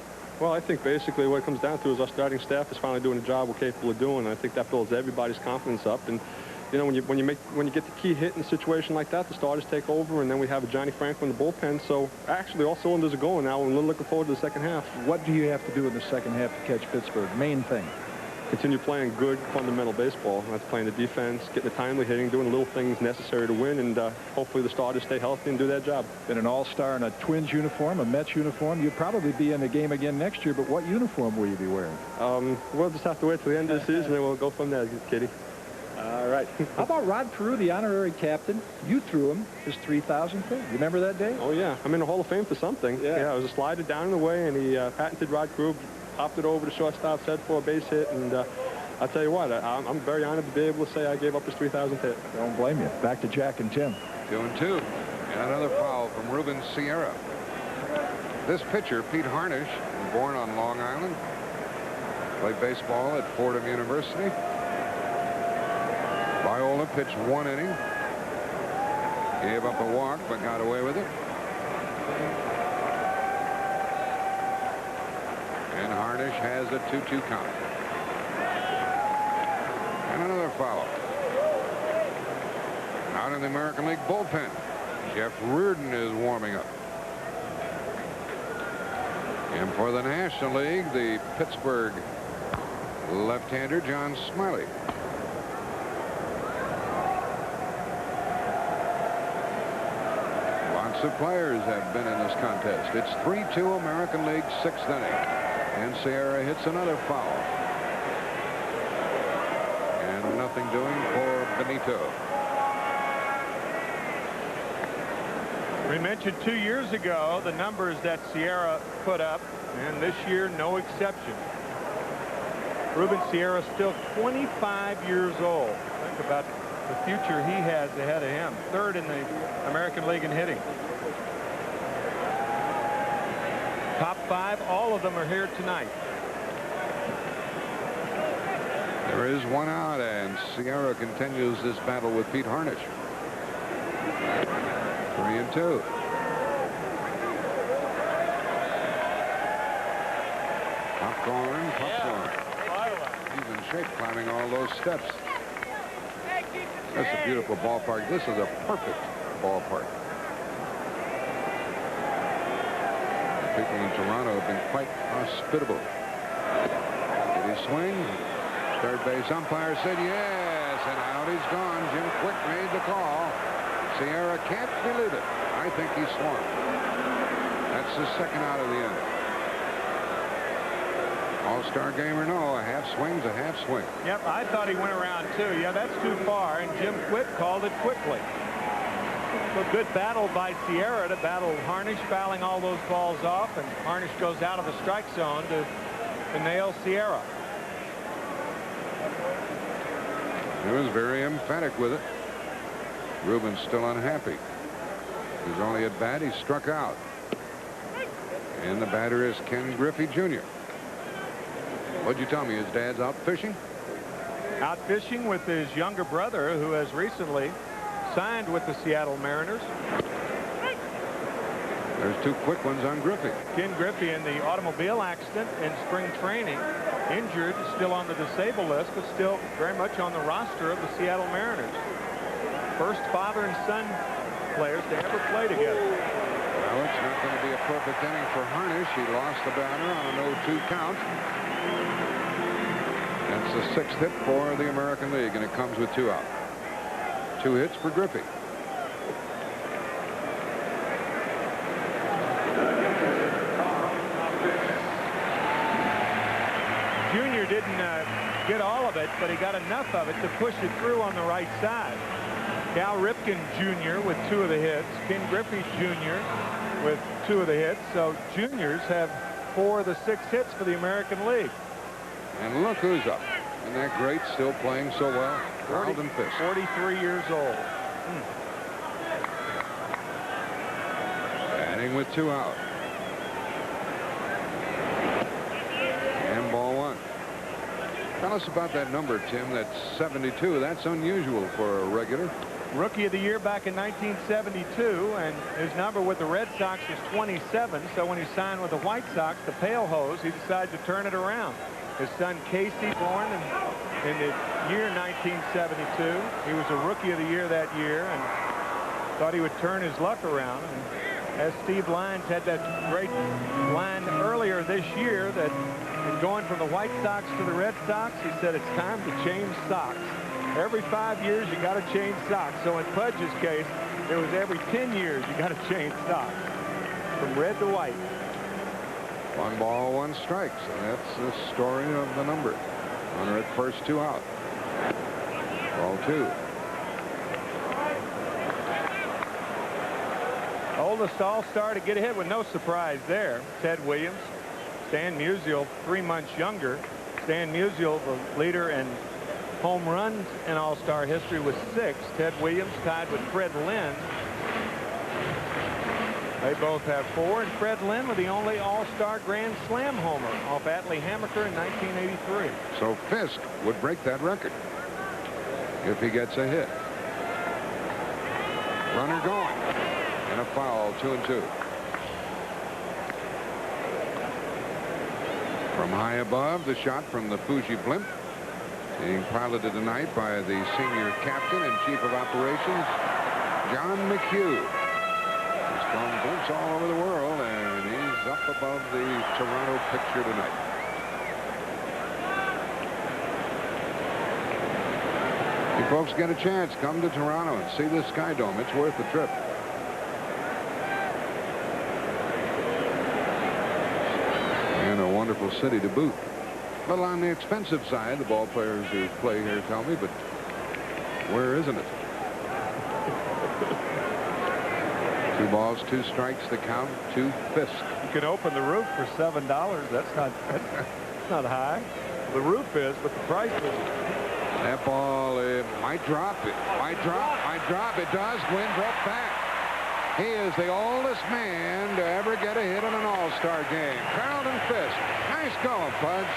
Well, I think basically what it comes down to is our starting staff is finally doing the job we're capable of doing. And I think that builds everybody's confidence up. And you know, when you get the key hit in a situation like that, the starters take over, and then we have a Johnny Franco in the bullpen. So actually, all cylinders are going now, and we're looking forward to the second half. What do you have to do in the second half to catch Pittsburgh? Main thing. continue playing good, fundamental baseball. That's playing the defense, getting the timely hitting, doing the little things necessary to win, and hopefully the starters stay healthy and do that job. Been an all-star in a Twins uniform, a Mets uniform. You'd probably be in the game again next year, but what uniform will you be wearing? We'll just have to wait till the end of the season, and we'll go from there, Kitty. All right. How about Rod Peru, the honorary captain? You threw him his 3,000th hit. You remember that day? Oh, yeah. I'm in the Hall of Fame for something. Yeah, it was a slider down in the way, and he patented Rod Peru, popped it over the shortstop, set for a base hit, and I'll tell you what, I'm very honored to be able to say I gave up his 3,000th hit. Don't blame you. Back to Jack and Tim. 2-2. And another foul from Ruben Sierra. This pitcher, Pete Harnish, born on Long Island, played baseball at Fordham University. Viola pitched 1 inning. Gave up a walk, but got away with it. And Harnish has a 2-2 count. And another foul. Out in the American League bullpen, Jeff Reardon is warming up. And for the National League, the Pittsburgh left-hander John Smiley. Lots of players have been in this contest. It's 3-2 American League 6th inning. And Sierra hits another foul. And nothing doing for Benito. We mentioned 2 years ago the numbers that Sierra put up, and this year no exception. Ruben Sierra still 25 years old. Think about the future he has ahead of him. 3rd in the American League in hitting. Top 5, all of them are here tonight. There is 1 out, and Sierra continues this battle with Pete Harnish. 3-2. Popcorn. He's in shape climbing all those steps. That's a beautiful ballpark. This is a perfect ballpark. People in Toronto have been quite hospitable. Did he swing? Third base umpire said yes, and out he's gone. Jim Quick made the call. Sierra can't believe it. I think he swung. That's the 2nd out of the inning. All-Star game or no, a half swing's a half swing. Yep, I thought he went around too. Yeah, that's too far, and Jim Quick called it quickly. A good battle by Sierra to battle Harnish, fouling all those balls off, and Harnish goes out of the strike zone to nail Sierra. He was very emphatic with it. Ruben's still unhappy. His only at bat, he struck out. And the batter is Ken Griffey Jr. What'd you tell me? His dad's out fishing? Out fishing with his younger brother, who has recently signed with the Seattle Mariners. There's 2 quick ones on Griffey. Ken Griffey in the automobile accident in spring training. Injured, still on the disabled list, but still very much on the roster of the Seattle Mariners. First father and son players to ever play together. Well, it's not going to be a perfect inning for Harnish. He lost the batter on an 0-2 count. That's the 6th hit for the American League, and it comes with 2 out. 2 hits for Griffey. Junior didn't get all of it, but he got enough of it to push it through on the right side. Cal Ripken Jr. with 2 of the hits. Ken Griffey Jr. with 2 of the hits. So juniors have 4 of the 6 hits for the American League. And look who's up. Isn't that great? Still playing so well. Carlton Fisk. 43 years old. Batting with 2 out. And ball 1. Tell us about that number, Tim. That's 72. That's unusual for a regular. Rookie of the Year back in 1972, and his number with the Red Sox was 27. So when he signed with the White Sox, the Pale Hose, he decided to turn it around. His son Casey, born in the year 1972. He was a Rookie of the Year that year and thought he would turn his luck around. And as Steve Lyons had that great line earlier this year that in going from the White Sox to the Red Sox, he said it's time to change socks. Every 5 years, you got to change socks. So in Pudge's case, it was every 10 years you got to change socks from red to white. 1 ball, 1 strike. So that's the story of the number. Runner at first, 2 out. Ball 2. Oldest All-Star to get a hit with no surprise there. Ted Williams. Stan Musial, 3 months younger. Stan Musial, the leader in home runs in All-Star history with 6. Ted Williams tied with Fred Lynn. They both have 4, and Fred Lynn with the only All-Star Grand Slam homer off Atlee Hammaker in 1983. So Fisk would break that record if he gets a hit. Runner going. And a foul, 2-2. From high above, the shot from the Fuji blimp, being piloted tonight by the senior captain and chief of operations, John McHugh. He's thrown blimps all over the world, and he's up above the Toronto picture tonight. You folks get a chance, come to Toronto and see the SkyDome. It's worth the trip. And a wonderful city to boot. A little on the expensive side, the ball players who play here tell me, but where isn't it? 2 balls, 2 strikes to count to Fisk. You can open the roof for $7. That's not high. The roof is, but the price isn't. That ball might drop. It might drop. It does. Gwynn broke back. He is the oldest man to ever get a hit in an All-Star game. Carlton Fisk. Nice going, Pudge.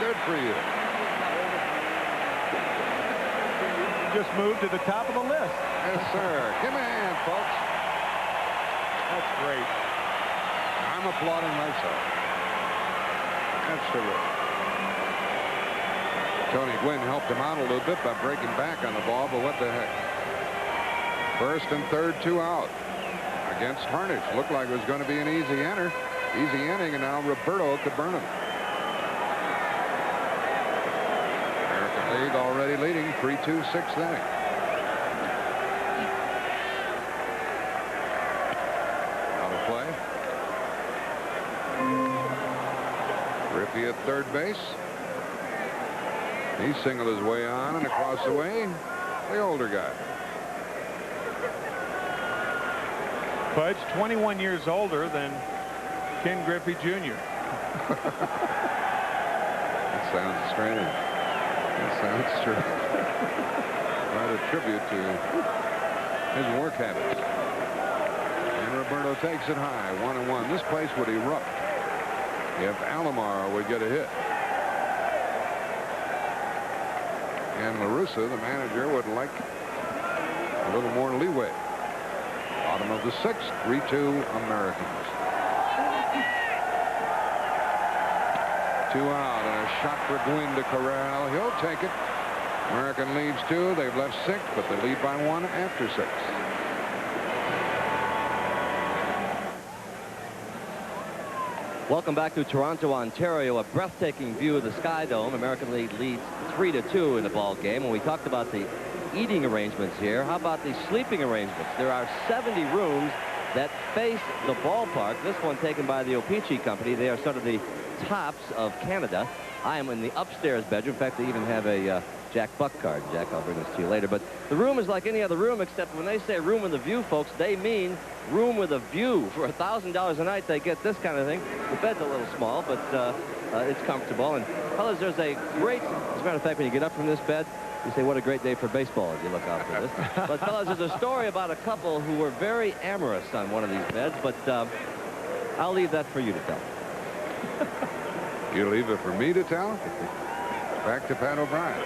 Good for you. Just moved to the top of the list. Yes, sir. Give me a hand, folks. That's great. I'm applauding myself. That's terrific. Tony Gwynn helped him out a little bit by breaking back on the ball, but what the heck. First and third, 2 out against Harnish. Looked like it was going to be an easy inning, and now Roberto could burn him. American League already leading 3-2, 6th inning. Out of play. Griffey at third base. He singled his way on and across the way, the older guy. Pudge, 21 years older than Ken Griffey Jr. That sounds strange. That sounds true. Quite a tribute to his work habits. And Roberto takes it high, 1-1. This place would erupt if Alomar would get a hit. And La Russa, the manager, would like a little more leeway. Bottom of the 6th, 3-2 Americans. 2 out and a shot for Gwynn to corral. He'll take it. American leads 2. They've left 6, but they lead by 1 after 6. Welcome back to Toronto, Ontario. A breathtaking view of the SkyDome. American League leads 3-2 in the ball game. When we talked about the eating arrangements here, how about the sleeping arrangements? There are 70 rooms that face the ballpark. This one taken by the O-Pee-Chee Company. They are sort of the tops of Canada. I am in the upstairs bedroom. In fact, they even have a Jack Buck card. Jack, I'll bring this to you later. But the room is like any other room, except when they say room with a view, folks, they mean room with a view. For $1,000 a night, they get this kind of thing. The bed's a little small, but it's comfortable. And fellas, there's a great, as a matter of fact, when you get up from this bed, you say, what a great day for baseball as you look out for this. But fellas, there's a story about a couple who were very amorous on one of these beds, but I'll leave that for you to tell. You leave it for me to tell? Back to Pat O'Brien.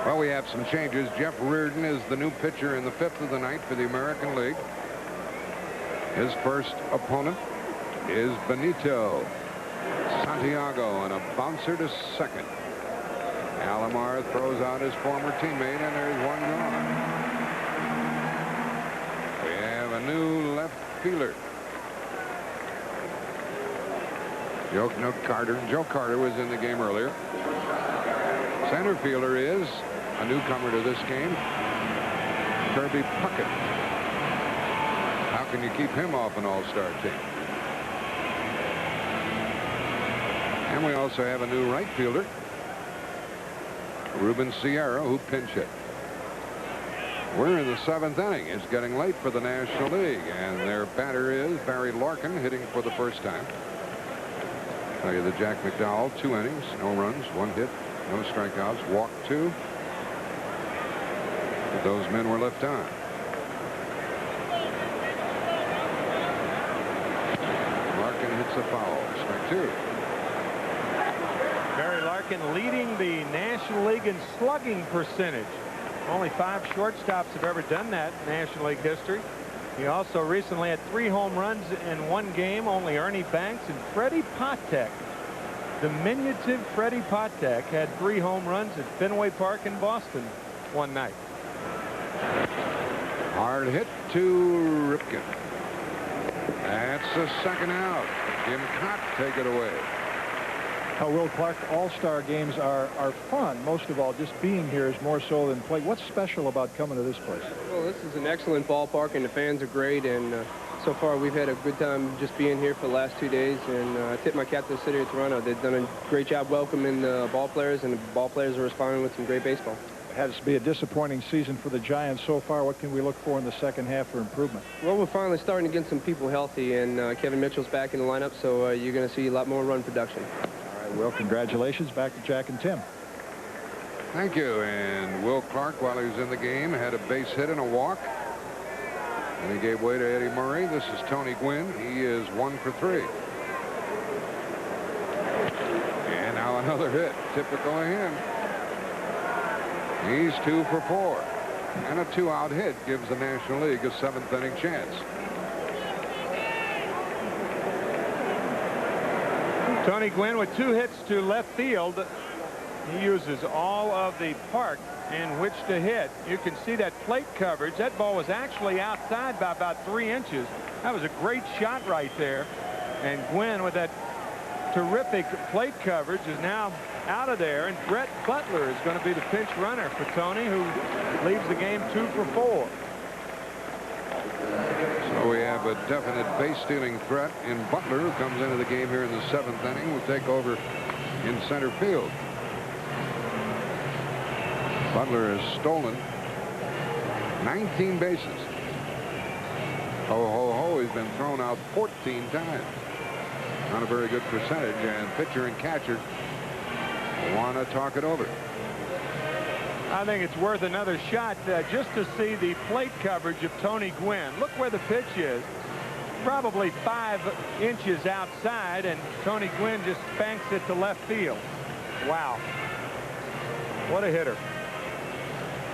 Well, we have some changes. Jeff Reardon is the new pitcher in the 5th of the night for the American League. His first opponent is Benito Santiago, and a bouncer to second. Alomar throws out his former teammate, and there's one gone. a new left fielder. Joe Carter was in the game earlier. Center fielder is a newcomer to this game, Kirby Puckett. How can you keep him off an all-star team? And we also have a new right fielder, Ruben Sierra, who pinch hit. We're in the 7th inning. It's getting late for the National League, and their batter is Barry Larkin, hitting for the first time. Tell you that Jack McDowell, 2 innings, no runs, 1 hit, no strikeouts, walked 2. But those men were left on. Larkin hits a foul. Strike 2. Barry Larkin leading the National League in slugging percentage. Only 5 shortstops have ever done that in National League history. He also recently had 3 home runs in 1 game. Only Ernie Banks and Freddie Patek, diminutive Freddie Patek, had 3 home runs at Fenway Park in Boston one night. Hard hit to Ripken. That's the 2nd out. Jim Cott take it away. Will Clark, all-star games are fun. Most of all, just being here is more so than play. What's special about coming to this place? Well, this is an excellent ballpark, and the fans are great. And so far, we've had a good time just being here for the last 2 days. And I tip my cap to the city of Toronto. They've done a great job welcoming the ball players, and the ball players are responding with some great baseball. It has to be a disappointing season for the Giants so far. What can we look for in the second half for improvement? Well, we're finally starting to get some people healthy, and Kevin Mitchell's back in the lineup, so you're going to see a lot more run production. Well, congratulations. Back to Jack and Tim. Thank you. And Will Clark, while he was in the game, had a base hit and a walk. And he gave way to Eddie Murray. This is Tony Gwynn. He is 1 for 3. And now another hit. Typical of him. He's 2 for 4. And a 2-out hit gives the National League a 7th inning chance. Tony Gwynn with 2 hits to left field. He uses all of the park in which to hit. You can see that plate coverage. That ball was actually outside by about 3 inches. That was a great shot right there. And Gwynn, with that terrific plate coverage, is now out of there. And Brett Butler is going to be the pinch runner for Tony, who leaves the game 2 for 4. So we have a definite base stealing threat in Butler, who comes into the game here in the 7th inning. Will take over in center field. Butler has stolen 19 bases. Ho, ho, ho. He's been thrown out 14 times. Not a very good percentage, and pitcher and catcher want to talk it over. I think it's worth another shot just to see the plate coverage of Tony Gwynn. Look where the pitch is. Probably 5 inches outside, and Tony Gwynn just banks it to left field. Wow. What a hitter.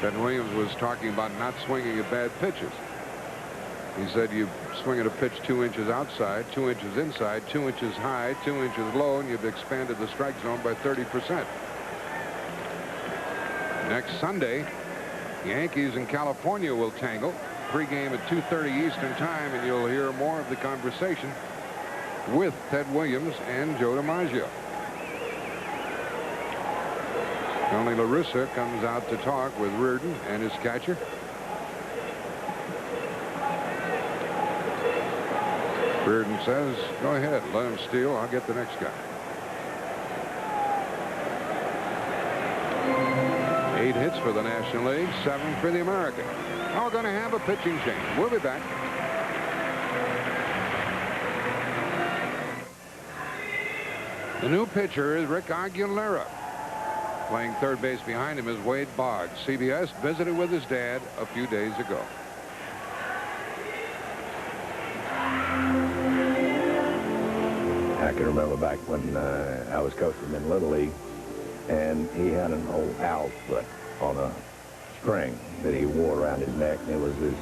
Ben Williams was talking about not swinging at bad pitches. He said you swing at a pitch 2 inches outside, 2 inches inside, 2 inches high, 2 inches low, and you've expanded the strike zone by 30%. Next Sunday, Yankees and California will tangle. Pregame at 2:30 Eastern Time, and you'll hear more of the conversation with Ted Williams and Joe DiMaggio. Tony La Russa comes out to talk with Reardon and his catcher. Reardon says, go ahead, let him steal. I'll get the next guy. 8 hits for the National League, 7 for the American. Now we're going to have a pitching change. We'll be back. The new pitcher is Rick Aguilera. Playing third base behind him is Wade Boggs. CBS visited with his dad a few days ago. I can remember back when I was coaching in Little League, and he had an old owl foot on a string that he wore around his neck, and it was his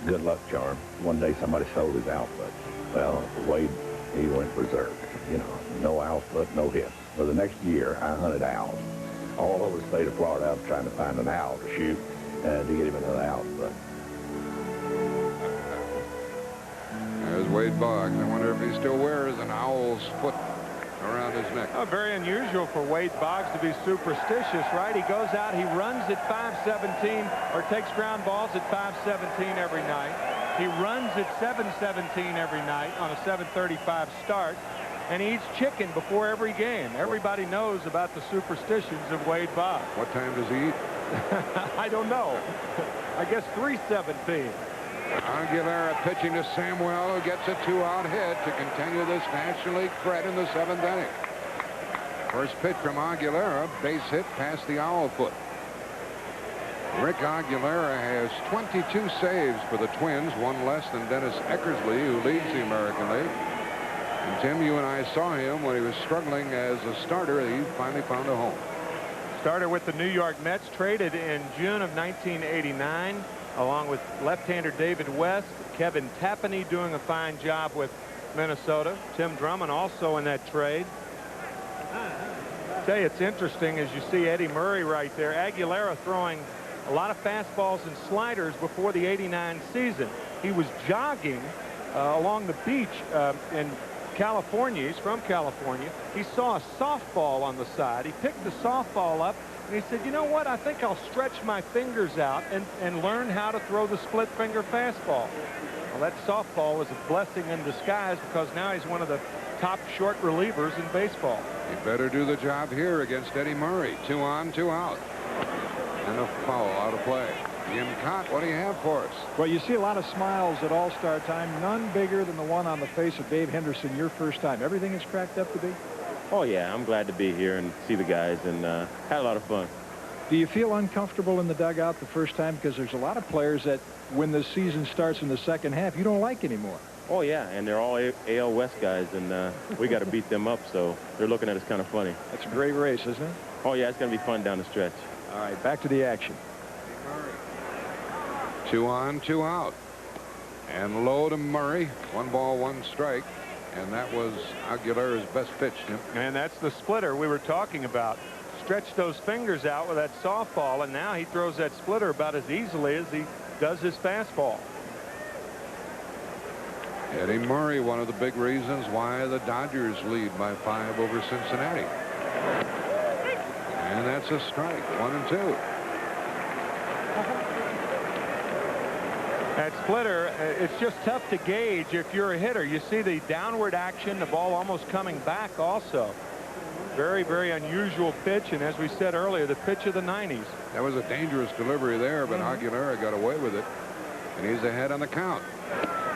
good luck charm. One day somebody sold his owl foot. Well, Wade, he went berserk. You know, no owl foot, no hit. For the next year, I hunted owls all over the state of Florida. I was trying to find an owl to shoot to get him another owl foot. Wade Boggs. I wonder if he still wears an owl's foot around his neck. Oh, very unusual for Wade Boggs to be superstitious, right? He goes out, he runs at 5:17 or takes ground balls at 5:17 every night. He runs at 7:17 every night on a 7:35 start, and he eats chicken before every game. Everybody knows about the superstitions of Wade Boggs. What time does he eat? I don't know. I guess 3:17. Aguilera pitching to Samuel, who gets a 2-out hit to continue this National League threat in the 7th inning. First pitch from Aguilera, base hit past the owl foot. Rick Aguilera has 22 saves for the Twins, one less than Dennis Eckersley, who leads the American League. And Tim, you and I saw him when he was struggling as a starter. He finally found a home. Starter with the New York Mets, traded in June of 1989. Along with left-hander David West, Kevin Tapani doing a fine job with Minnesota. Tim Drummond also in that trade. I'll tell you, it's interesting as you see Eddie Murray right there. Aguilera throwing a lot of fastballs and sliders before the '89 season. He was jogging along the beach in California. He's from California. He saw a softball on the side. He picked the softball up. And he said, you know what, I think I'll stretch my fingers out and learn how to throw the split finger fastball. Well, that softball was a blessing in disguise because now he's one of the top short relievers in baseball. He better do the job here against Eddie Murray. 2 on, 2 out. And a foul out of play. Jim Cott, what do you have for us? Well, you see a lot of smiles at All-Star time, none bigger than the one on the face of Dave Henderson your first time. Everything is cracked up to be? Oh, yeah, I'm glad to be here and see the guys, and had a lot of fun. Do you feel uncomfortable in the dugout the first time? Because there's a lot of players that when the season starts in the second half, you don't like anymore. Oh, yeah, and they're all AL West guys, and we got to beat them up, so they're looking at us kind of funny. That's a great race, isn't it? Oh, yeah, it's going to be fun down the stretch. All right, back to the action. 2 on, 2 out. And low to Murray. 1 ball, 1 strike. And that was Aguilera's best pitch, Tim. And that's the splitter we were talking about. Stretched those fingers out with that softball, and now he throws that splitter about as easily as he does his fastball. Eddie Murray, one of the big reasons why the Dodgers lead by 5 over Cincinnati. And that's a strike. 1 and 2. That splitter, it's just tough to gauge if you're a hitter. You see the downward action, the ball almost coming back also. Very, very unusual pitch, and as we said earlier, the pitch of the 90s. That was a dangerous delivery there, but Aguilera got away with it. And he's ahead on the count.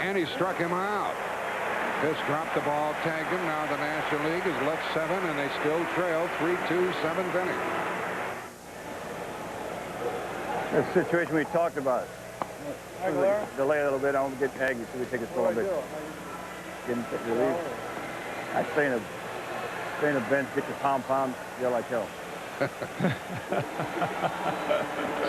And he struck him out. Pitch dropped the ball, tagged him. Now the National League has left 7, and they still trail 3-2, 7th inning. That's the situation we talked about. Delay a little bit. I want to get Aggie so we take a slow bit. Getting relief. I stay in a bench, get your pom-pom, yell like hell.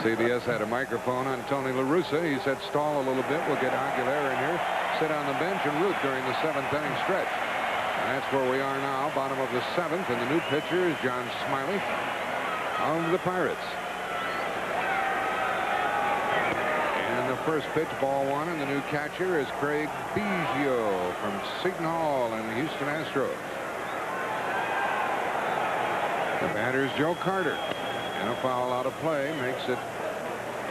CBS had a microphone on Tony La Russa. He said stall a little bit. We'll get Aguilera in here, sit on the bench and root during the 7th inning stretch. And that's where we are now, bottom of the 7th, and the new pitcher is John Smiley of the Pirates. And the first pitch, ball 1, and the new catcher is Craig Biggio from Seton Hall and Houston Astros. The batter is Joe Carter, and a foul out of play makes it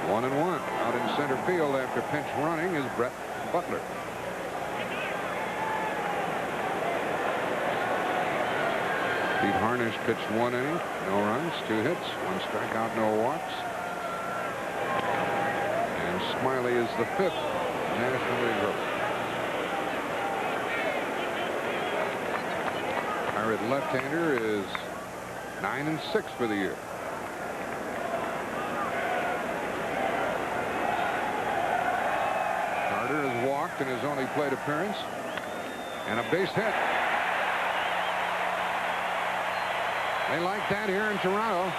1-1. Out in center field after pinch running is Brett Butler. Pete Harnish pitched 1 inning, no runs, 2 hits, 1 strikeout, no walks. And Smiley is the 5th National League rookie. Pirate left-hander is 9-6 for the year. Carter has walked in his only plate appearance, and a base hit. They like that here in Toronto.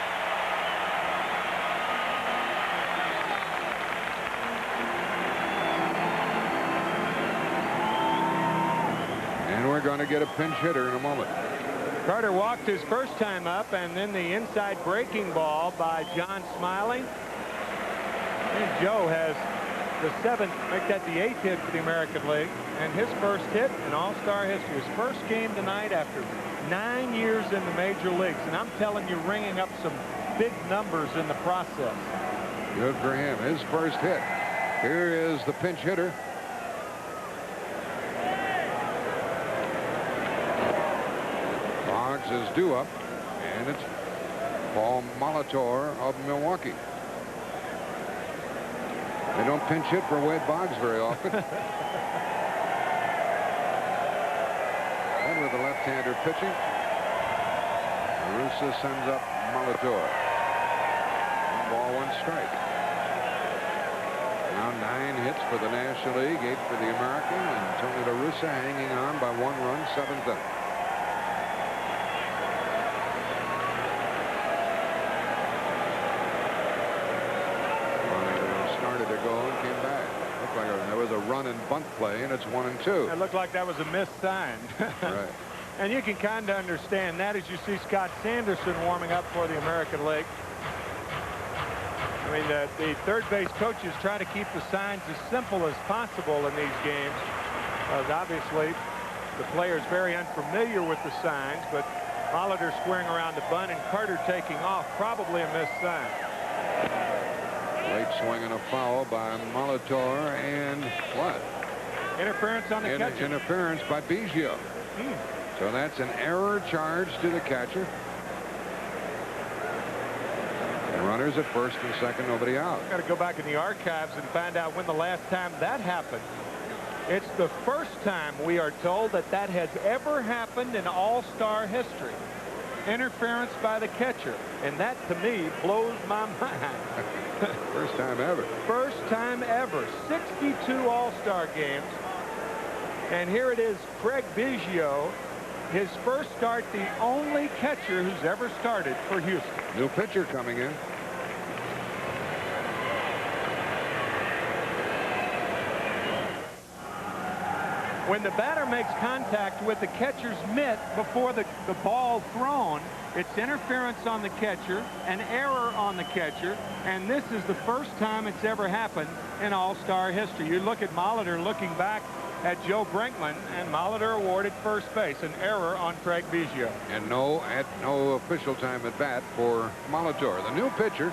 And we're going to get a pinch hitter in a moment. Carter walked his first time up, and then the inside breaking ball by John Smiley. And Joe has the 7th, make that the 8th hit for the American League, and his first hit in All-Star history. His first game tonight after 9 years in the major leagues, and I'm telling you, ringing up some big numbers in the process. Good for him. His first hit. Here is the pinch hitter. Boggs is due up, and it's Paul Molitor of Milwaukee. They don't pinch hit for Wade Boggs very often. And with the left-hander pitching, Russa sends up Molitor. 1-1 strike. Now 9 hits for the National League, 8 for the American, and Tony La Russa hanging on by 1 run, 7th inning. Started to go and came back. Looked like there was a run and bunt play, and it's 1-2. It looked like that was a missed sign. Right. And you can kind of understand that as you see Scott Sanderson warming up for the American League. I mean, the third base coaches try to keep the signs as simple as possible in these games. Obviously, the player is very unfamiliar with the signs, but Molitor squaring around the bunt and Carter taking off, probably a missed sign. Late swing and a foul by Molitor, and what? Interference on the catcher. Interference by Biggio. So that's an error charge to the catcher. And runners at first and second, nobody out. Got to go back in the archives and find out when the last time that happened. It's the first time we are told that that has ever happened in All-Star history. Interference by the catcher. And that, to me, blows my mind. First time ever. First time ever. 62 All-Star games. And here it is, Craig Biggio. His first start, the only catcher who's ever started for Houston. New pitcher coming in. When the batter makes contact with the catcher's mitt before the ball thrown, it's interference on the catcher, an error on the catcher, and this is the first time it's ever happened in All-Star history. You look at Molitor looking back at Joe Brinkman, and Molitor awarded first base, an error on Craig Biggio. And no official time at bat for Molitor. The new pitcher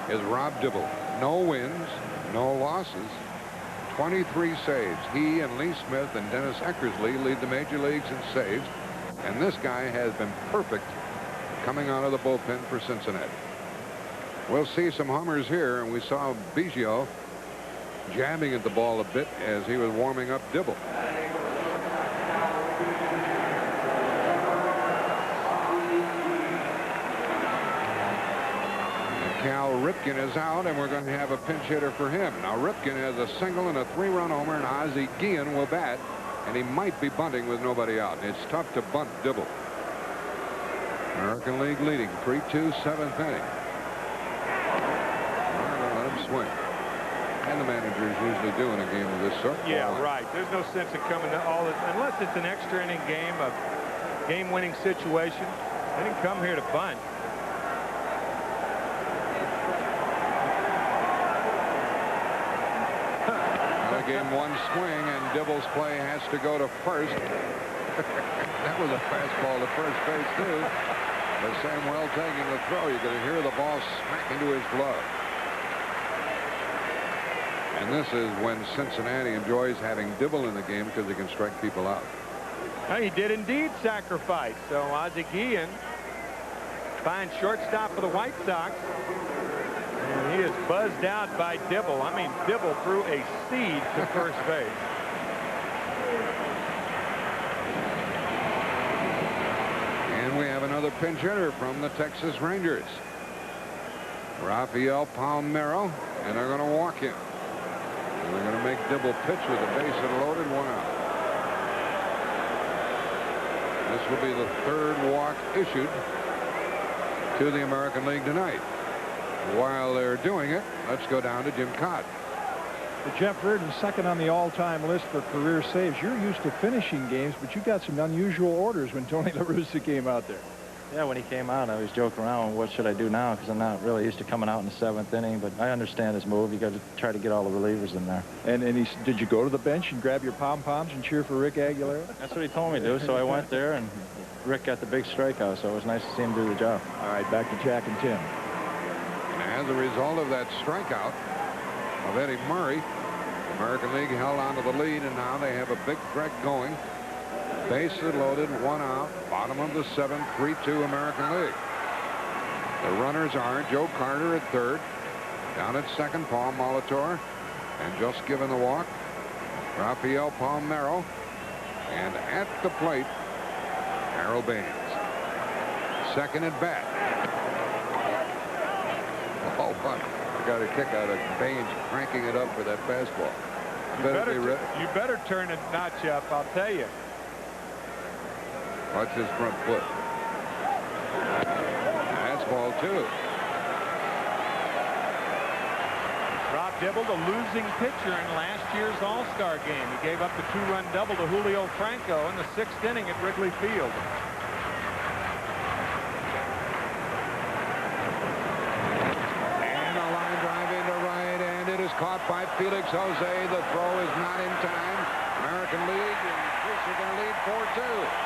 is Rob Dibble. No wins, no losses, 23 saves. He and Lee Smith and Dennis Eckersley lead the major leagues in saves, and this guy has been perfect coming out of the bullpen for Cincinnati. We'll see some homers here, and we saw Biggio jabbing at the ball a bit as he was warming up Dibble. Cal Ripken is out, and we're going to have a pinch hitter for him. Now Ripken has a single and a 3-run homer, and Ozzie Guillen will bat, and he might be bunting with nobody out. It's tough to bunt Dibble. American League leading 3-2, 7th inning. Let him swing. And the managers usually do in a game of this sort. Yeah, right. There's no sense in coming to all this unless it's an extra inning game, a game-winning situation. They didn't come here to bunt. Game 1 swing, and Dibble's play has to go to first. That was a fastball to first base, too. But Samuel taking the throw. You're going to hear the ball smack into his glove. And this is when Cincinnati enjoys having Dibble in the game because he can strike people out. Well, he did indeed sacrifice. So Ozzie Guillen finds shortstop for the White Sox. And he is buzzed out by Dibble. I mean, Dibble threw a seed to first base. And we have another pinch hitter from the Texas Rangers. Rafael Palmeiro, and they're going to walk him. And they're going to make Dibble pitch with the bases loaded, 1 out. This will be the 3rd walk issued to the American League tonight. While they're doing it, let's go down to Jim Cott. Jeff Reardon, second on the all-time list for career saves. You're used to finishing games, but you got some unusual orders when Tony La Russa came out there. Yeah, when he came out, I was joking around, what should I do now? Because I'm not really used to coming out in the 7th inning, but I understand his move. You got to try to get all the relievers in there. And did you go to the bench and grab your pom-poms and cheer for Rick Aguilera? That's what he told me to do, so I went there, and Rick got the big strikeout, so it was nice to see him do the job. All right, back to Jack and Tim. And as a result of that strikeout of Eddie Murray, American League held on to the lead, and now they have a big threat going. Bases loaded, 1 out, bottom of the 7th, 3-2 American League. The runners are Joe Carter at third, down at second, Paul Molitor, and just given the walk, Rafael Palmeiro, and at the plate, Harold Baines. Second at bat. Oh, I got a kick out of Baines cranking it up for that fastball. You better turn a notch up, I'll tell you. Watch his front foot. That's ball 2. Rob Dibble, the losing pitcher in last year's All-Star game. He gave up the 2-run double to Julio Franco in the 6th inning at Wrigley Field. And a line drive into right, and it is caught by Felix Jose. The throw is not in time. American League, and Fish are going to lead 4-2.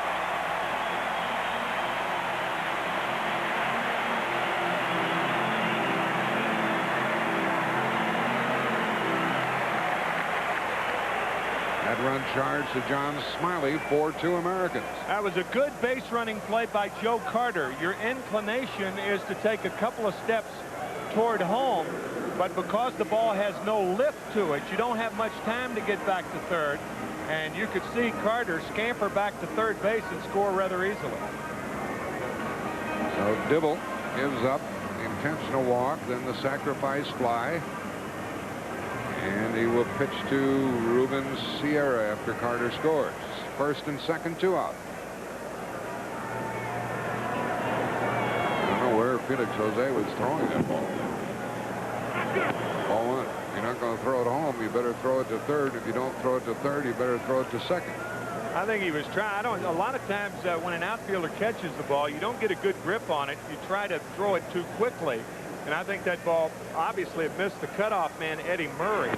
That run charged to John Smiley, 4-2 Americans. That was a good base running play by Joe Carter. Your inclination is to take a couple of steps toward home, but because the ball has no lift to it, you don't have much time to get back to third, and you could see Carter scamper back to third base and score rather easily. So Dibble gives up the intentional walk, then the sacrifice fly. And he will pitch to Ruben Sierra after Carter scores. First and second, 2 out. I don't know where Felix Jose was throwing that ball. Ball 1. You're not going to throw it home. You better throw it to third. If you don't throw it to third, you better throw it to second. I think he was trying. A lot of times when an outfielder catches the ball, you don't get a good grip on it. You try to throw it too quickly. And I think that ball obviously missed the cutoff man, Eddie Murray.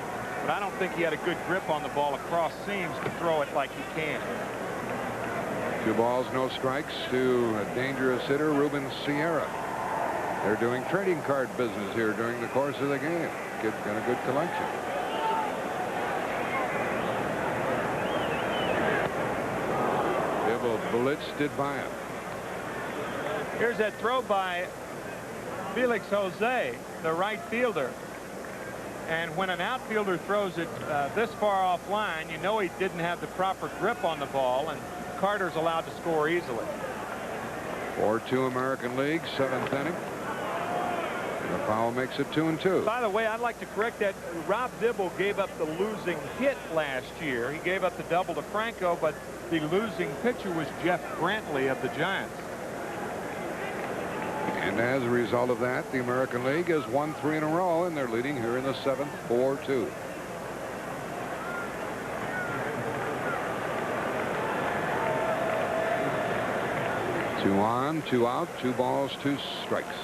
But I don't think he had a good grip on the ball across seams to throw it like he can. 2 balls, no strikes to a dangerous hitter, Ruben Sierra. They're doing trading card business here during the course of the game. Kid's got a good collection. Dibble blitzed it by him. Here's that throw by Felix Jose, the right fielder. And when an outfielder throws it this far offline, you know he didn't have the proper grip on the ball, and Carter's allowed to score easily. 4-2 American League, 7th inning. And the foul makes it 2-2. By the way, I'd like to correct that. Rob Dibble gave up the losing hit last year. He gave up the double to Franco, but the losing pitcher was Jeff Brantley of the Giants. And as a result of that, the American League has won 3 in a row, and they're leading here in the 7th, 4-2. Two on, 2 out, 2 balls, 2 strikes.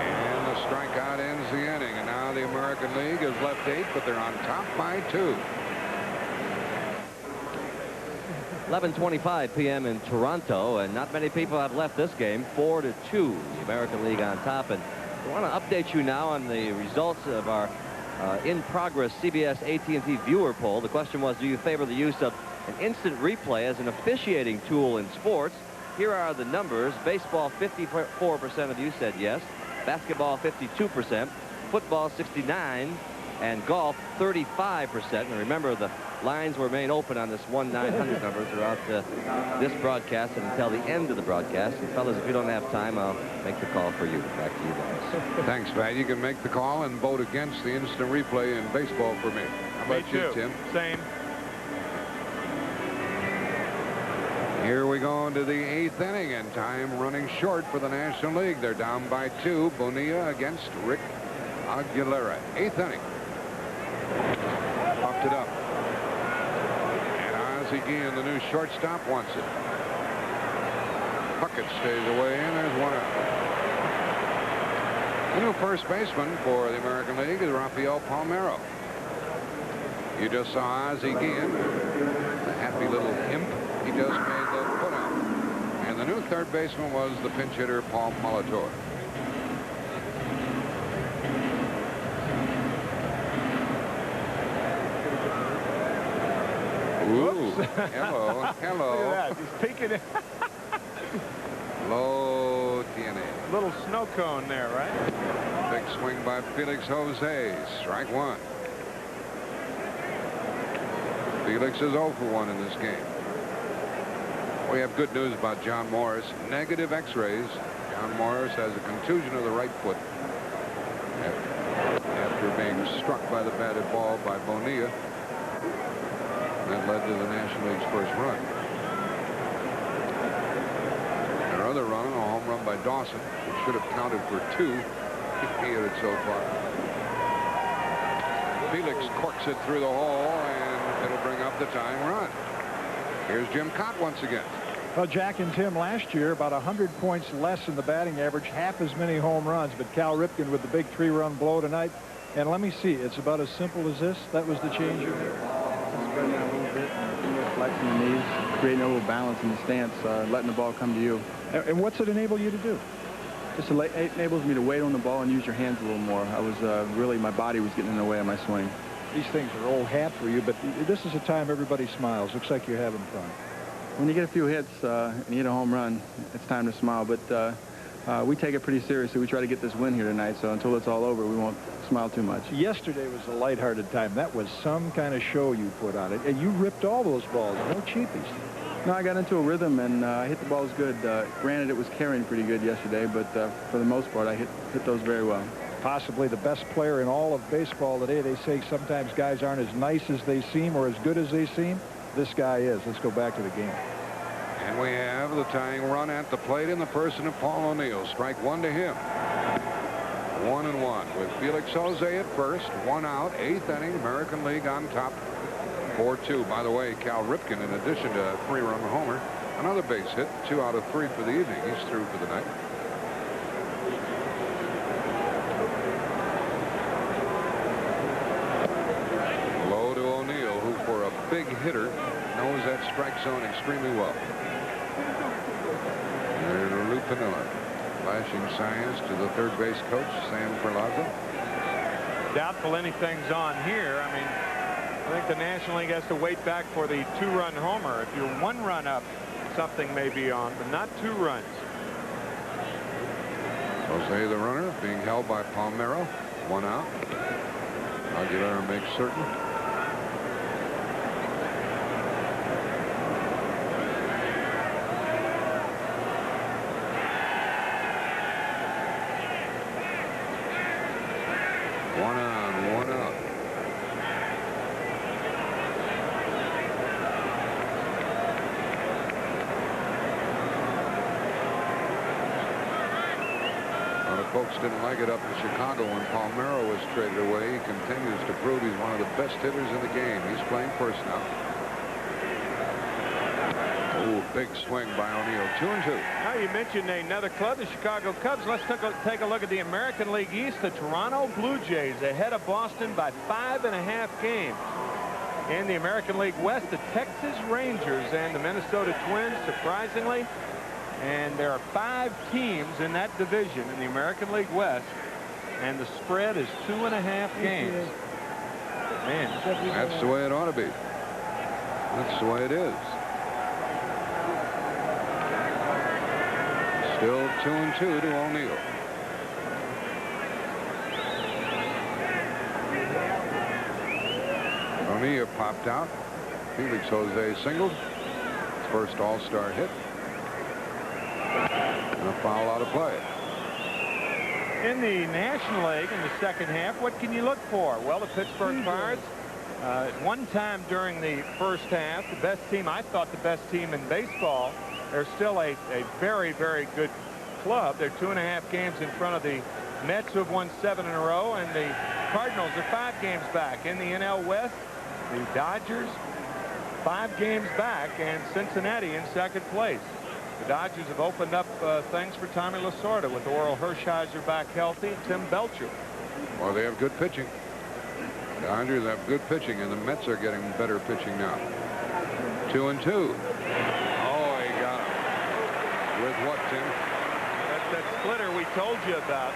And the strikeout ends the inning, and now the American League has left 8, but they're on top by 2. 11:25 p.m. in Toronto, and not many people have left this game. 4-2, the American League on top. And I want to update you now on the results of our in-progress CBS AT&T viewer poll. The question was, do you favor the use of an instant replay as an officiating tool in sports? Here are the numbers. Baseball, 54% of you said yes. Basketball, 52%. Football, 69%. And golf, 35%. And remember, the lines will remain open on this 1-900 number throughout this broadcast and until the end of the broadcast. And fellas, if you don't have time, I'll make the call for you. Back to you guys. Thanks, Pat. You can make the call and vote against the instant replay in baseball for me. How about you, Tim? Same. Here we go into the 8th inning, and time running short for the National League. They're down by 2. Bonilla against Rick Aguilera. 8th inning. Popped it up. Guillen, the new shortstop, wants it. Puckett stays away, and there's one out. The new first baseman for the American League is Rafael Palmeiro. You just saw Ozzie Guillen, the happy little imp. He just made the put out. And the new third baseman was the pinch hitter, Paul Molitor. Ooh, hello, hello. Look at that, he's peeking it. Low tiene. Little snow cone there, right? Big swing by Felix Jose. Strike one. Felix is 0 for 1 in this game. We have good news about John Morris. Negative x-rays. John Morris has a contusion of the right foot after being struck by the batted ball by Bonilla. That led to the National League's first run. Their other run, a home run by Dawson, which should have counted for 2. He hit it so far. Felix corks it through the hole, and it'll bring up the tying run. Here's Jim Cott once again. Well, Jack and Tim, last year, about 100 points less in the batting average, half as many home runs. But Cal Ripken with the big 3-run blow tonight. And let me see, it's about as simple as this. That was the change you made. Spreading out a little bit, flexing the knees, creating a little balance in the stance, letting the ball come to you. And what's it enable you to do? Just it enables me to wait on the ball and use your hands a little more. I was really, my body was getting in the way of my swing. These things are old hat for you, but this is a time everybody smiles. Looks like you're having fun. When you get a few hits and you hit a home run, it's time to smile. But we take it pretty seriously. We try to get this win here tonight, so until it's all over, we won't smile too much. Yesterday was a lighthearted time. That was some kind of show you put on it. And you ripped all those balls. No cheapies. No, I got into a rhythm, and I hit the balls good. Granted, it was carrying pretty good yesterday, but for the most part, I hit those very well. Possibly the best player in all of baseball today. They say sometimes guys aren't as nice as they seem or as good as they seem. This guy is. Let's go back to the game. And we have the tying run at the plate in the person of Paul O'Neill. Strike one to him. 1-1 with Felix Jose at first. 1 out. 8th inning. American League on top. 4-2. By the way, Cal Ripken, in addition to a 3-run homer, another base hit. 2 out of 3 for the evening. He's through for the night. Low to O'Neill, who for a big hitter knows that strike zone extremely well. There's Lou Piniella. Flashing signs to the third base coach, Sam Perlaza. Doubtful anything's on here. I mean, I think the National League has to wait back for the 2-run homer. If you're 1 run up, something may be on, but not 2 runs. Jose, the runner, being held by Palmeiro. 1 out. Aguilera makes certain. Folks didn't like it up in Chicago when Palmeiro was traded away. He continues to prove he's one of the best hitters in the game. He's playing first now. Oh, big swing by O'Neill. 2-2. Now you mentioned another club, the Chicago Cubs. Let's take a look at the American League East. The Toronto Blue Jays ahead of Boston by 5.5 games. In the American League West, the Texas Rangers and the Minnesota Twins, surprisingly. And there are 5 teams in that division in the American League West, and the spread is 2.5 games. Man, that's the way it ought to be. That's the way it is. Still 2-2 to O'Neill. O'Neill popped out. Felix Jose singled. His first All-Star hit. And a foul out of play. In the National League in the second half, what can you look for? Well, the Pittsburgh Pirates, at one time during the first half, the best team, I thought the best team in baseball. They're still a very, very good club. They're 2.5 games in front of the Mets, who have won 7 in a row, and the Cardinals are 5 games back. In the NL West, the Dodgers 5 games back, and Cincinnati in second place. The Dodgers have opened up things for Tommy Lasorda with Oral Hershiser back healthy, Tim Belcher. Well, they have good pitching. The Dodgers have good pitching, and the Mets are getting better pitching now. 2-2. Oh, he got him. With what, Tim? That splitter we told you about.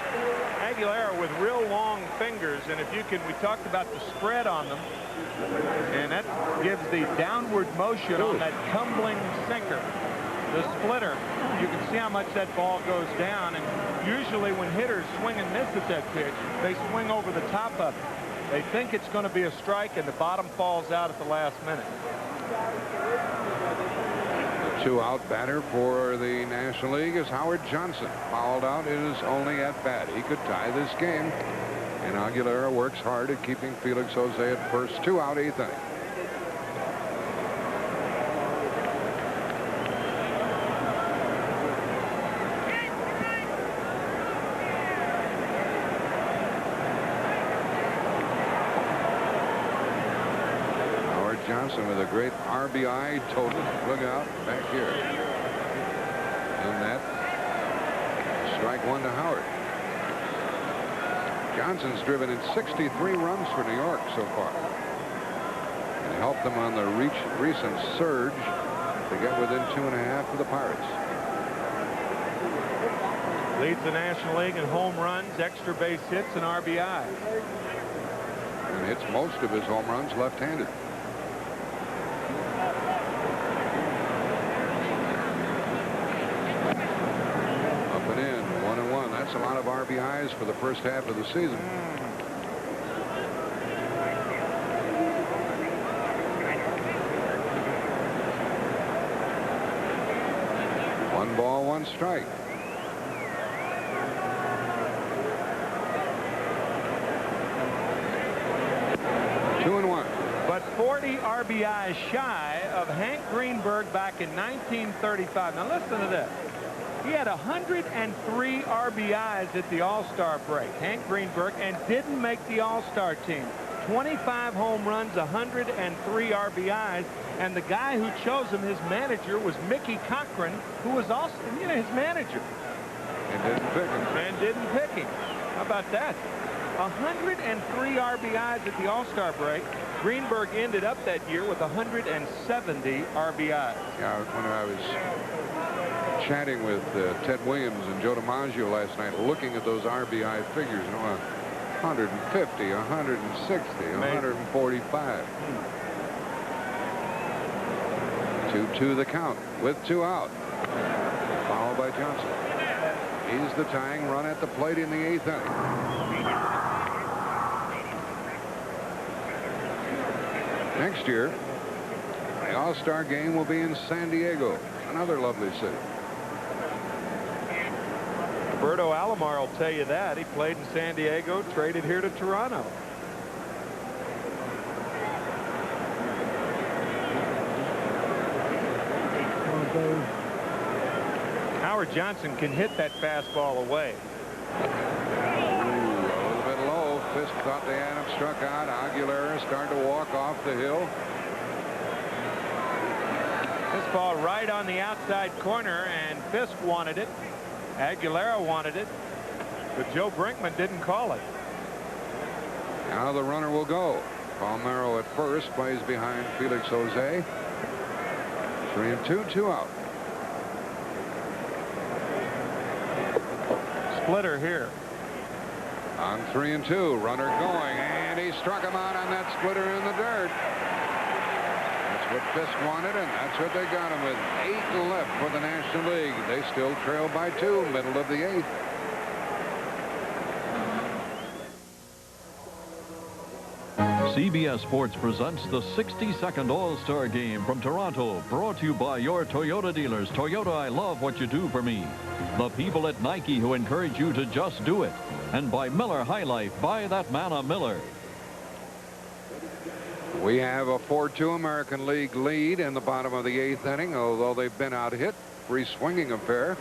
Aguilera with real long fingers, and if you can, we talked about the spread on them, and that gives the downward motion on that tumbling sinker. The splitter, you can see how much that ball goes down, and usually when hitters swing and miss at that pitch, they swing over the top of it. They think it's going to be a strike, and the bottom falls out at the last minute. The 2-out batter for the National League is Howard Johnson. Fouled out is only at bat. He could tie this game, and Aguilera works hard at keeping Felix Jose at first. 2-out, 8th inning. Johnson with a great RBI total. Look out back here. And that strike 1 to Howard. Johnson's driven in 63 runs for New York so far, and helped them on the recent surge to get within 2.5 of the Pirates. Leads the National League in home runs, extra base hits, and RBI. And hits most of his home runs left-handed. That's a lot of RBIs for the first half of the season. One ball, one strike. Two and one. But 40 RBIs shy of Hank Greenberg back in 1935. Now listen to this. He had 103 RBIs at the All-Star break, Hank Greenberg, and didn't make the All-Star team. 25 home runs, 103 RBIs, and the guy who chose him, his manager, was Mickey Cochran, who was also, his manager. And didn't pick him. And didn't pick him. How about that? 103 RBIs at the All-Star break. Greenberg ended up that year with 170 RBIs. Yeah, when I was chatting with Ted Williams and Joe DiMaggio last night, looking at those RBI figures, 150, 160, 145. 2-2 the count with 2 out. Fouled by Johnson. He's the tying run at the plate in the 8th inning. Next year, the All-Star game will be in San Diego, another lovely city. Roberto Alomar will tell you that. He played in San Diego, traded here to Toronto. Howard Johnson can hit that fastball away. Ooh, a little bit low. Fisk thought they had him struck out. Aguilera started to walk off the hill. This ball right on the outside corner, and Fisk wanted it. Aguilera wanted it, but Joe Brinkman didn't call it. Now the runner will go. Palmeiro at first, plays behind Felix Jose. 3-2, 2 out. Splitter here. On 3-2, runner going, and he struck him out on that splitter in the dirt. That's what Fisk wanted, and that's what they got him with 8 left for the National League. They still trail by 2, middle of the 8th. CBS Sports presents the 62nd All-Star Game from Toronto, brought to you by your Toyota dealers. Toyota, I love what you do for me. The people at Nike who encourage you to just do it. And by Miller High Life, buy that man a Miller. We have a 4-2 American League lead in the bottom of the 8th inning, although they've been out hit. Free swinging affair.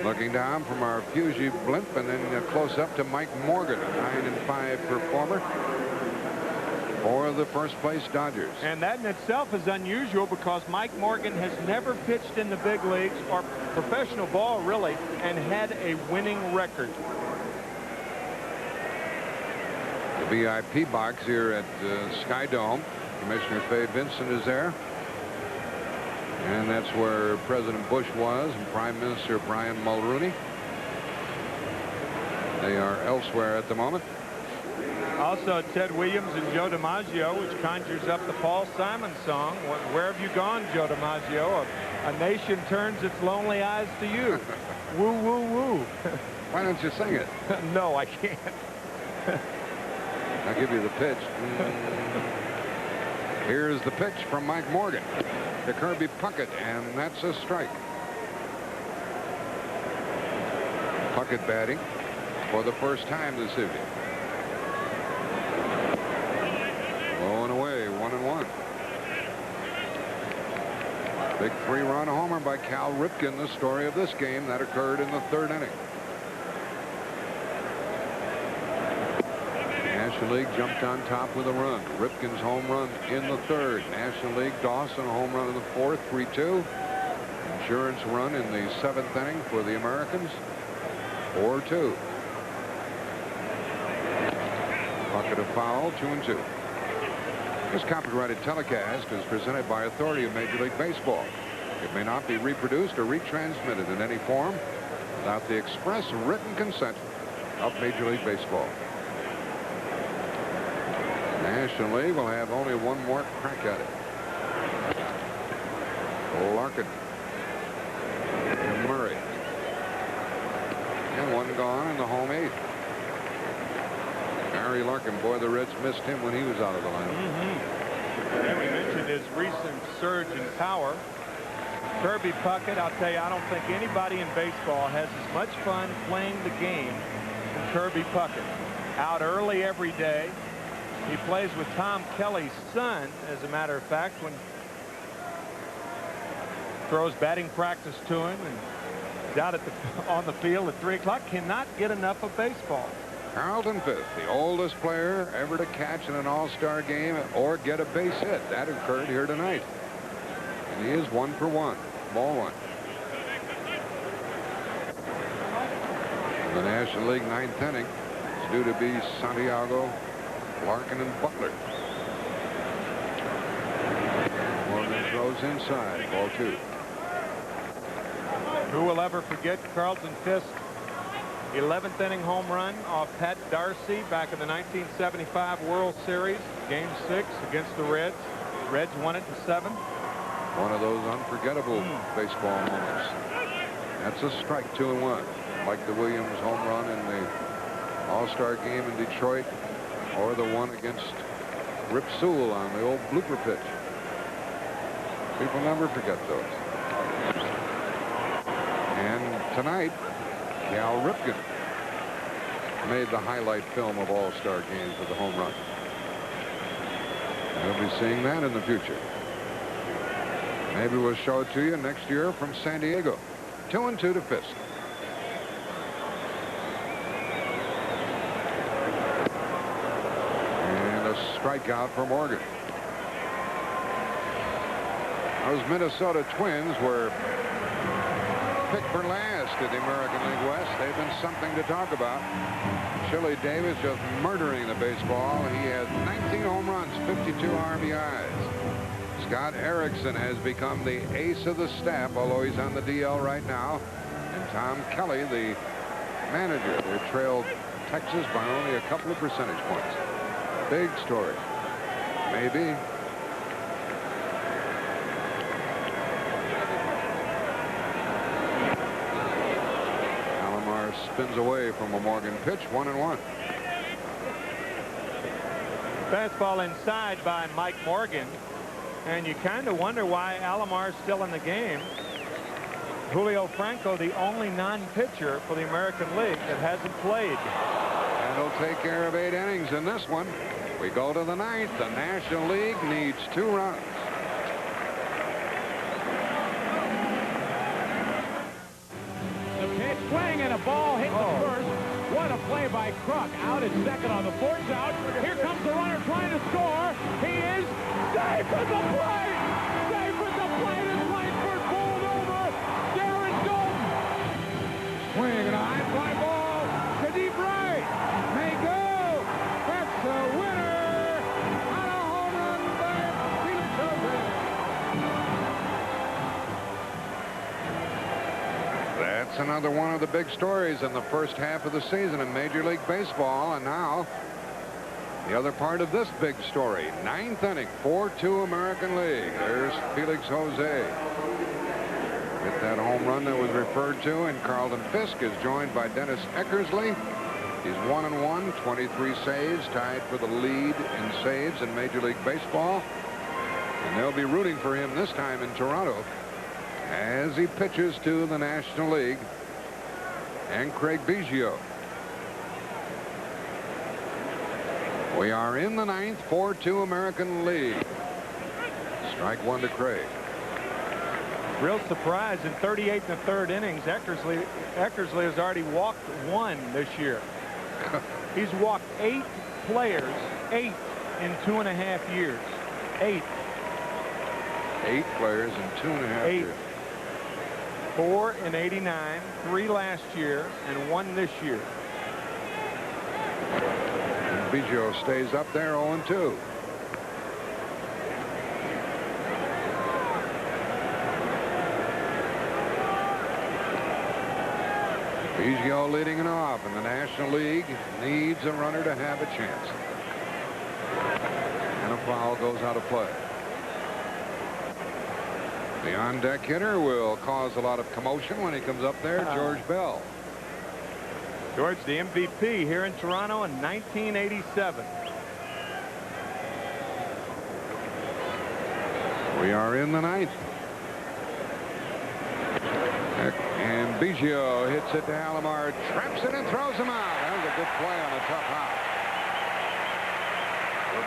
Looking down from our Fuji blimp, and then close up to Mike Morgan, a 9-5 performer. for the first place Dodgers. And that in itself is unusual because Mike Morgan has never pitched in the big leagues or professional ball, really, and had a winning record. The VIP box here at SkyDome. Commissioner Fay Vincent is there. And that's where President Bush was and Prime Minister Brian Mulrooney. They are elsewhere at the moment. Also, Ted Williams and Joe DiMaggio, which conjures up the Paul Simon song, "Where Have You Gone, Joe DiMaggio? A nation turns its lonely eyes to you." Woo, woo, woo. Why don't you sing it? No, I can't. I'll give you the pitch. Here's the pitch from Mike Morgan to Kirby Puckett, and that's a strike. Puckett batting for the first time this evening. Low and away, 1-1. Big 3-run homer by Cal Ripken, the story of this game. That occurred in the 3rd inning. National League jumped on top with a run. Ripken's home run in the 3rd. National League Dawson home run in the 4th, 3-2. Insurance run in the 7th inning for the Americans, 4-2. Bucket of foul, 2-2. This copyrighted telecast is presented by authority of Major League Baseball. It may not be reproduced or retransmitted in any form without the express written consent of Major League Baseball. National League will have only one more crack at it. Larkin and Murray. And one gone in the home 8th. Barry Larkin, boy, the Reds missed him when he was out of the lineup. And we mentioned his recent surge in power. Kirby Puckett, I'll tell you, I don't think anybody in baseball has as much fun playing the game than Kirby Puckett. Out early every day. He plays with Tom Kelly's son, as a matter of fact, when throws batting practice to him and is out at on the field at 3 o'clock. Cannot get enough of baseball. Carlton Fisk, the oldest player ever to catch in an All-Star game or get a base hit. That occurred here tonight. And he is 1 for 1. Ball 1. In the National League 9th inning, it's due to be Santiago, Larkin, and Butler. Morgan throws inside. Ball 2. Who will ever forget Carlton Fisk 11th inning home run off Pat Darcy back in the 1975 World Series, Game 6 against the Reds. Reds won it in 7. One of those unforgettable baseball moments. That's a strike, 2-1. Like the Williams home run in the All-Star game in Detroit, or the one against Rip Sewell on the old blooper pitch. People never forget those. And tonight, Cal Ripken made the highlight film of All-Star games with the home run. We'll be seeing that in the future. Maybe we'll show it to you next year from San Diego. 2-2 to Fisk. And a strikeout for Morgan. Those Minnesota Twins were picked for last at the American League West. They've been something to talk about. Chili Davis just murdering the baseball. He has 19 home runs, 52 RBIs. Scott Erickson has become the ace of the staff, although he's on the DL right now. And Tom Kelly, the manager. They trailed Texas by only a couple of percentage points. Big story. Maybe. Spins away from a Morgan pitch, 1-1. Fastball inside by Mike Morgan, and you kind of wonder why Alomar's still in the game. Julio Franco, the only non-pitcher for the American League that hasn't played. And he'll take care of 8 innings in this one. We go to the 9th. The National League needs 2 runs. Swing and a ball hit the first. 1 What a play by Kruk. Out at second on the force out. Here comes the runner trying to score. He is safe at the plate. Safe at the plate as Langford pulled over Darren Dalton. Swing and a high fly ball to deep right. May go. That's the winner. On a home run by Felix Jose. That's another one of the big stories in the first half of the season in Major League Baseball. And now the other part of this big story. 9th inning, 4-2 American League. There's Felix Jose. Hit that home run that was referred to, and Carlton Fisk is joined by Dennis Eckersley. He's 1-1, 23 saves, tied for the lead in saves in Major League Baseball. And they'll be rooting for him this time in Toronto as he pitches to the National League and Craig Biggio. We are in the 9th, 4-2 American League. Strike one to Craig. Real surprise in 38 and the third innings. Eckersley has already walked one this year. He's walked 8 players, 8 in 2.5 years. 8. 8 players in 2.5 years. 4 in 89, 3 last year, and 1 this year. And Biggio stays up there 0-2. Biggio leading it off, and the National League needs a runner to have a chance. And a foul goes out of play. The on-deck hitter will cause a lot of commotion when he comes up there, George Bell. George, the MVP here in Toronto in 1987. We are in the 9th. And Biggio hits it to Alomar, traps it and throws him out. That was a good play on a tough hop.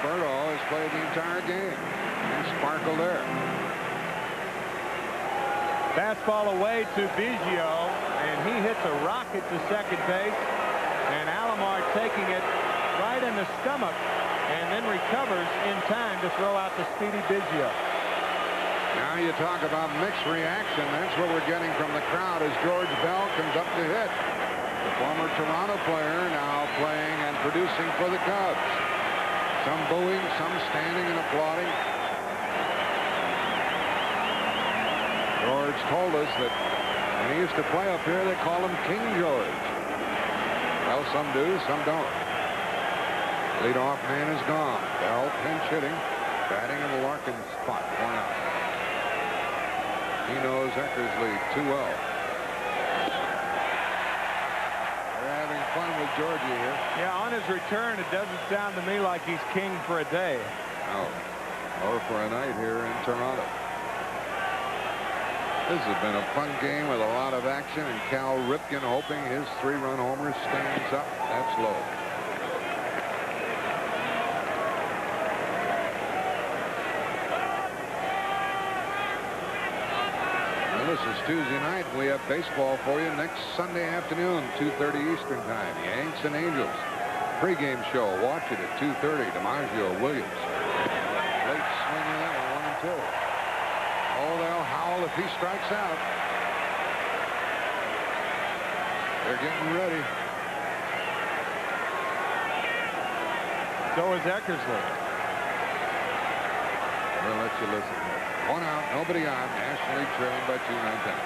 Roberto has played the entire game. And sparkled there. Fastball away to Biggio, and he hits a rocket to second base, and Alomar taking it right in the stomach, and then recovers in time to throw out to Speedy Biggio. Now you talk about mixed reaction. That's what we're getting from the crowd as George Bell comes up to hit. The former Toronto player now playing and producing for the Cubs. Some booing, some standing and applauding. George told us that when he used to play up here, they called him King George. Well, some do, some don't. Leadoff man is gone. Bell pinch hitting, batting in the Larkin spot, 1 out. He knows Eckersley too well. They're having fun with Georgie here. Yeah, on his return, it doesn't sound to me like he's king for a day. No, or for a night here in Toronto. This has been a fun game with a lot of action, and Cal Ripken hoping his 3-run homer stands up. That's low. Well, this is Tuesday night. We have baseball for you next Sunday afternoon, 2:30 Eastern time. Yanks and Angels. Pre-game show. Watch it at 2:30. DiMaggio, Williams. Late swing in that one, 1-2. Oh, they'll howl if he strikes out. They're getting ready. So is Eckersley. We'll let you listen. 1 out, nobody on. National League trailing by 2-9.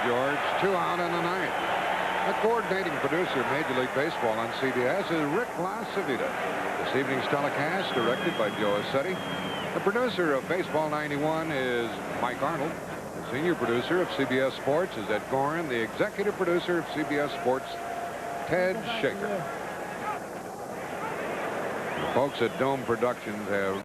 George, 2 out in the 9th. The coordinating producer of Major League Baseball on CBS is Rick LaCivita. This evening's telecast directed by Joe Assetti. The producer of Baseball 91 is Mike Arnold. The senior producer of CBS Sports is Ed Gorin. The executive producer of CBS Sports, Ted Shaker. The folks at Dome Productions have